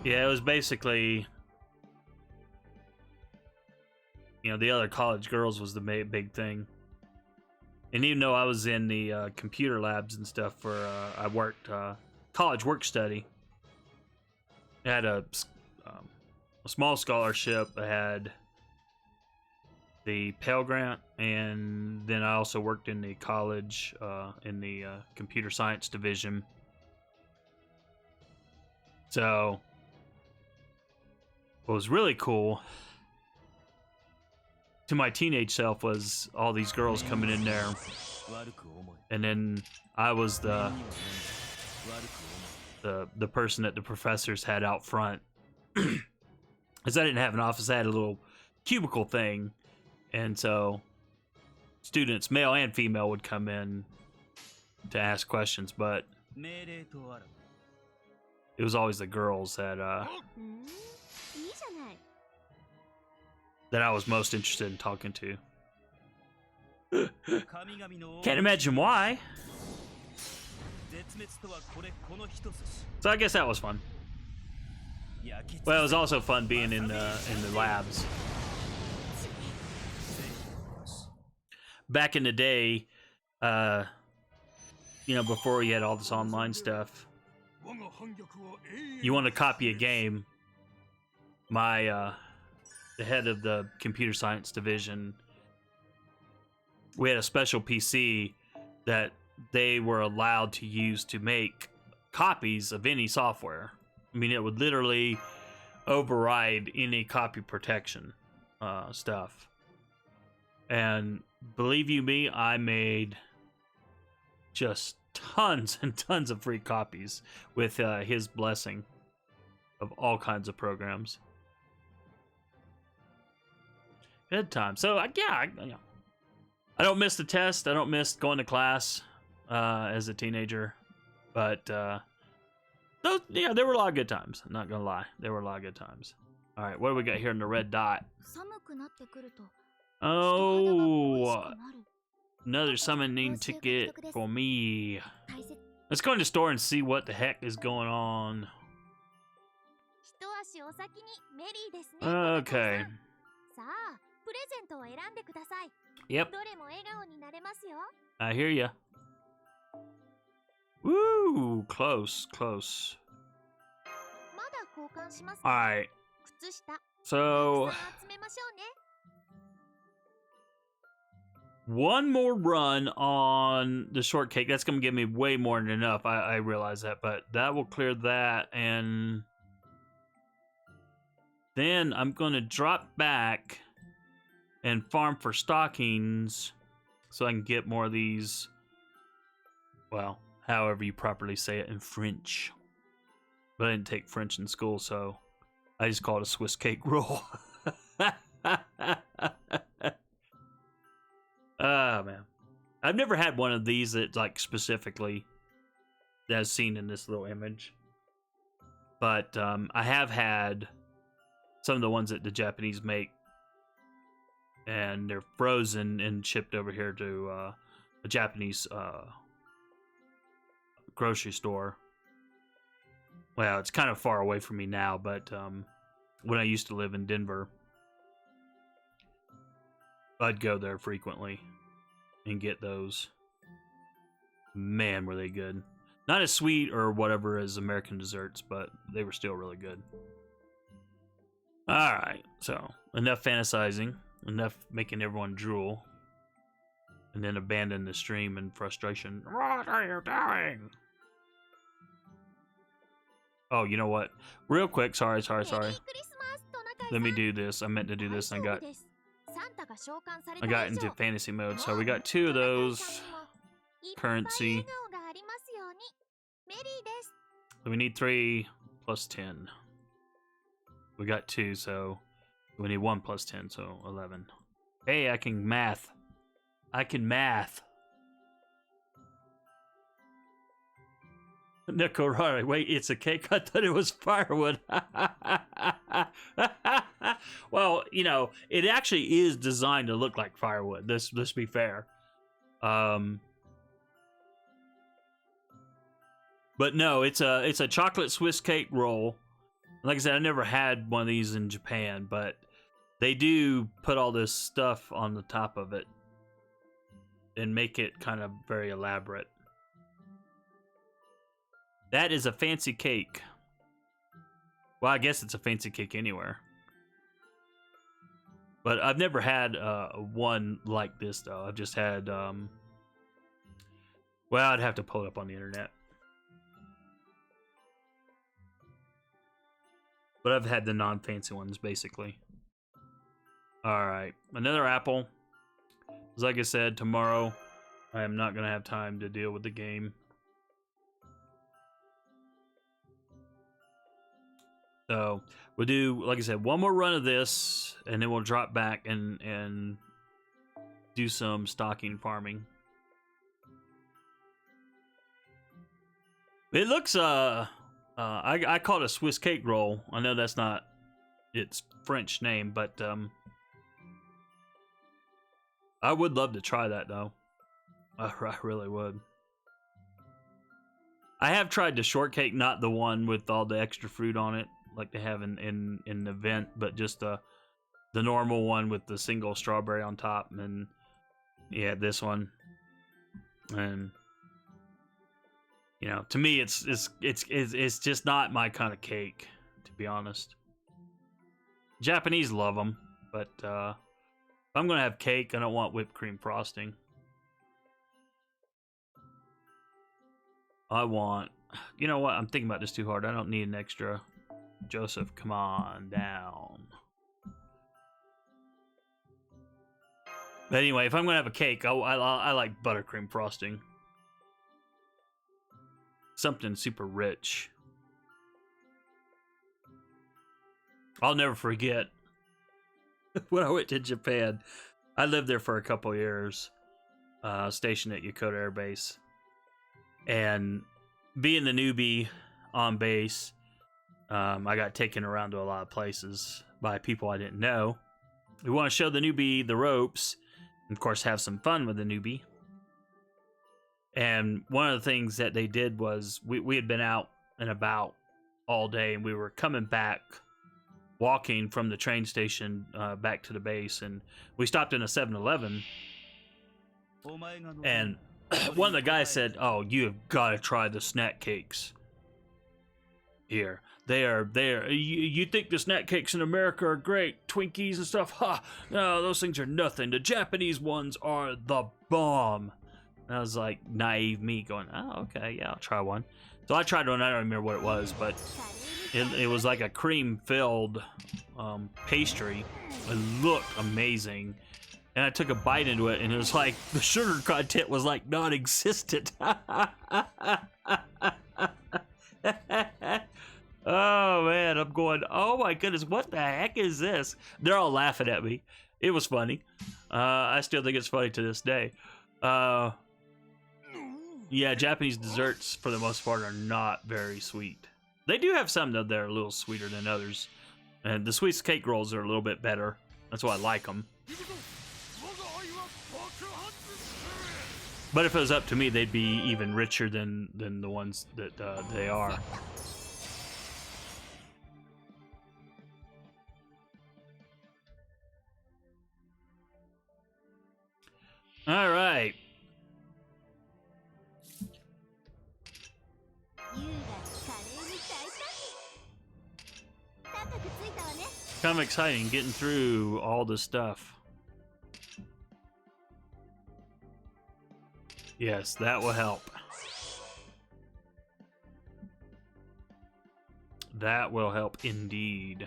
yeah, it was basically... You know, the other college girls was the big thing. And even though I was in the computer labs and stuff for, I worked college work study. I had a small scholarship. I had the Pell Grant, and then I also worked in the college in the computer science division. So, what was really cool to my teenage self was all these girls coming in there, and then I was the person that the professors had out front, because I didn't have an office. I had a little cubicle thing, and so students, male and female, would come in to ask questions, but it was always the girls that I was most interested in talking to. Can't imagine why. So I guess that was fun. Well, it was also fun being in the labs. Back in the day, you know, before you had all this online stuff, you want to copy a game. The head of the computer science division, we had a special PC that they were allowed to use to make copies of any software. I mean, it would literally override any copy protection stuff. And believe you me, I made just tons and tons of free copies with his blessing of all kinds of programs. Good time. So yeah, I don't miss the test. I don't miss going to class as a teenager, but Those, yeah, there were a lot of good times. I'm not gonna lie, there were a lot of good times. All right, what do we got here in the red dot? 寒くなってくると Oh, another summoning ticket for me. 大切 Let's go in the store and see what the heck is going on. 一足お先にメリーですね Okay. さあプレゼントを選んでください Yep, どれも笑顔になれますよ I hear ya. Woo, close, close. まだ交換します All right, 靴下 so たくさん集めましょうね one more run on the shortcake. That's gonna give me way more than enough. I realize that, but that will clear that, and then I'm gonna drop back and farm for stockings so I can get more of these. Well, however you properly say it in French. But I didn't take French in school, so I just call it a Swiss cake roll. Ah, man. I've never had one of these that, like, specifically as seen in this little image. But I have had some of the ones that the Japanese make. And they're frozen and shipped over here to a Japanese grocery store. Well, it's kind of far away from me now, but when I used to live in Denver, I'd go there frequently and get those. Man, were they good. Not as sweet or whatever as American desserts, but they were still really good. Alright, so enough fantasizing, enough making everyone drool, and then abandon the stream in frustration. What are you doing? Oh, you know what? Real quick, sorry. メリークリスマストナカイさん Let me do this. I meant to do this and 大丈夫ですサンタが召喚され I た got 以上 into fantasy mode. も So う we got two of トナカイ those. さんにもいっぱい currency. 笑顔がありますようにメリーです So we need 3 plus 10. We got 2, so we need 1 plus 10, so 11. Hey, I can math. I can math. Nico, wait, it's a cake? I thought it was firewood. Well, you know, it actually is designed to look like firewood. Let's be fair. But no, it's a chocolate Swiss cake roll. Like I said, I never had one of these in Japan, but they do put all this stuff on the top of it and make it kind of very elaborate. That is a fancy cake. Well, I guess it's a fancy cake anywhere. But I've never had one like this, though. I've just had... well, I'd have to pull it up on the internet. But I've had the non-fancy ones, basically. Alright, another apple. Like I said, tomorrow I am not going to have time to deal with the game. So, we'll do, like I said, one more run of this, and then we'll drop back and do some stocking farming. It looks, I call it a Swiss cake roll. I know that's not its French name, but, I would love to try that, though. I really would. I have tried the shortcake, not the one with all the extra fruit on it, like they have in the event, but just the normal one with the single strawberry on top, and yeah, this one. And you know, to me, it's just not my kind of cake, to be honest. Japanese love them, but if I'm gonna have cake, I don't want whipped cream frosting. I want, you know what? I'm thinking about this too hard. I don't need an extra. Joseph, come on down. But anyway, if I'm gonna have a cake, I like buttercream frosting. Something super rich. I'll never forget when I went to Japan. I lived there for a couple years, stationed at Yokota Air Base, and being the newbie, on base. I got taken around to a lot of places by people I didn't know. We want to show the newbie the ropes, and of course have some fun with the newbie. And one of the things that they did was we had been out and about all day, and we were coming back, walking from the train station back to the base, and we stopped in a 7-Eleven, and one of the guys said, "Oh, you have got to try the snack cakes here. They are. You think the snack cakes in America are great, Twinkies and stuff? Ha! No, those things are nothing. The Japanese ones are the bomb." And I was like, naive me going, "Oh, okay, yeah, I'll try one." So I tried one. I don't remember what it was, but it was like a cream-filled pastry. It looked amazing. And I took a bite into it, and it was like the sugar content was like non-existent. Oh man, I'm going, oh my goodness, what the heck is this? They're all laughing at me. It was funny. I still think it's funny to this day. Yeah, Japanese desserts for the most part are not very sweet. They do have some that are a little sweeter than others. And the sweet cake rolls are a little bit better. That's why I like them. But if it was up to me, they'd be even richer than the ones that they are. All right. Kind of exciting getting through all this stuff. Yes, that will help. That will help indeed.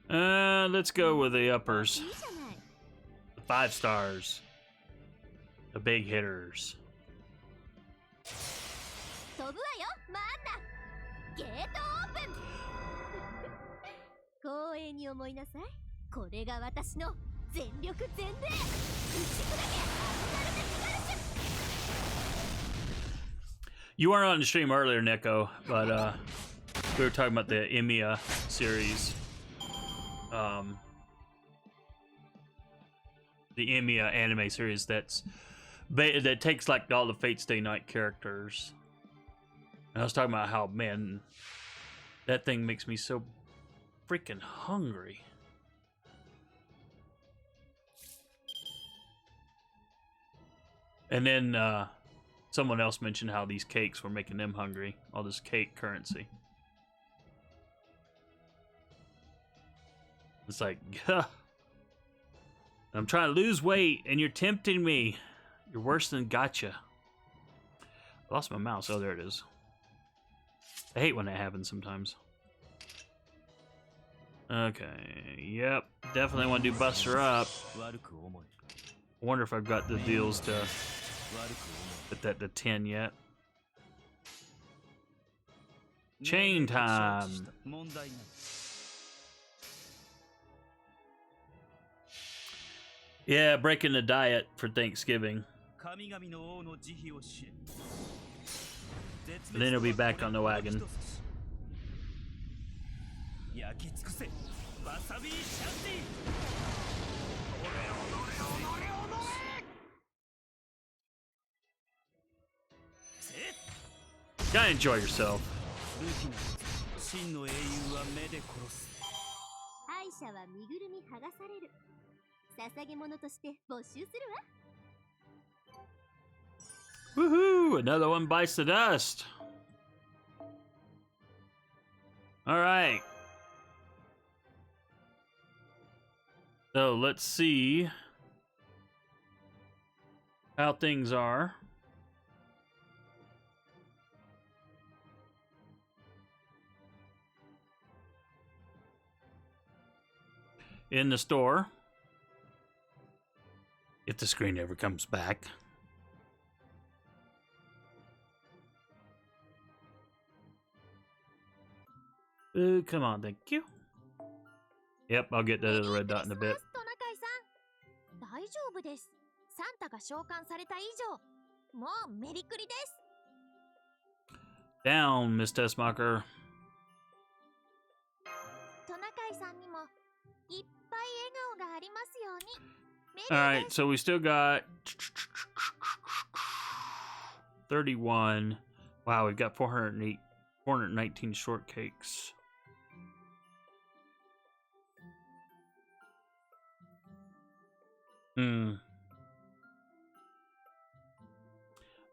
Let's go with the uppers. The 5 stars. The big hitters. You weren't on the stream earlier, Neko, but we were talking about the EMEA series. The EMEA anime series that takes like all the Fate Stay Night characters. And I was talking about how, man, that thing makes me so freaking hungry. And then someone else mentioned how these cakes were making them hungry. All this cake currency. It's like, I'm trying to lose weight, and you're tempting me. You're worse than gotcha. I lost my mouse. Oh, there it is. I hate when that happens sometimes. Okay, yep. Definitely want to do Buster Up. I wonder if I've got the deals to put that to 10 yet. Chain time. Yeah, breaking the diet for Thanksgiving. And then he'll be back on the wagon. Gotta enjoy yourself. Woohoo! Another one bites the dust. All right. So let's see how things are. In the store. If the screen ever comes back. Ooh, come on, thank you. Yep, I'll get that as a red dot in a bit. もうメリクリです。 Down, Miss Tessmacher. トナカイさんにもいっぱい笑顔がありますように。メリ All ー right, です。 so we still got 31. Wow, we've got 419 shortcakes. I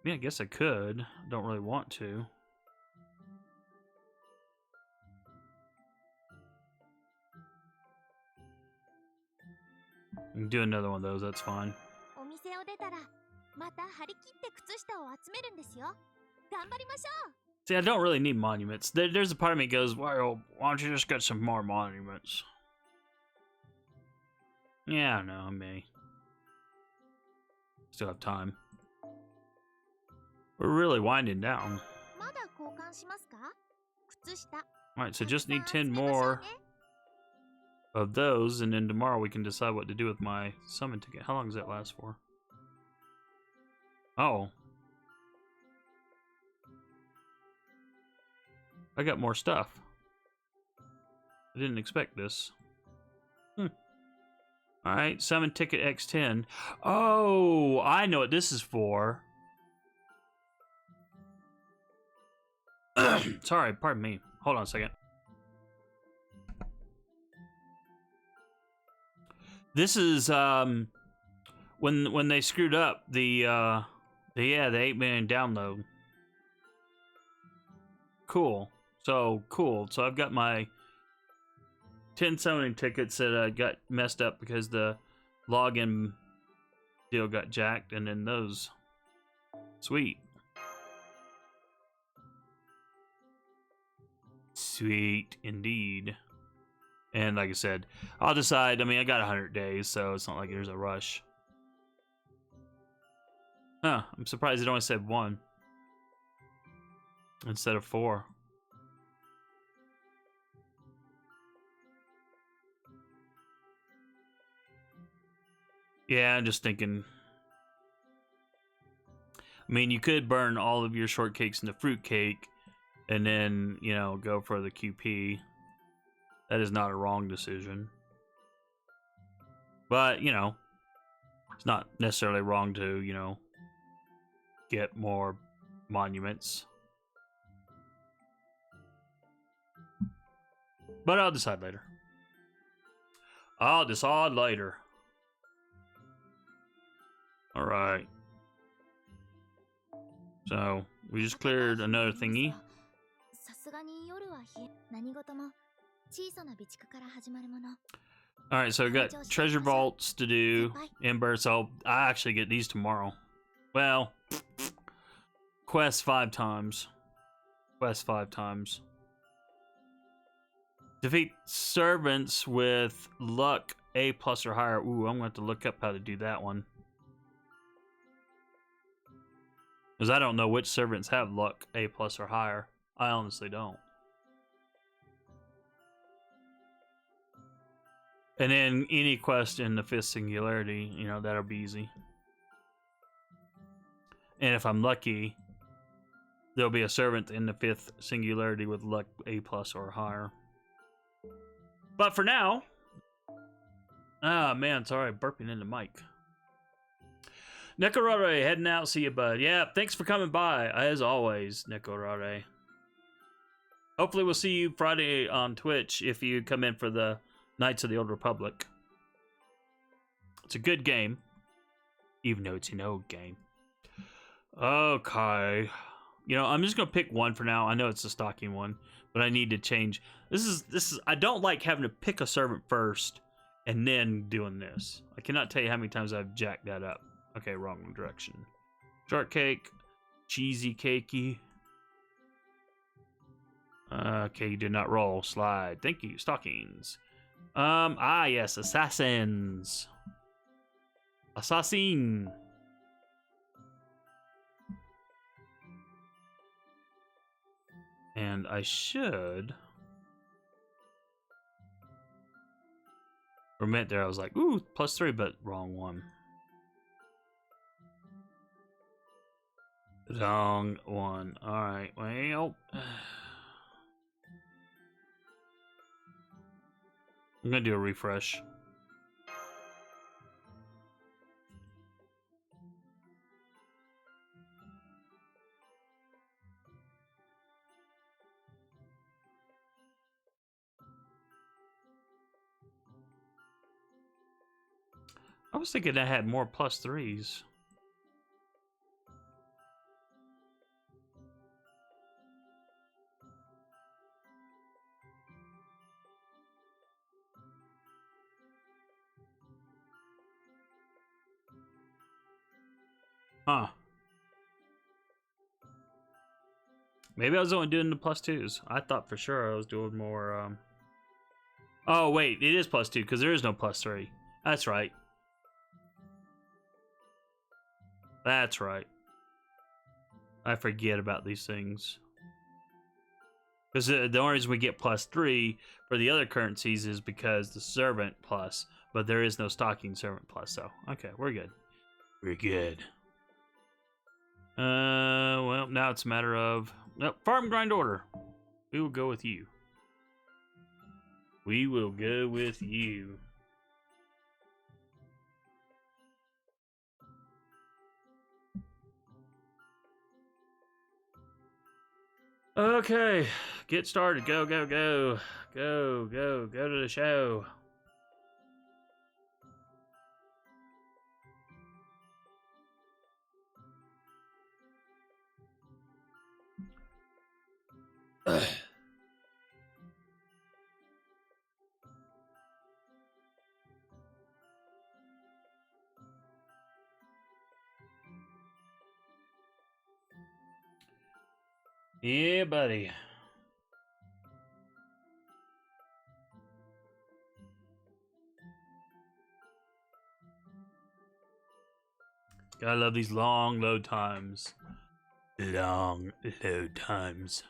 mean, I guess I could. Don't really want to. I can do another one of those, that's fine. お店を出たらまた張り切って靴下を集めるんですよ。頑張りましょう。 See, I don't really need monuments. There's a part of me that goes, well, why don't you just get some more monuments? Yeah, I don't know, me. Still have time. We're really winding down. まだ交換しますか？靴下。 Alright, so just need 10 more of those, and then tomorrow we can decide what to do with my summon ticket. How long does that last for? Oh. I got more stuff. I didn't expect this. Alright, summon ticket X10. Oh, I know what this is for. Sorry, pardon me. Hold on a second. This is when they screwed up the 8 million download. Cool. So I've got my 10 summoning tickets that got messed up because the login deal got jacked, and then those. Sweet. Sweet indeed. And like I said, I'll decide. I mean, I got 100 days, so it's not like there's a rush. Huh, I'm surprised it only said 1 instead of 4. Yeah, I'm just thinking. I mean, you could burn all of your shortcakes into Fruitcake and then, you know, go for the QP. That is not a wrong decision. But, you know, it's not necessarily wrong to, you know, get more monuments. But I'll decide later. I'll decide later. Alright. So, we just cleared another thingy. さすがに夜は冷え、何事も小さな備蓄から始まるもの。 Alright, so we got treasure vaults to do. Ember, so I actually get these tomorrow. Well, quest 5 times. Quest 5 times. Defeat servants with luck A+ or higher. Ooh, I'm going to have to look up how to do that one. Because I don't know which servants have luck A+ or higher. I honestly don't. And then any quest in the 5th singularity, you know, that'll be easy. And if I'm lucky, there'll be a servant in the 5th singularity with luck A+ or higher. But for now... Ah, man, sorry, burping in the mic. Nekorare, heading out. See you, bud. Yeah, thanks for coming by, as always, Nekorare. Hopefully we'll see you Friday on Twitch if you come in for the Knights of the Old Republic. It's a good game, even though it's an old game. Okay. You know, I'm just going to pick one for now. I know it's a stocking one, but I need to change. This is I don't like having to pick a servant first and then doing this. I cannot tell you how many times I've jacked that up. Okay, wrong direction. Shortcake, cheesy cakey. Okay, you did not roll. Slide. Thank you. Stockings. Yes, assassins. Assassin. And I should... For a minute there, I was like, ooh, +3, but wrong one. Wrong one. Alright, well. I'm gonna do a refresh. I was thinking I had more +3s. Huh. Maybe I was only doing the +2s. I thought for sure I was doing more, Oh, wait, it is +2, because there is no +3. That's right. That's right. I forget about these things. Because the only reason we get +3 for the other currencies is because the servant plus, but there is no stocking servant plus, so, okay, we're good. We're good. Well, now it's a matter of... Nope, farm grind order. We will go with you. We will go with you. Okay, get started. Go, go, go. Go, go, go to the show. Yeah, buddy. I love these long load times. Long load times.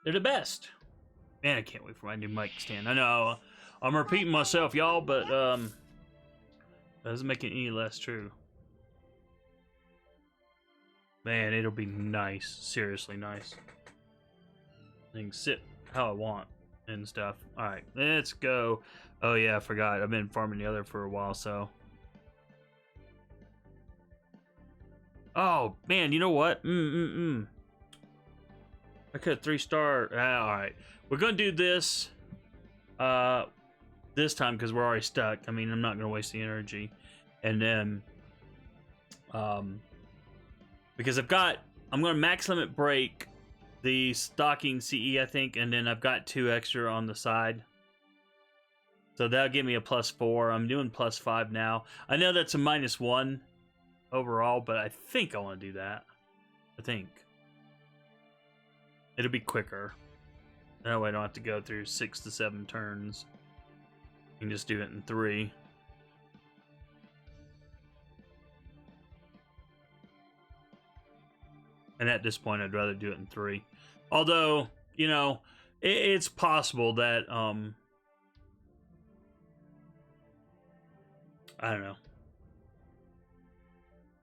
They're the best. Man, I can't wait for my new mic stand. I know I'm repeating myself, y'all, but doesn't make it any less true. Man, it'll be nice. Seriously nice. I can sit how I want and stuff. Alright, let's go. Oh yeah, I forgot. I've been farming the other for a while, so. Oh, man, you know what? I could have 3-star. Alright. We're going to do this this time because we're already stuck. I mean, I'm not going to waste the energy. And then, because I'm going to max limit break the stocking CE, I think, and then I've got 2 extra on the side. So that'll give me a +4. I'm doing +5 now. I know that's a -1 overall, but I think I want to do that. I think. It'll be quicker. That way I don't have to go through 6 to 7 turns. You can just do it in 3. And at this point, I'd rather do it in 3. Although, you know, it's possible that, I don't know.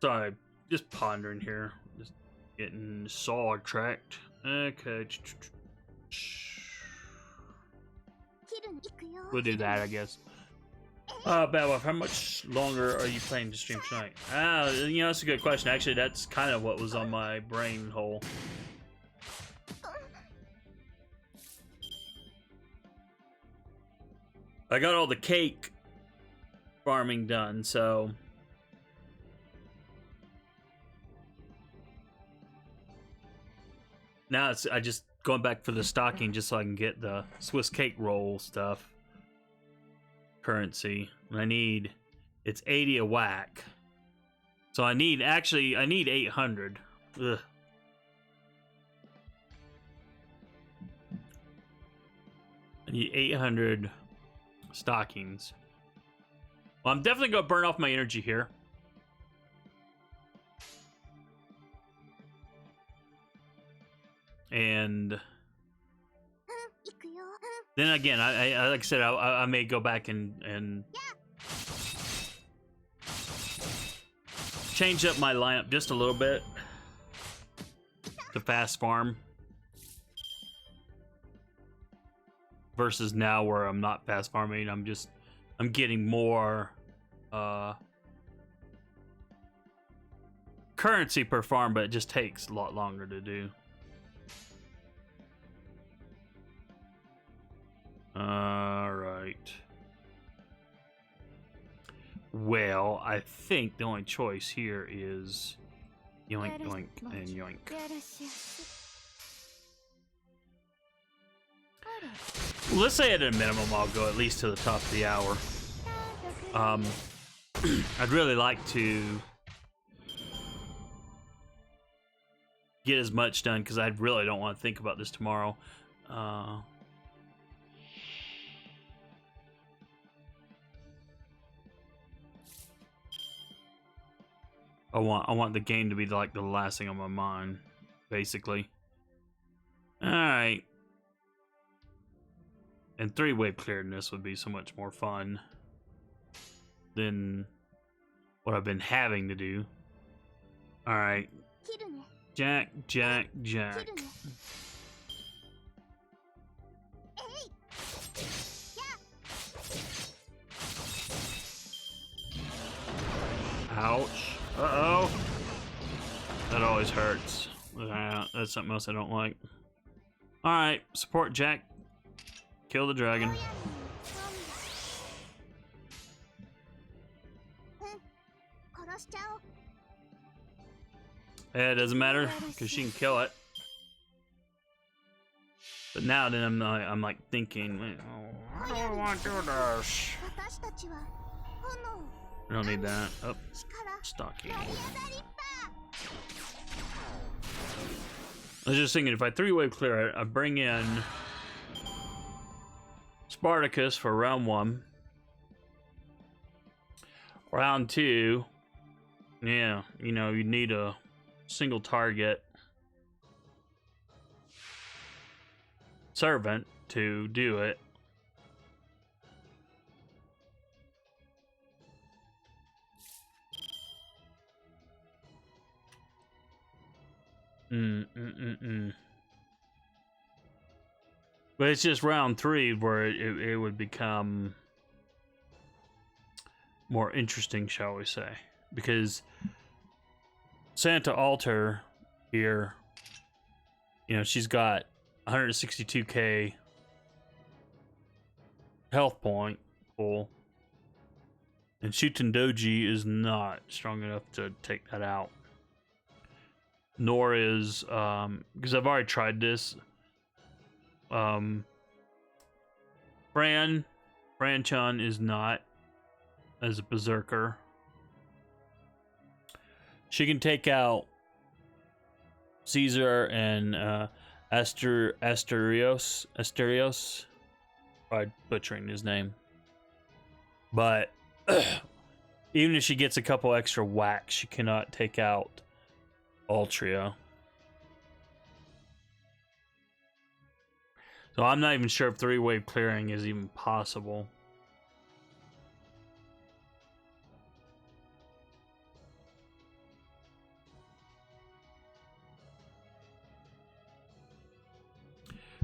Sorry, just pondering here. Just getting sidetracked. Okay. We'll do that, I guess. Bad Wolf, how much longer are you planning to stream tonight? You know, that's a good question. Actually, that's kind of what was on my brain hole. I got all the cake farming done, so... Now I just going back for the stocking just so I can get the Swiss cake roll stuff. Currency. I need, it's 80 a whack. So I need 800. Ugh. I need 800 stockings. Well, I'm definitely going to burn off my energy here. And then again, I like I said, I may go back and change up my lineup just a little bit. to fast farm versus now where I'm not fast farming. I'm getting more currency per farm, but it just takes a lot longer to do. All right. Well, I think the only choice here is yoink, yoink, and yoink. Let's say at a minimum I'll go at least to the top of the hour. I'd really like to get as much done because I really don't want to think about this tomorrow. I want the game to be like the last thing on my mind, basically. All right. And 3-wave clearing this would be so much more fun than what I've been having to do. All right. Jack, Jack, Jack. Ouch. Uh-oh. That always hurts. That's something else I don't like. Alright, support Jack. Kill the dragon. Yeah, it doesn't matter, because she can kill it. But now then I'm like thinking, I don't want to do this. I don't need that. Oh, stocking. I was just thinking, if I 3-wave clear it, I bring in Spartacus for round 1. Round 2, yeah, you know, you need a single target servant to do it. But it's just round 3 where it would become more interesting, shall we say. Because Santa Altar here, you know, she's got 162k health point full. And Shutendoji is not strong enough to take that out. Nor is, because I've already tried this. Fran-chan is not as a berserker. She can take out Caesar and Asterios. I'm butchering his name. But even if she gets a couple extra whacks, she cannot take out Altria. So I'm not even sure if 3-wave clearing is even possible.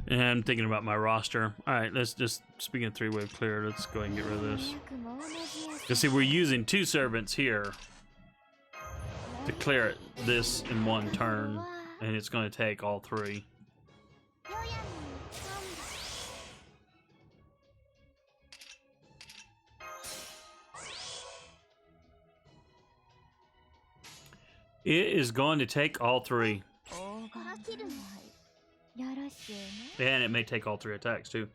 And I'm thinking about my roster. Alright, let's just, speaking of 3-wave clear, let's go ahead and get rid of this. You see, we're using 2 servants here to clear this in 1 turn, and it's going to take all 3. It is going to take all 3. And it may take all 3 attacks too.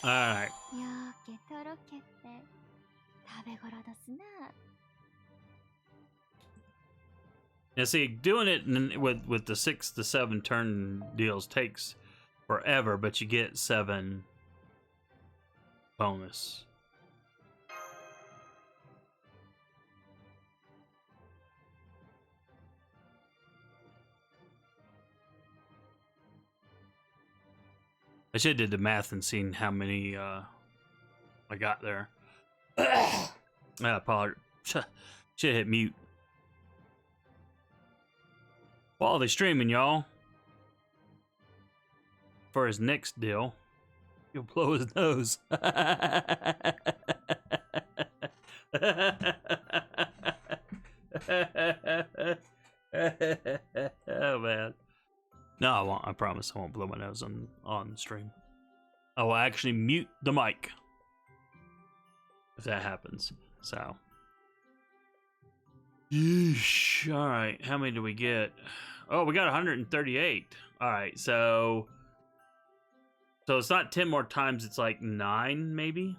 Alright. Now, see, doing it with the 6 to 7 turn deals takes forever, but you get 7 bonus. I should have did the math and seen how many I got there. I apologize. Should have hit mute. While they streaming, y'all. For his next deal, he'll blow his nose. Oh man. No, I won't. I promise I won't blow my nose on stream. I will actually mute the mic if that happens. So. Yeesh. All right. How many do we get? Oh, we got 138. All right. So it's not 10 more times. It's like 9, maybe.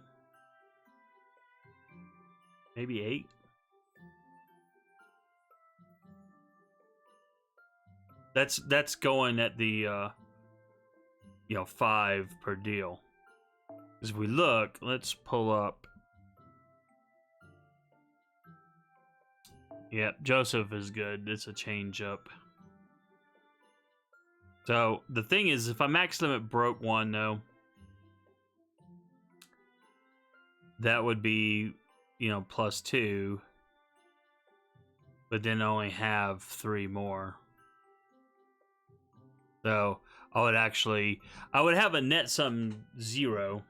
Maybe 8. That's going at the 5 per deal. As we look, let's pull up. Yep, Joseph is good. It's a change up. So the thing is, if I max limit broke 1 though, that would be +2. But then only have 3 more. So I would have a net sum 0.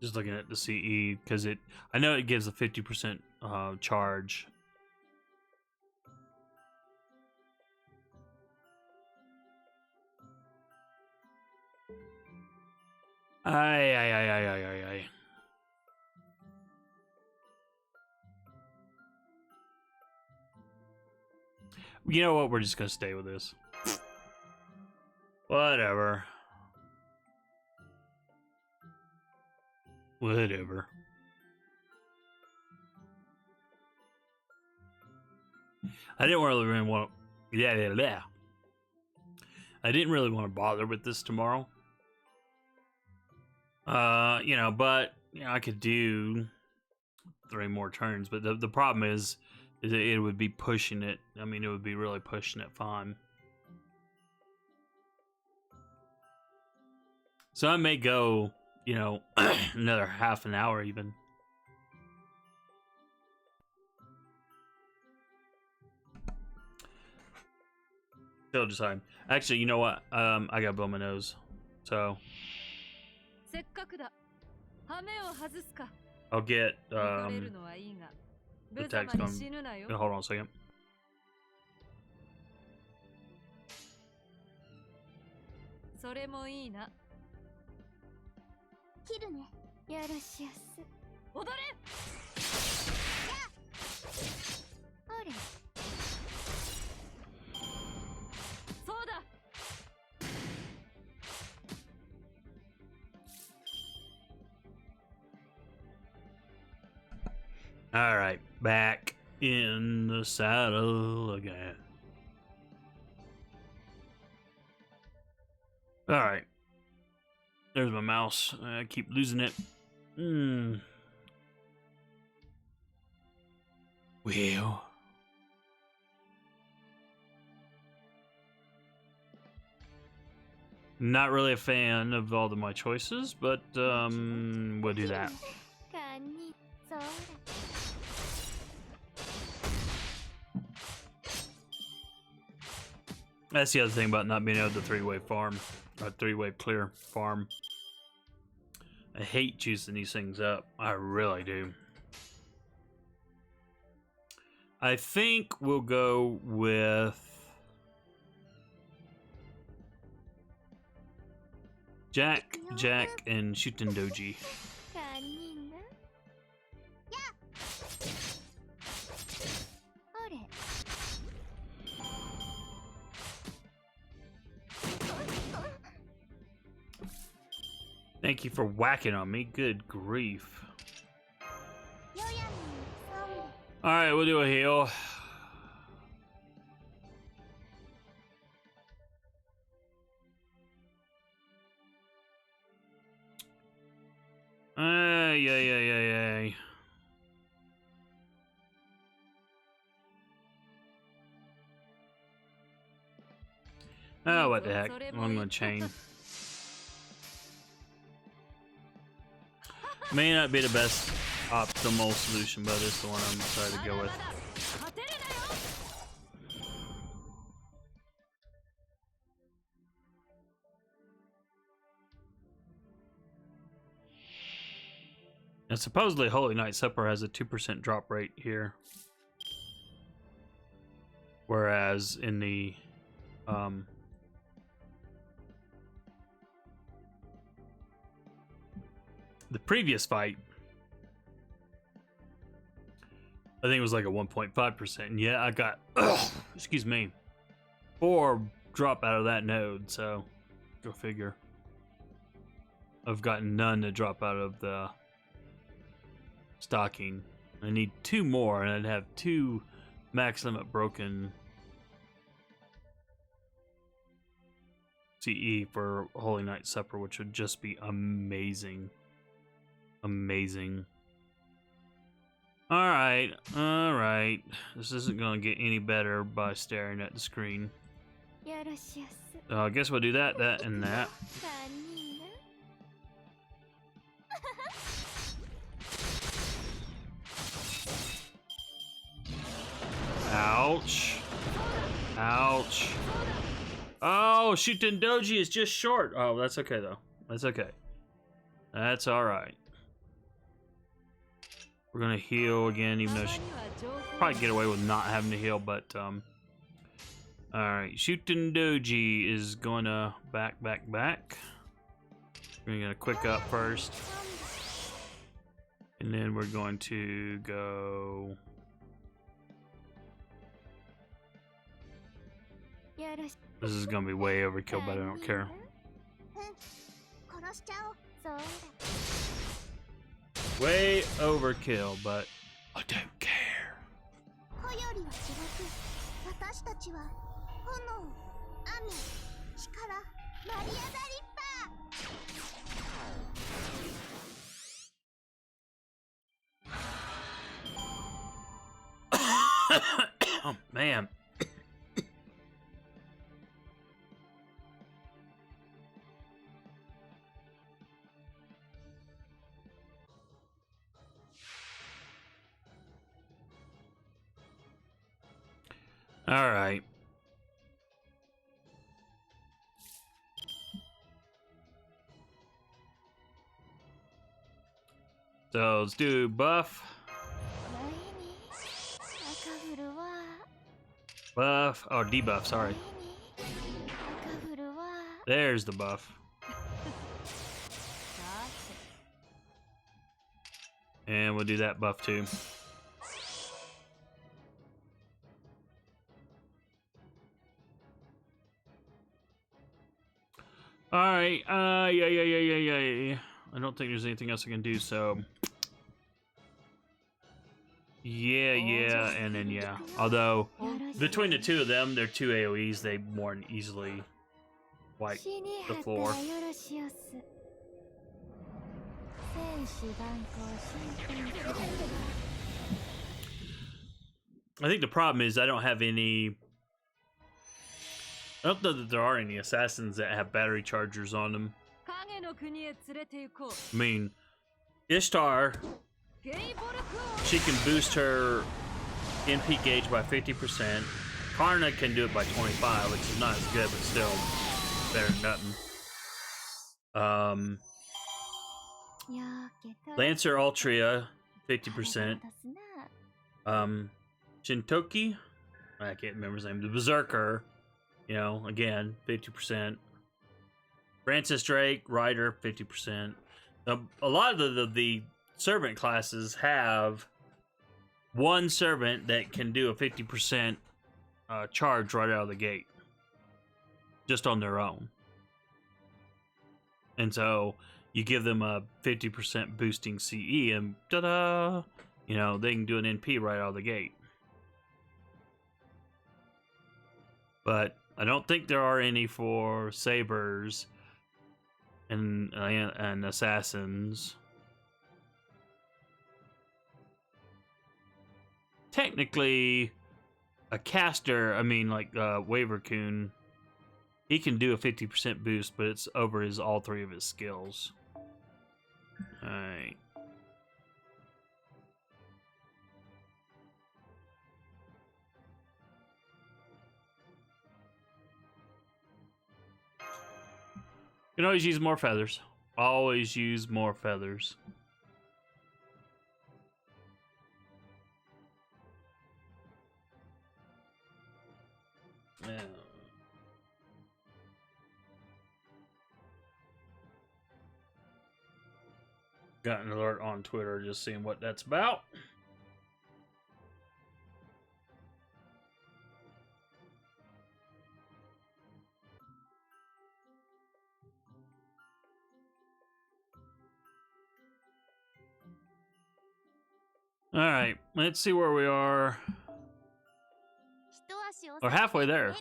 Just looking at the CE because I know it gives a 50% charge. Aye. You know what? We're just gonna stay with this. Whatever. I didn't really want to. I didn't really want to bother with this tomorrow. But I could do 3 more turns. But the problem is it would be pushing it. I mean, it would be really pushing it fine. So I may go, another half an hour even. Still decide. Actually, you know what? I gotta blow my nose. So I'll get the text on. Hold on a second. All right, back in the saddle again. All right. There's my mouse. I keep losing it. Well. Not really a fan of all of my choices, but we'll do that. That's the other thing about not being able to 3-wave farm, or 3-wave clear farm. I hate juicing these things up. I really do. I think we'll go with Jack, and Shuten Doji. Thank you for whacking on me. Good grief. Alright, we'll do a heal. Yeah. Oh, what the heck. I'm gonna chain. May not be the best optimal solution, but it's the one I'm decided to go with. And supposedly Holy Night Supper has a 2% drop rate here. Whereas in the previous fight, I think it was like a 1.5%. And yeah, I got, excuse me, 4 drop out of that node. So go figure. I've gotten none to drop out of the stocking. I need 2 more, and I'd have 2 max limit broken CE for Holy Night Supper, which would just be amazing. Amazing. Alright. This isn't going to get any better by staring at the screen. I guess we'll do that, and that. Ouch. Ouch. Oh, Shuten Doji is just short. Oh, that's okay, though. That's okay. That's alright. We're going to heal again, even though she probably get away with not having to heal, but, alright. Shuten Doji is going to back. We're going to quick up first. And then we're going to go... This is gonna be way overkill, but I don't care. Way overkill, but I don't care. Oh, man. All right. So let's do buff. Buff. Oh, debuff, sorry. There's the buff. And we'll do that buff too. Alright, yeah. I don't think there's anything else I can do, so... Yeah, and then yeah. Although, between the two of them, they're 2 AoEs, they more than easily wipe the floor. I think the problem is I don't have any... I don't know that there are any assassins that have battery chargers on them. I mean, Ishtar, she can boost her MP gauge by 50%. Karna can do it by 25, which is not as good, but still better than nothing. Lancer Altria, 50%. Shintoki, I can't remember his name. The Berserker, you know, again, 50%. Francis Drake, Rider, 50%. A lot of the servant classes have one servant that can do a 50% charge right out of the gate, just on their own. And so you give them a 50% boosting CE, and ta-da! You know, they can do an NP right out of the gate. But I don't think there are any for sabers and assassins. Technically, a caster, I mean, like Wavercoon, he can do a 50% boost, but it's over his all three of his skills. Alright. You can always use more feathers. Always use more feathers. Yeah. Got an alert on Twitter, just seeing what that's about. All right, let's see where we are. We're halfway there.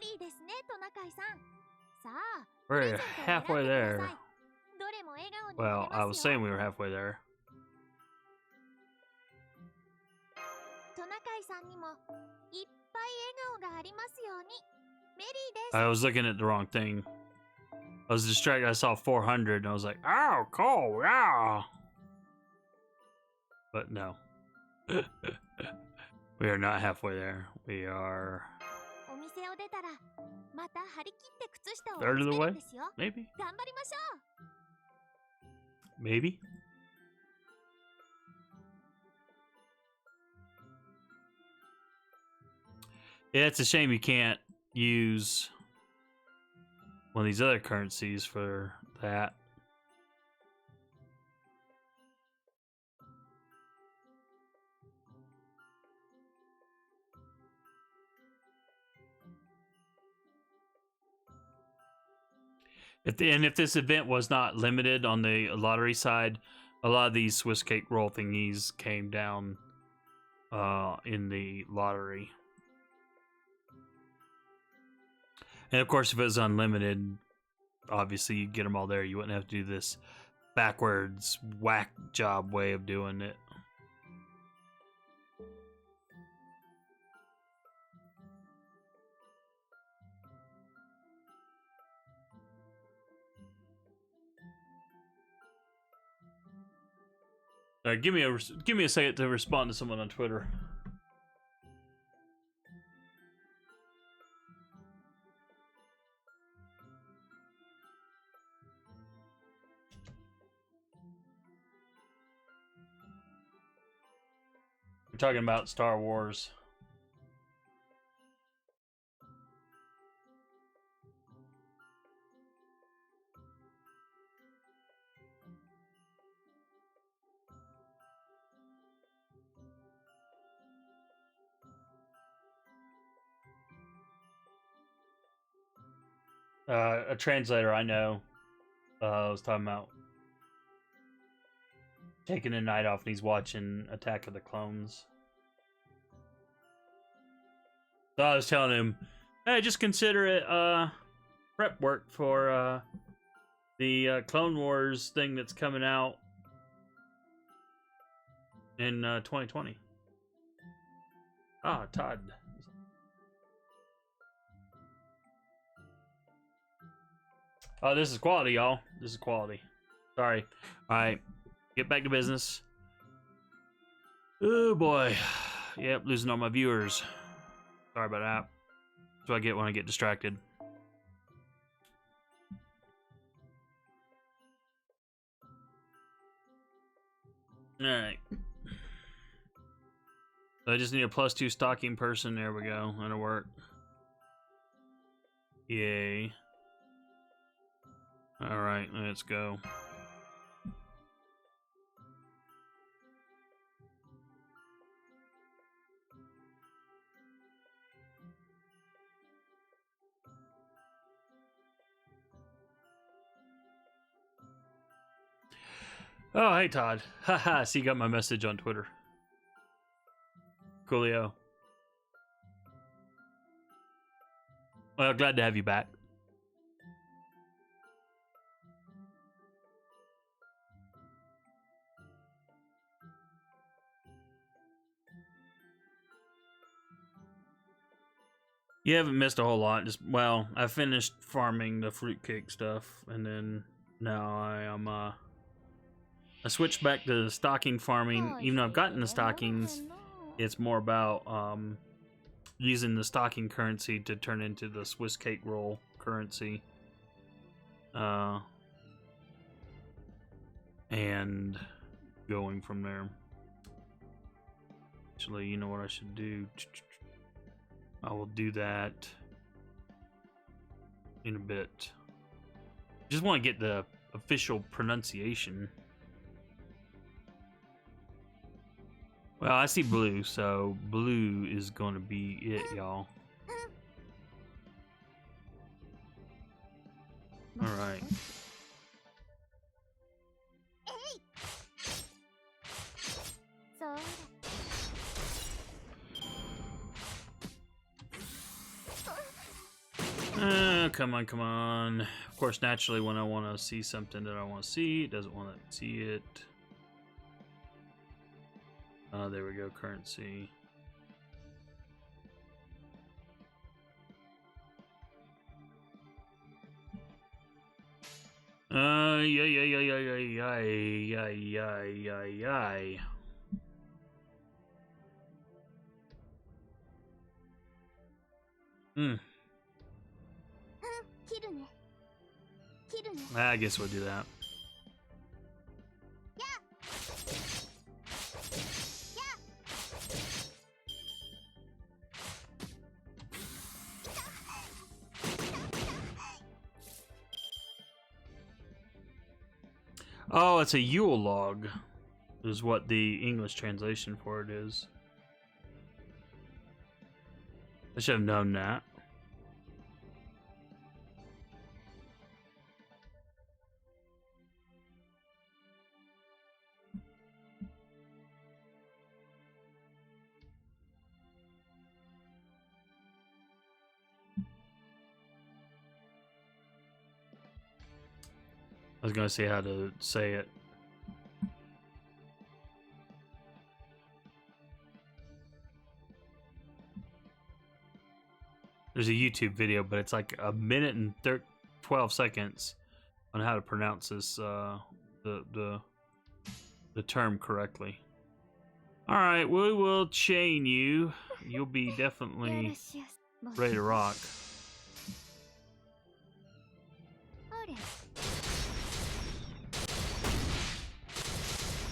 We're halfway there. Well, I was saying we were halfway there. I was looking at the wrong thing. I was distracted. I saw 400 and I was like, oh, cool, yeah. But no. We are not halfway there. We are third of the way? Maybe? Maybe? Yeah, it's a shame you can't use one of these other currencies for that. If this event was not limited on the lottery side, a lot of these Swiss cake roll thingies came down in the lottery. And of course, if it was unlimited, obviously you'd get them all there. You wouldn't have to do this backwards whack job way of doing it. Give me a second to respond to someone on Twitter. We're talking about Star Wars. A translator I know was talking about taking a night off and he's watching Attack of the Clones. So I was telling him, hey, just consider it prep work for the Clone Wars thing that's coming out in 2020. Ah, Todd. Oh, this is quality, y'all. This is quality. Sorry. All right. Get back to business. Oh, boy. Yep, losing all my viewers. Sorry about that. That's what I get when I get distracted. All right. So I just need a +2 stocking person. There we go. That'll work. Yay. All right, let's go. Oh, hey Todd. Haha, so you got my message on Twitter. Coolio. Well, glad to have you back. You haven't missed a whole lot. Just, well, I finished farming the fruitcake stuff, and then now I switched back to stocking farming. Even though I've gotten the stockings, it's more about using the stocking currency to turn into the Swiss cake roll currency. And going from there. Actually, you know what I should do? I will do that in a bit. Just want to get the official pronunciation. Well, I see blue, so blue is going to be it, y'all. All right. Come on, come on. Of course, naturally, when I want to see something that I want to see, it doesn't want to see it. There we go, currency. I guess we'll do that. Oh, it's a Yule log, is what the English translation for it is. I should have known that. I was gonna say how to say it. There's a YouTube video, but it's like a minute and 12 seconds on how to pronounce this the term correctly. All right, we will chain you. You'll be definitely ready to rock.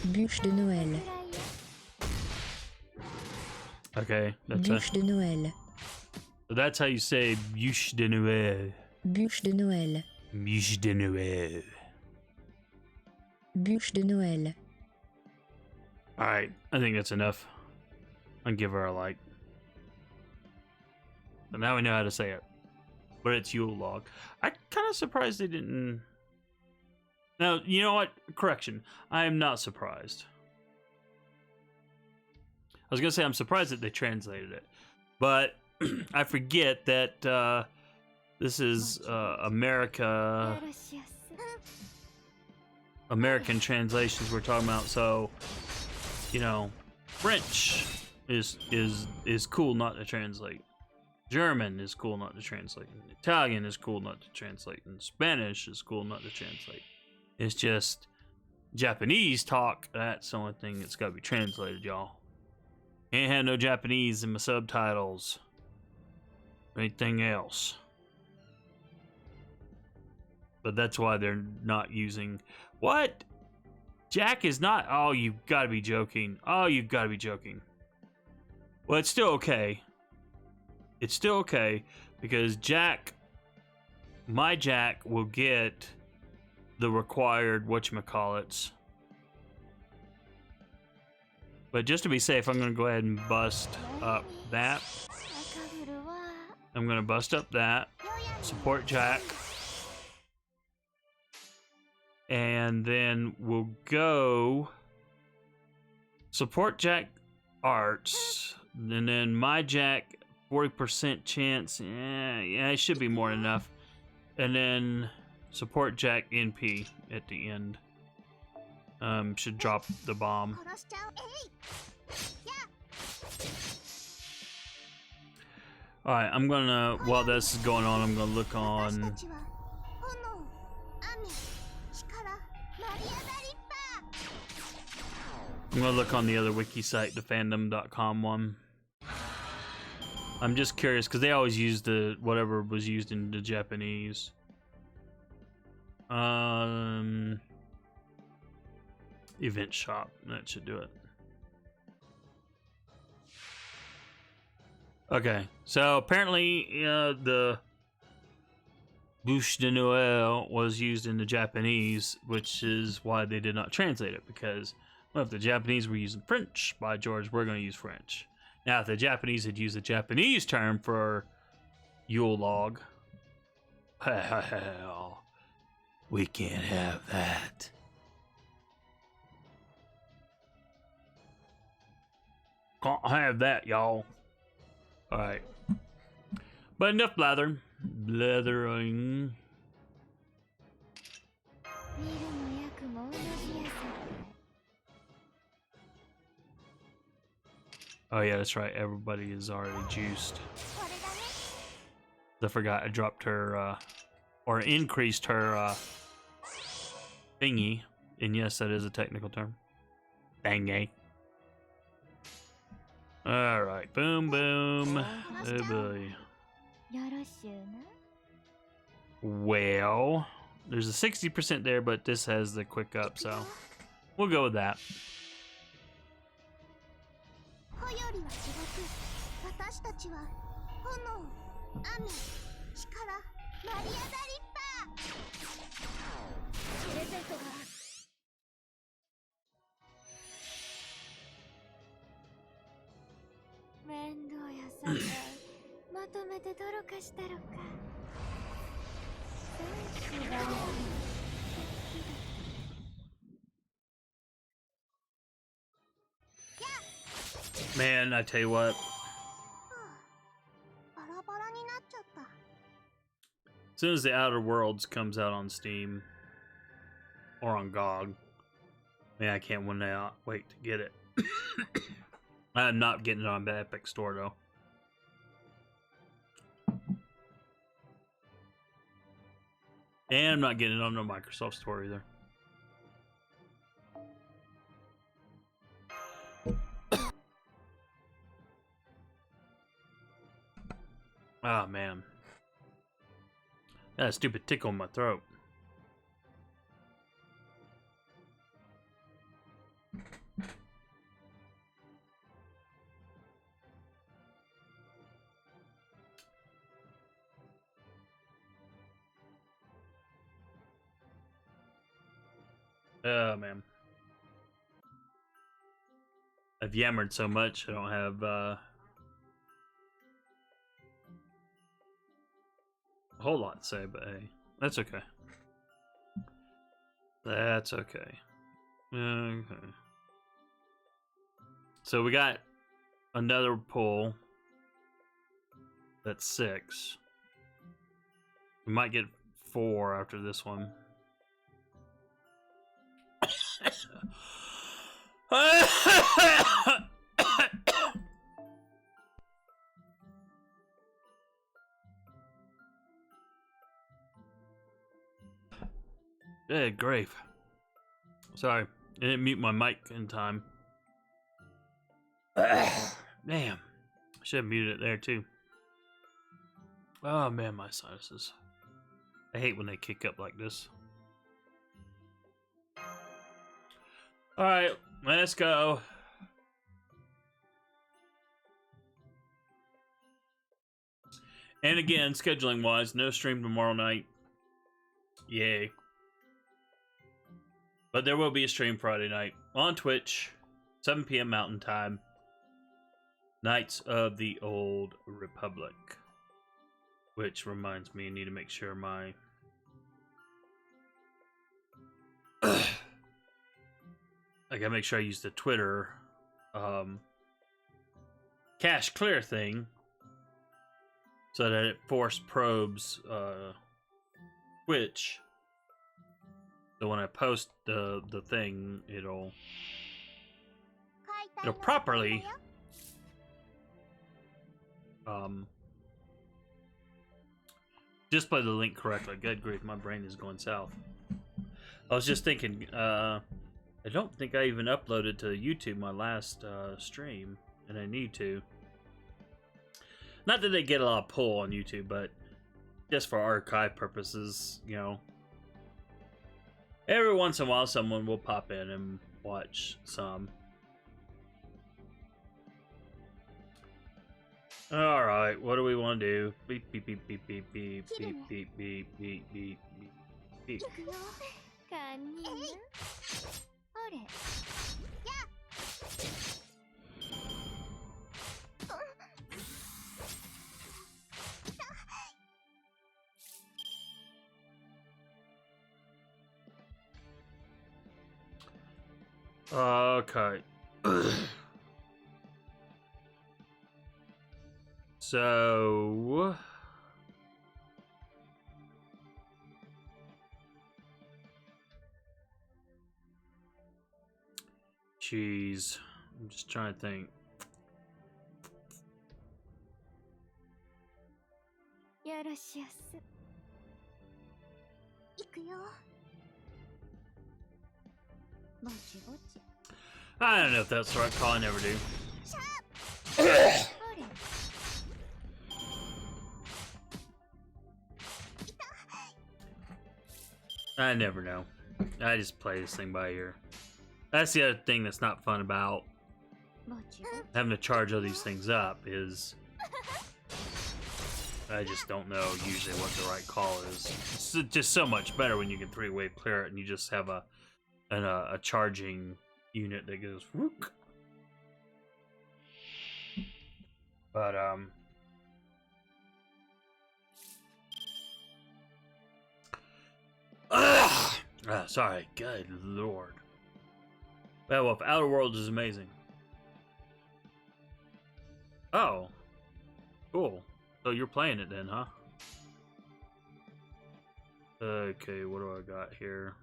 Bûche de Noël. Okay, that's Bûche de Noël. So that's how you say bûche de Noël. Bûche de Noël. Bûche de Noël. Bûche de Noël. All right, I think that's enough. I'll give her a like. So now we know how to say it. But it's Yule log. I'm kind of surprised they didn't. Now, you know what? Correction. I am not surprised. I was going to say I'm surprised that they translated it. But I forget that this is American translations we're talking about. So, you know, French is cool not to translate. German is cool not to translate. Italian is cool not to translate. And Spanish is cool not to translate. It's just Japanese talk. That's the only thing that's got to be translated, y'all. Ain't had no Japanese in my subtitles. Or anything else. But that's why they're not using... What? Jack is not... Oh, you've got to be joking. Oh, you've got to be joking. Well, it's still okay. It's still okay. Because Jack... My Jack will get... the required whatchamacallits. But just to be safe, I'm going to go ahead and bust up that. I'm going to bust up that. Support Jack. And then we'll go support Jack Arts. And then my Jack, 40% chance. Yeah, it should be more than enough. And then support Jack NP at the end. Should drop the bomb. 殺しちゃう。Alright, I'm gonna, while this is going on, I'm gonna look 私 on. たちは炎、雨、力、舞い上がりっ I'm gonna look on the other wiki site, the fandom.com one. I'm just curious because they always use the whatever was used in the Japanese. Event shop, that should do it. Okay, so apparently the Bouche de Noël was used in the Japanese, which is why they did not translate it, because well, if the Japanese were using French, by George, we're going to use French. Now, if the Japanese had used the Japanese term for Yule log, hell, we can't have that. Can't have that, y'all. Alright. But enough blather. Blathering. 見るも焼くも同じやさ。 Oh yeah, that's right. Everybody is already juiced. これだね。 I forgot I dropped her, or increased her, thingy. And yes, that is a technical term. Thingy. Alright, boom, boom. Oh boy. よろしゅうな。 Well, there's a 60% there, but this has the quick up, so we'll go with that. 穂よりは地獄。私たちは炎、雨、力、舞い上がりっプレゼントが。面倒やさんがまとめて泥かしたろか。そうしばらく。 Man, I tell you what, バラバラになっちゃった。 as soon as the Outer Worlds comes out on Steam or on GOG, man, I can't wait to get it. I'm not getting it on the Epic Store though. And I'm not getting it on the Microsoft Store either. Oh man. That stupid tickle in my throat. Oh man. I've yammered so much I don't have a whole lot to say, but hey, that's okay. That's okay. Okay. So we got another pull. That's 6. We might get 4 after this one. Good grief. Sorry, I didn't mute my mic in time. Damn. I should have muted it there too. Oh man, my sinuses. I hate when they kick up like this. Alright, let's go. And again, scheduling wise, no stream tomorrow night. Yay. But there will be a stream Friday night on Twitch, 7 p.m. Mountain Time. Knights of the Old Republic. Which reminds me, I need to make sure my I gotta make sure I use the Twitter cache clear thing so that it force probes Twitch. So when I post the thing, it'll properly display the link correctly. Good grief, my brain is going south. I was just thinking, I don't think I even uploaded to YouTube my last stream, and I need to. Not that they get a lot of pull on YouTube, but just for archive purposes, you know. Every once in a while, someone will pop in and watch some. All right, what do we want to do? Beep beep beep beep beep beep beep beep beep beep beep beep. Okay. So jeez, I'm just trying to think. I don't know if that's the right call. I never do. I never know. I just play this thing by ear. That's the other thing that's not fun about having to charge all these things up is I just don't know usually what the right call is. It's just so much better when you can three-wave clear it and you just have a charging unit that goes whoop. But sorry, good lord. Well, if Outer Worlds is amazing. Oh, cool. So you're playing it then, huh? Okay, what do I got here?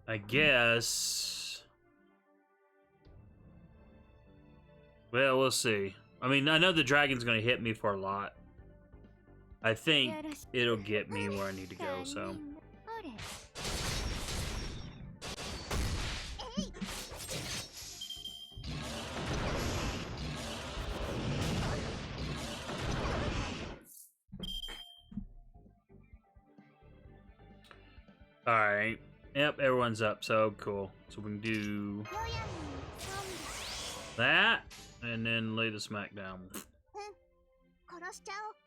I guess. Well, we'll see. I mean, I know the dragon's gonna hit me for a lot. I think it'll get me where I need to go, so. Alright. Yep, everyone's up, so cool. So we can do that, and then lay the smack down.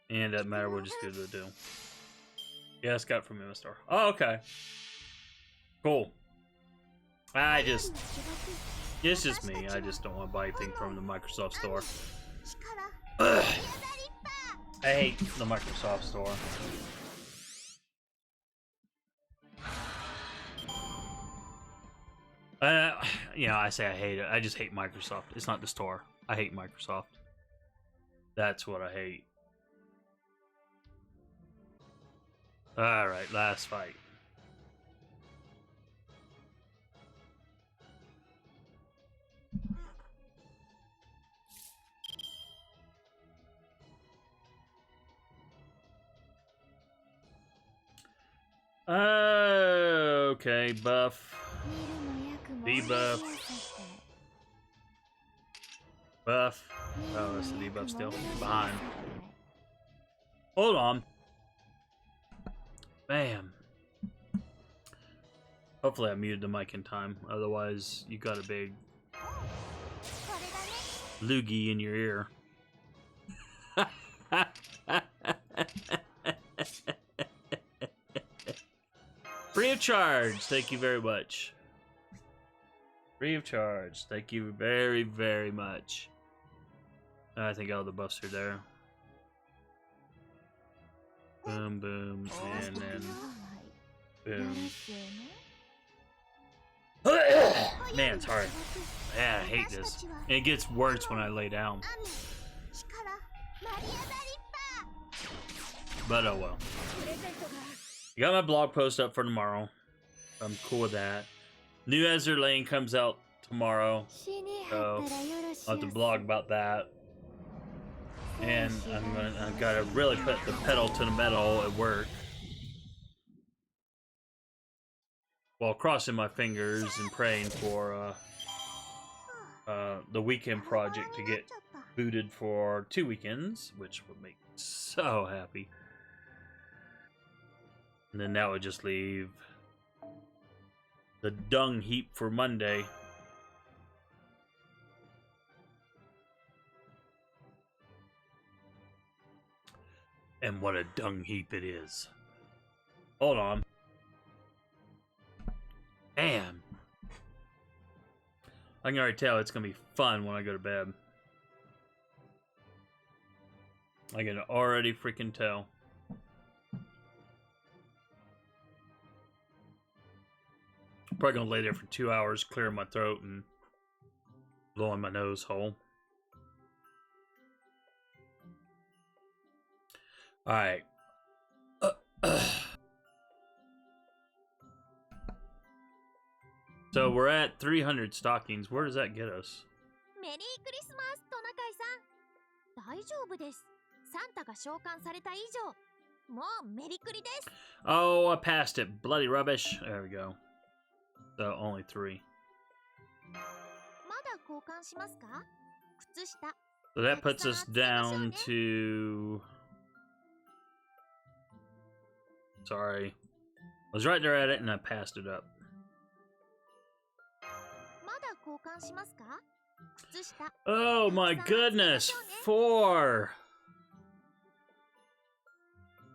And doesn't matter, we'll just do the deal. Yeah, it's got from MSR. Oh, okay. Cool. It's just me. I just don't want to buy anything from the Microsoft Store. Ugh. I hate the Microsoft Store. You know, I say I hate it. I just hate Microsoft. It's not the store. I hate Microsoft. That's what I hate. Alright, last fight. Okay, buff. Debuff. Buff. Oh, that's the debuff still. Behind. Hold on. Bam. Hopefully I muted the mic in time. Otherwise, you got a big loogie in your ear. Free of charge. Thank you very much. Free of charge. Thank you very, very much. I think all the buffs are there. Boom, boom, and then boom. Man, it's hard. Yeah, I hate this. It gets worse when I lay down. But oh well. I got my blog post up for tomorrow. I'm cool with that. New Ezra Lane comes out tomorrow. So I'll have to blog about that. And I gotta really put the pedal to the metal at work. While crossing my fingers and praying for the weekend project to get booted for 2 weekends, which would make me so happy. And then that would just leave the dung heap for Monday. And what a dung heap it is. Hold on. Damn. I can already tell it's going to be fun when I go to bed. I can already freaking tell. Probably going to lay there for 2 hours, clearing my throat and blowing my nose hole. Alright. So we're at 300 stockings. Where does that get us? Oh, I passed it. Bloody rubbish. There we go. So only 3. So that puts us down to... Sorry. I was right there at it and I passed it up. Oh my goodness, 4.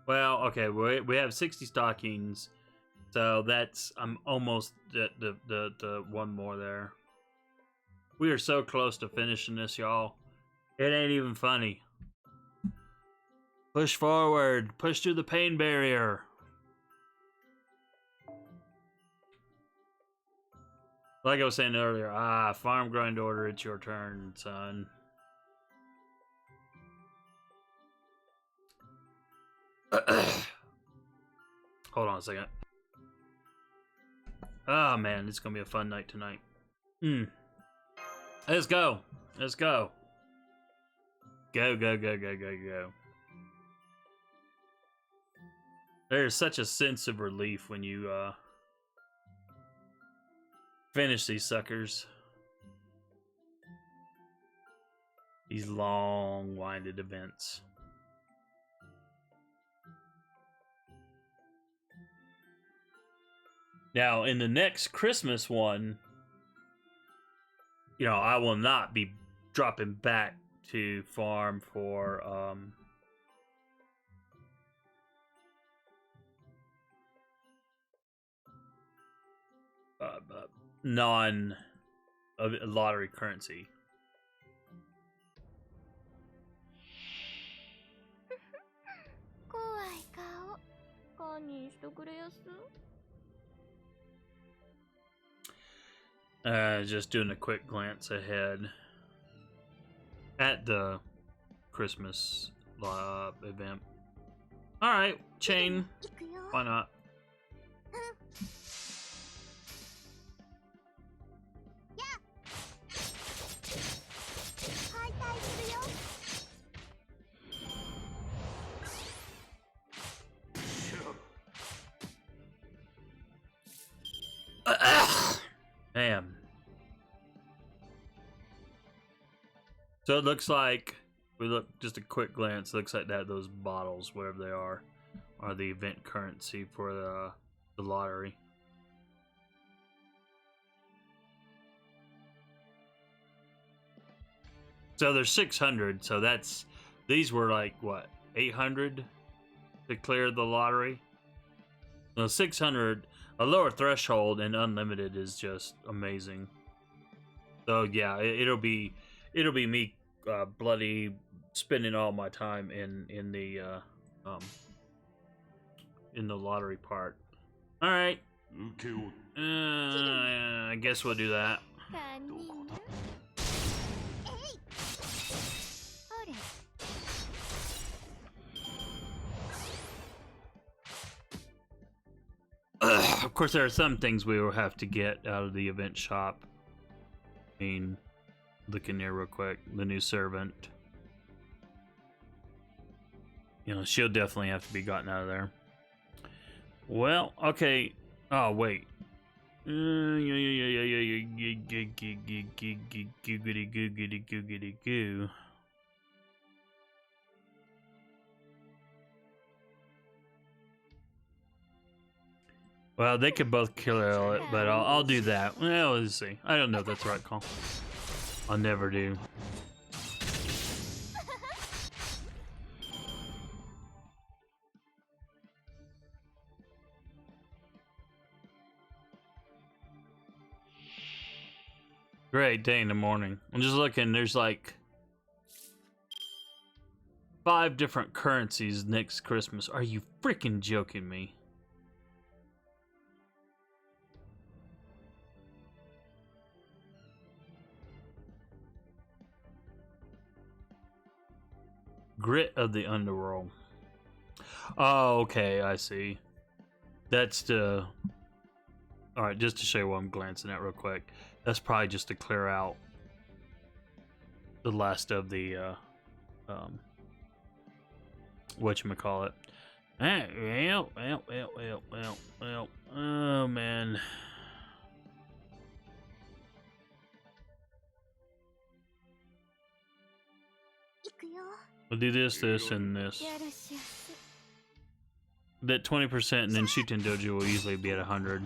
Well, okay, we have 60 stockings, so that's I'm almost at the one more there. We are so close to finishing this, y'all. It ain't even funny. Push forward, push through the pain barrier. Like I was saying earlier, farm grind order, it's your turn, son. Hold on a second. Oh man, it's gonna be a fun night tonight. Let's go. Let's go. Go, go, go, go, go, go. There's such a sense of relief when you finish these suckers. These long-winded events. Now, in the next Christmas one, you know, I will not be dropping back to farm for non-lottery currency. Just doing a quick glance ahead at the Christmas event. Alright, chain. Why not? Damn. So it looks like, we look just a quick glance, it looks like that those bottles, wherever they are the event currency for the lottery. So there's 600, so that's, these were like, what, 800 to clear the lottery? So 600, a lower threshold and unlimited is just amazing. So yeah, it'll be me bloody spending all my time in the in the lottery part. All right. 受け負う I guess we'll do that. 堪忍なえいほれ Of course, there are some things we will have to get out of the event shop. I mean, looking there real quick, the new servant. You know, she'll definitely have to be gotten out of there. Well, okay. Oh, wait. Googity goo. Well, they could both kill it, but I'll do that. Well, let's see. I don't know if that's the right call. I'll never do. Great day in the morning. I'm just looking. There's like 5 different currencies next Christmas. Are you freaking joking me? Grit of the Underworld. Oh, okay, I see. That's the... Alright, just to show you what I'm glancing at real quick. That's probably just to clear out the last of the, whatchamacallit. Well, oh, man. We'll do this, this, and this. よろしやす That 20% and then Shuten Dojo will easily be at 100.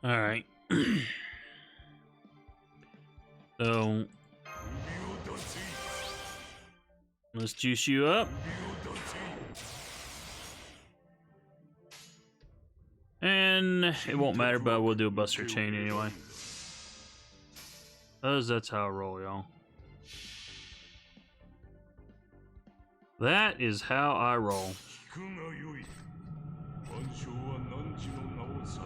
Alright. So, let's juice you up. And it won't matter, but we'll do a Buster Chain anyway. That's how I roll, y'all. That is how I roll. 聞くがよい万象は汝の名を指し示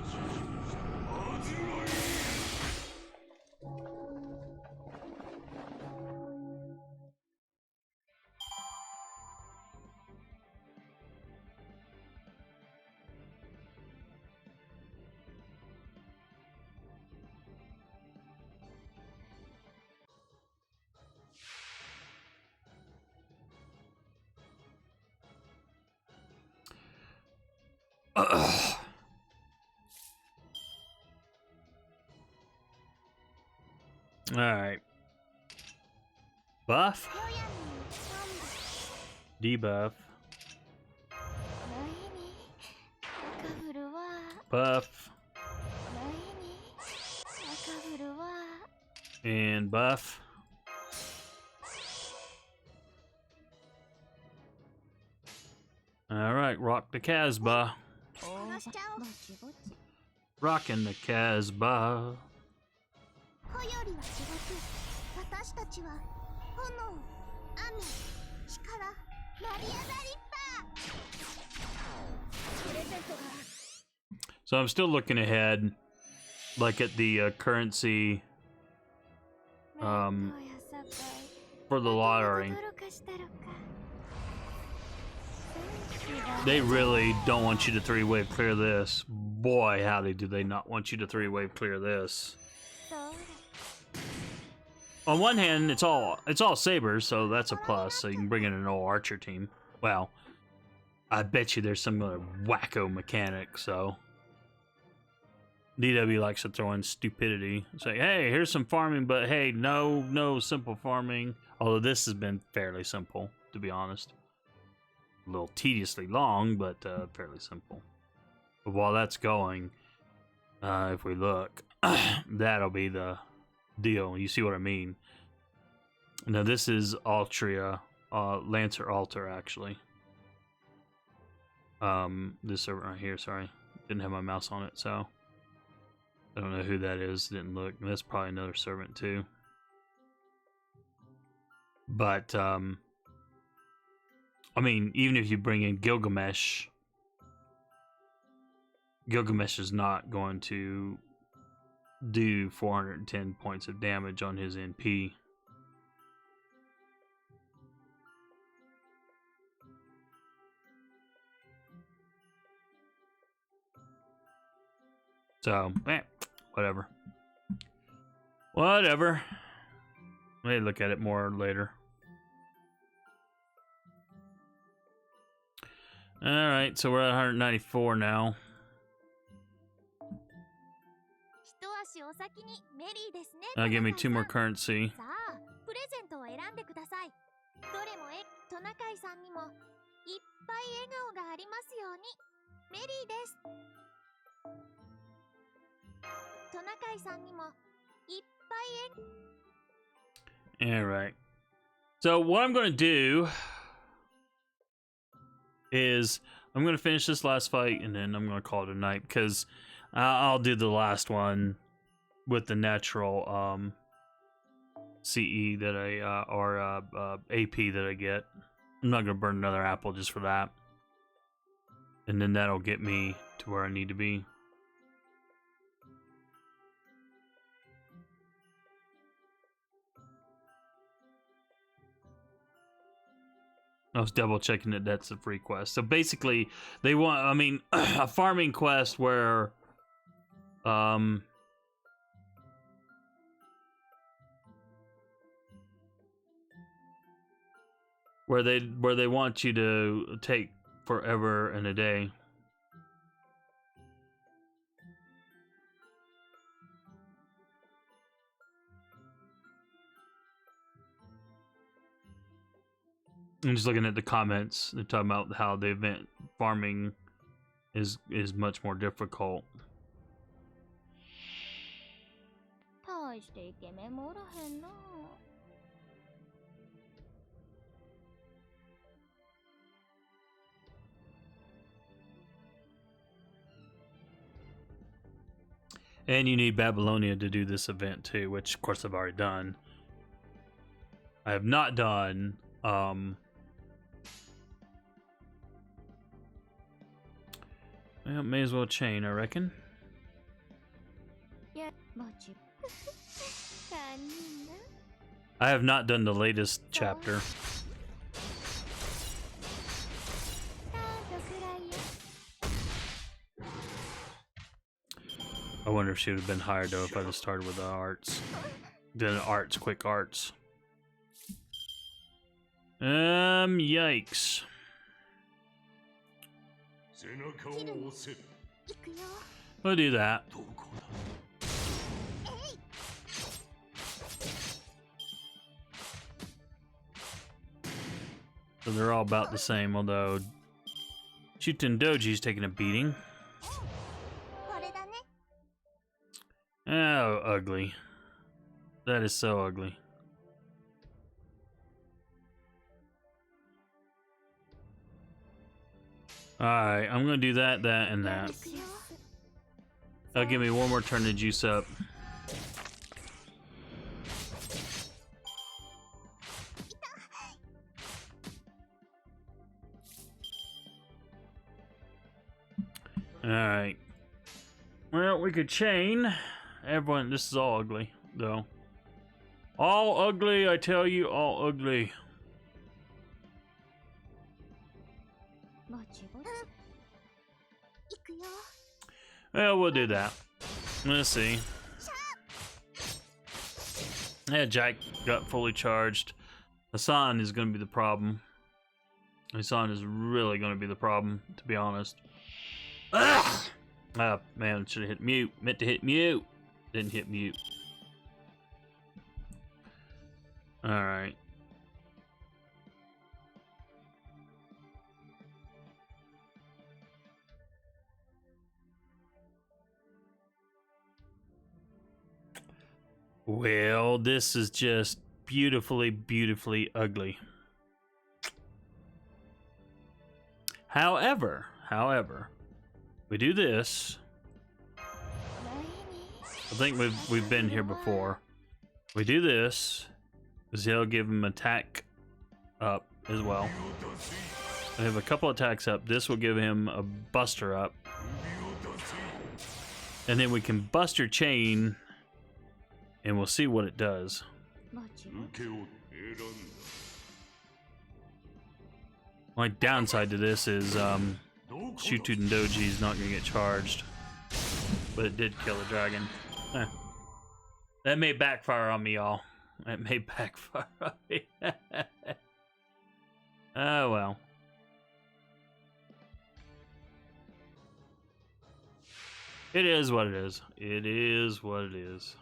したはずがいい Alright. Buff. よやみ Debuff. ないに赤ぶるわ Buff. ないに赤ぶるわ And buff. Alright, rock the Casbah. 殺しちゃおうぼちぼち Rocking the Casbah. 穂よりは違く私たちは炎雨力マリアナリッパープレゼントが So I'm still looking ahead, like at the currency どうやさかい for the lottery. 驚かしたろか They really don't want you to 3-wave clear this. Boy, howdy, do they not want you to 3-wave clear this. そうだ On one hand, it's all sabers, so that's a plus. So you can bring in an old archer team. Well, I bet you there's some other wacko mechanic. So DW likes to throw in stupidity. Say, hey, here's some farming, but hey, no simple farming. Although this has been fairly simple, to be honest. A little tediously long, but fairly simple. But while that's going, if we look, that'll be the deal. You see what I mean? Now this is Altria, Lancer Altar actually. This servant right here, sorry, didn't have my mouse on it, so I don't know who that is. Didn't look. That's probably another servant too. But I mean, even if you bring in Gilgamesh, Gilgamesh is not going to do 410 points of damage on his NP. So, whatever. Whatever. May look at it more later. Alright, so we're at 194 now. 一足お先にメリーですね。 Give me 2 more トナカイ currency. さんさあ、プレゼントを選んでください。どれもトナカイさんにもいっぱい笑顔がありますように。メリーです。トナカイさんにもいっぱいAlright. So what I'm going to do is I'm going to finish this last fight and then I'm going to call it a night because I'll do the last one with the natural CE that I or AP that I get. I'm not going to burn another apple just for that. And then that'll get me to where I need to be. I was double checking that that's a free quest. So basically, they want, I mean, a farming quest where, where they want you to take forever and a day. I'm just looking at the comments. They're talking about how the event farming is much more difficult. 大してイケメンもおらへんな。And you need Babylonia to do this event too, which of course I've already done. I have not done well, may as well chain, I reckon. いや、もちろん。堪忍な。 I have not done the latest chapter. タートくらいよ。 I wonder if she would have been higher though if I'd have started with the arts. Then arts, quick arts. Yikes. 背中を押せ。行くよ。 We'll do that. どこだ。 So they're all about the same, although Shuten Doji's taking a beating. これだね。 Oh, ugly. That is so ugly. Alright, I'm gonna do that, that, and that. 行くよ。 That'll give me one more turn to juice up. Alright. Well, we could chain. Everyone, this is all ugly, though. All ugly, I tell you, all ugly. もちろん。行くよ。 Well, we'll do that. Let's see. Yeah, Jack got fully charged. Hassan is going to be the problem. Hassan is really going to be the problem, to be honest. Ugh! Ah, man, should have hit mute. Meant to hit mute. Didn't hit mute. Alright. Well, this is just beautifully, beautifully ugly. However, we do this. I think we've been here before. We do this, because he'll give him attack up as well. We have a couple attacks up. This will give him a buster up. And then we can buster chain, and we'll see what it does. My downside to this is Shutuden Doji is not going to get charged. But it did kill the dragon. That may backfire on me, y'all. That may backfire on me. Oh, well. It is what it is. It is what it is.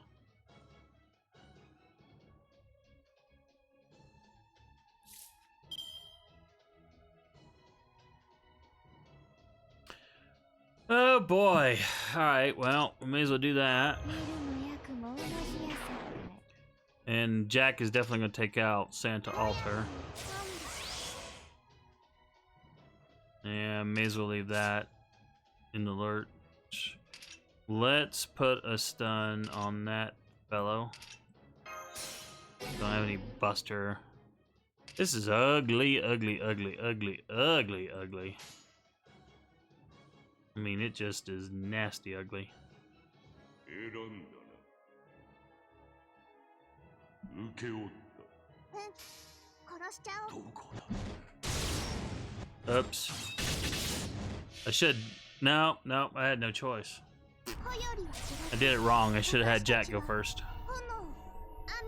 Oh boy. Alright, well, we may as well do that. And Jack is definitely going to take out Santa Altar. Yeah, may as well leave that in the lurch. Let's put a stun on that fellow. Don't have any buster. This is ugly, ugly, ugly, ugly, ugly, ugly. I mean, it just is nasty ugly. Oops. I should... No, I had no choice. I did it wrong. I should have had Jack go first.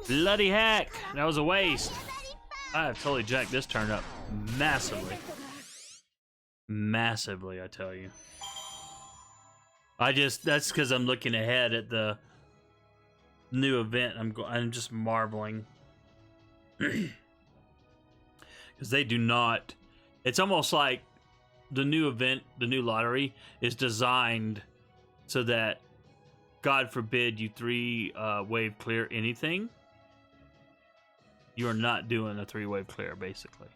Bloody heck! That was a waste. I have totally jacked this turn up massively. Massively, I tell you. That's because I'm looking ahead at the new event. I'm just marveling. Because they do not... It's almost like the new event, the new lottery, is designed so that, God forbid, you wave clear anything. You are not doing a 3-wave clear, basically.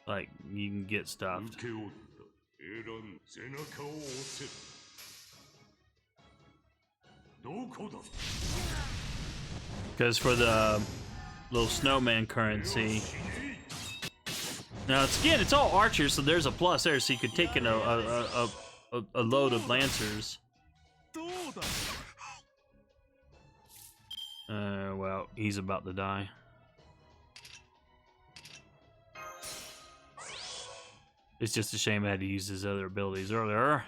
Like, you can get stuffed. Because for the little snowman currency... Now, it's all archers, so there's a plus there, so you could take in a load of lancers. Well, he's about to die. It's just a shame I had to use his other abilities earlier.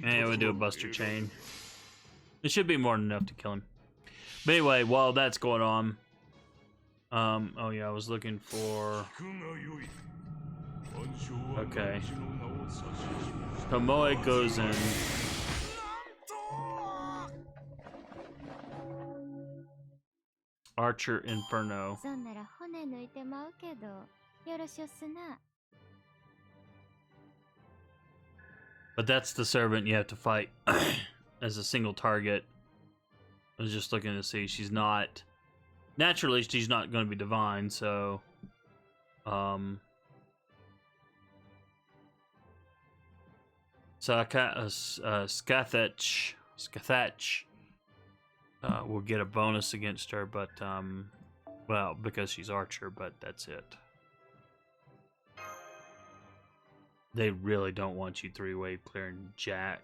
And we'll do a buster chain. It should be more than enough to kill him. But anyway, while that's going on, oh yeah, I was looking for... Okay. Tomoe goes in. Archer Inferno. But that's the servant you have to fight as a single target. I was just looking to see. She's not... Naturally, she's not going to be divine, so... Skathach will get a bonus against her, but, well, because she's Archer, but that's it. They really don't want you 3-wave clearing Jack.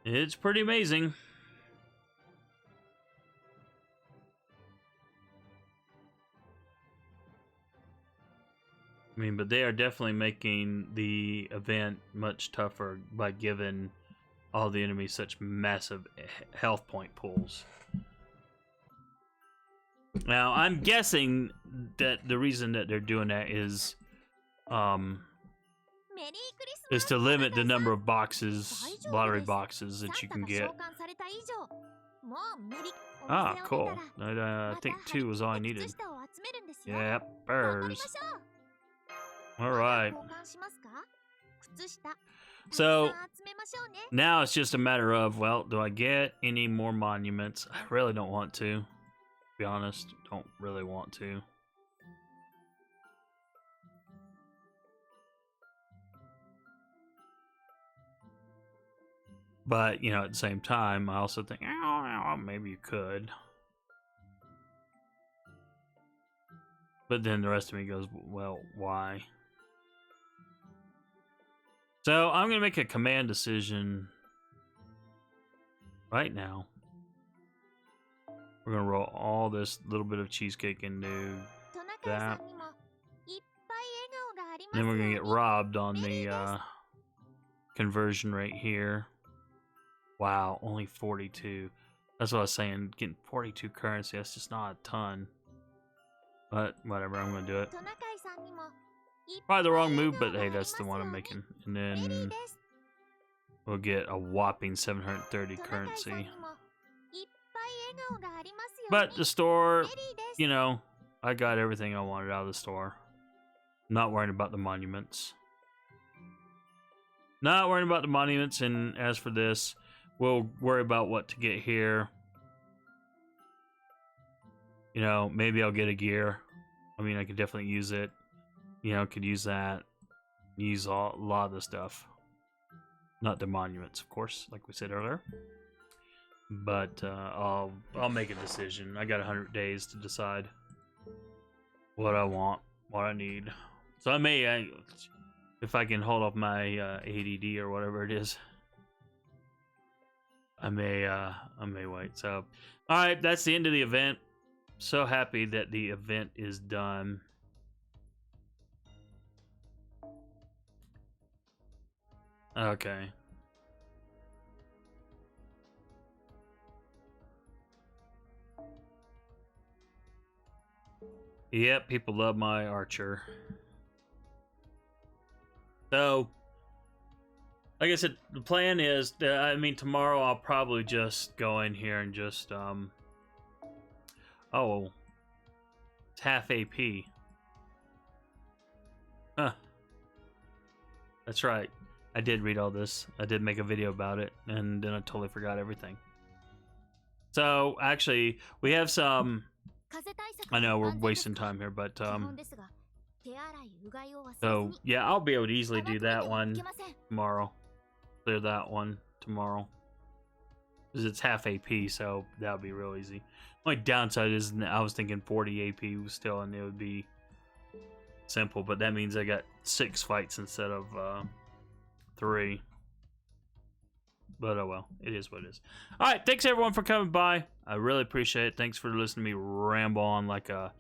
It's pretty amazing. I mean, but they are definitely making the event much tougher by giving all the enemies such massive health point pools. Now, I'm guessing that the reason that they're doing that is to limit the number of boxes, lottery boxes that you can get. Ah, cool. I think 2 was all I needed. Yep, burrs. Alright. So, now it's just a matter of, well, do I get any more monuments? I really don't want to. To be honest, don't really want to. But, you know, at the same time, I also think, oh, maybe you could. But then the rest of me goes, well, why? So I'm going to make a command decision right now. We're going to roll all this little bit of cheesecake into that. Then we're going to get robbed on the conversion rate here. Wow, only 42. That's what I was saying. Getting 42 currency, that's just not a ton. But whatever, I'm going to do it. Probably the wrong move, but hey, that's the one I'm making. And then we'll get a whopping 730 currency. But the store, you know, I got everything I wanted out of the store. Not worrying about the monuments. Not worrying about the monuments, and as for this, we'll worry about what to get here. You know, maybe I'll get a gear. I mean, I could definitely use it. You know, could use that. Use a lot of the stuff. Not the monuments, of course, like we said earlier. But I'll make a decision. I got 100 days to decide what I want, what I need. So I may, if I can hold off my ADD or whatever it is, I may wait. So, all right, that's the end of the event. So happy that the event is done. Okay. Yep, people love my archer. So, like I said, the plan is, I mean, tomorrow I'll probably just go in here and just, oh, it's half AP. Huh. That's right. I did read all this. I did make a video about it, and then I totally forgot everything. So, actually, we have some... I know we're wasting time here, but so yeah, I'll be able to easily do that one tomorrow. Clear that one tomorrow because it's half AP, so that'll be real easy. My downside is I was thinking 40 AP was still, and it would be simple, but that means I got 6 fights instead of 3. But oh well, it is what it is. All right, thanks everyone for coming by. I really appreciate it. Thanks for listening to me ramble on like a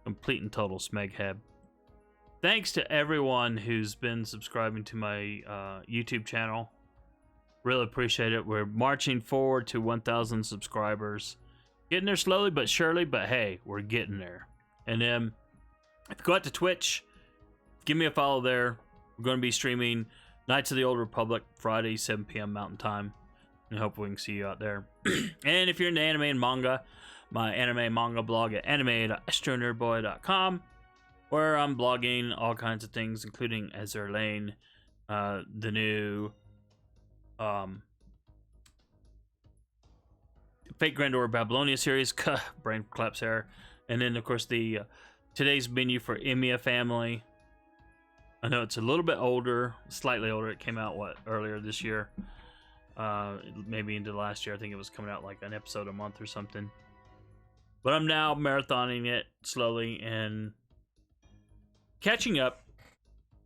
complete and total smeghead. Thanks to everyone who's been subscribing to my YouTube channel. Really appreciate it. We're marching forward to 1,000 subscribers. Getting there slowly but surely, but hey, we're getting there. And then, if you go out to Twitch, give me a follow there. We're going to be streaming Knights of the Old Republic, Friday, 7 p.m. Mountain Time. And hopefully we can see you out there. And if you're into anime and manga, my anime and manga blog at anime.astronerdboy.com, where I'm blogging all kinds of things, including Azur Lane, the new Fate Grand Order Babylonia series, brain collapse error, and then of course the today's menu for Emiya Family. I know it's a little bit older, slightly older. It came out, earlier this year? Maybe into last year. I think it was coming out like an episode a month or something. But I'm now marathoning it slowly and catching up.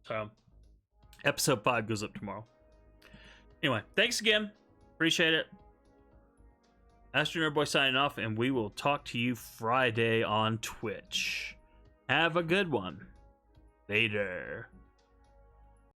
So, episode 5 goes up tomorrow. Anyway, thanks again. Appreciate it. AstroNerdBoy signing off, and we will talk to you Friday on Twitch. Have a good one. Later.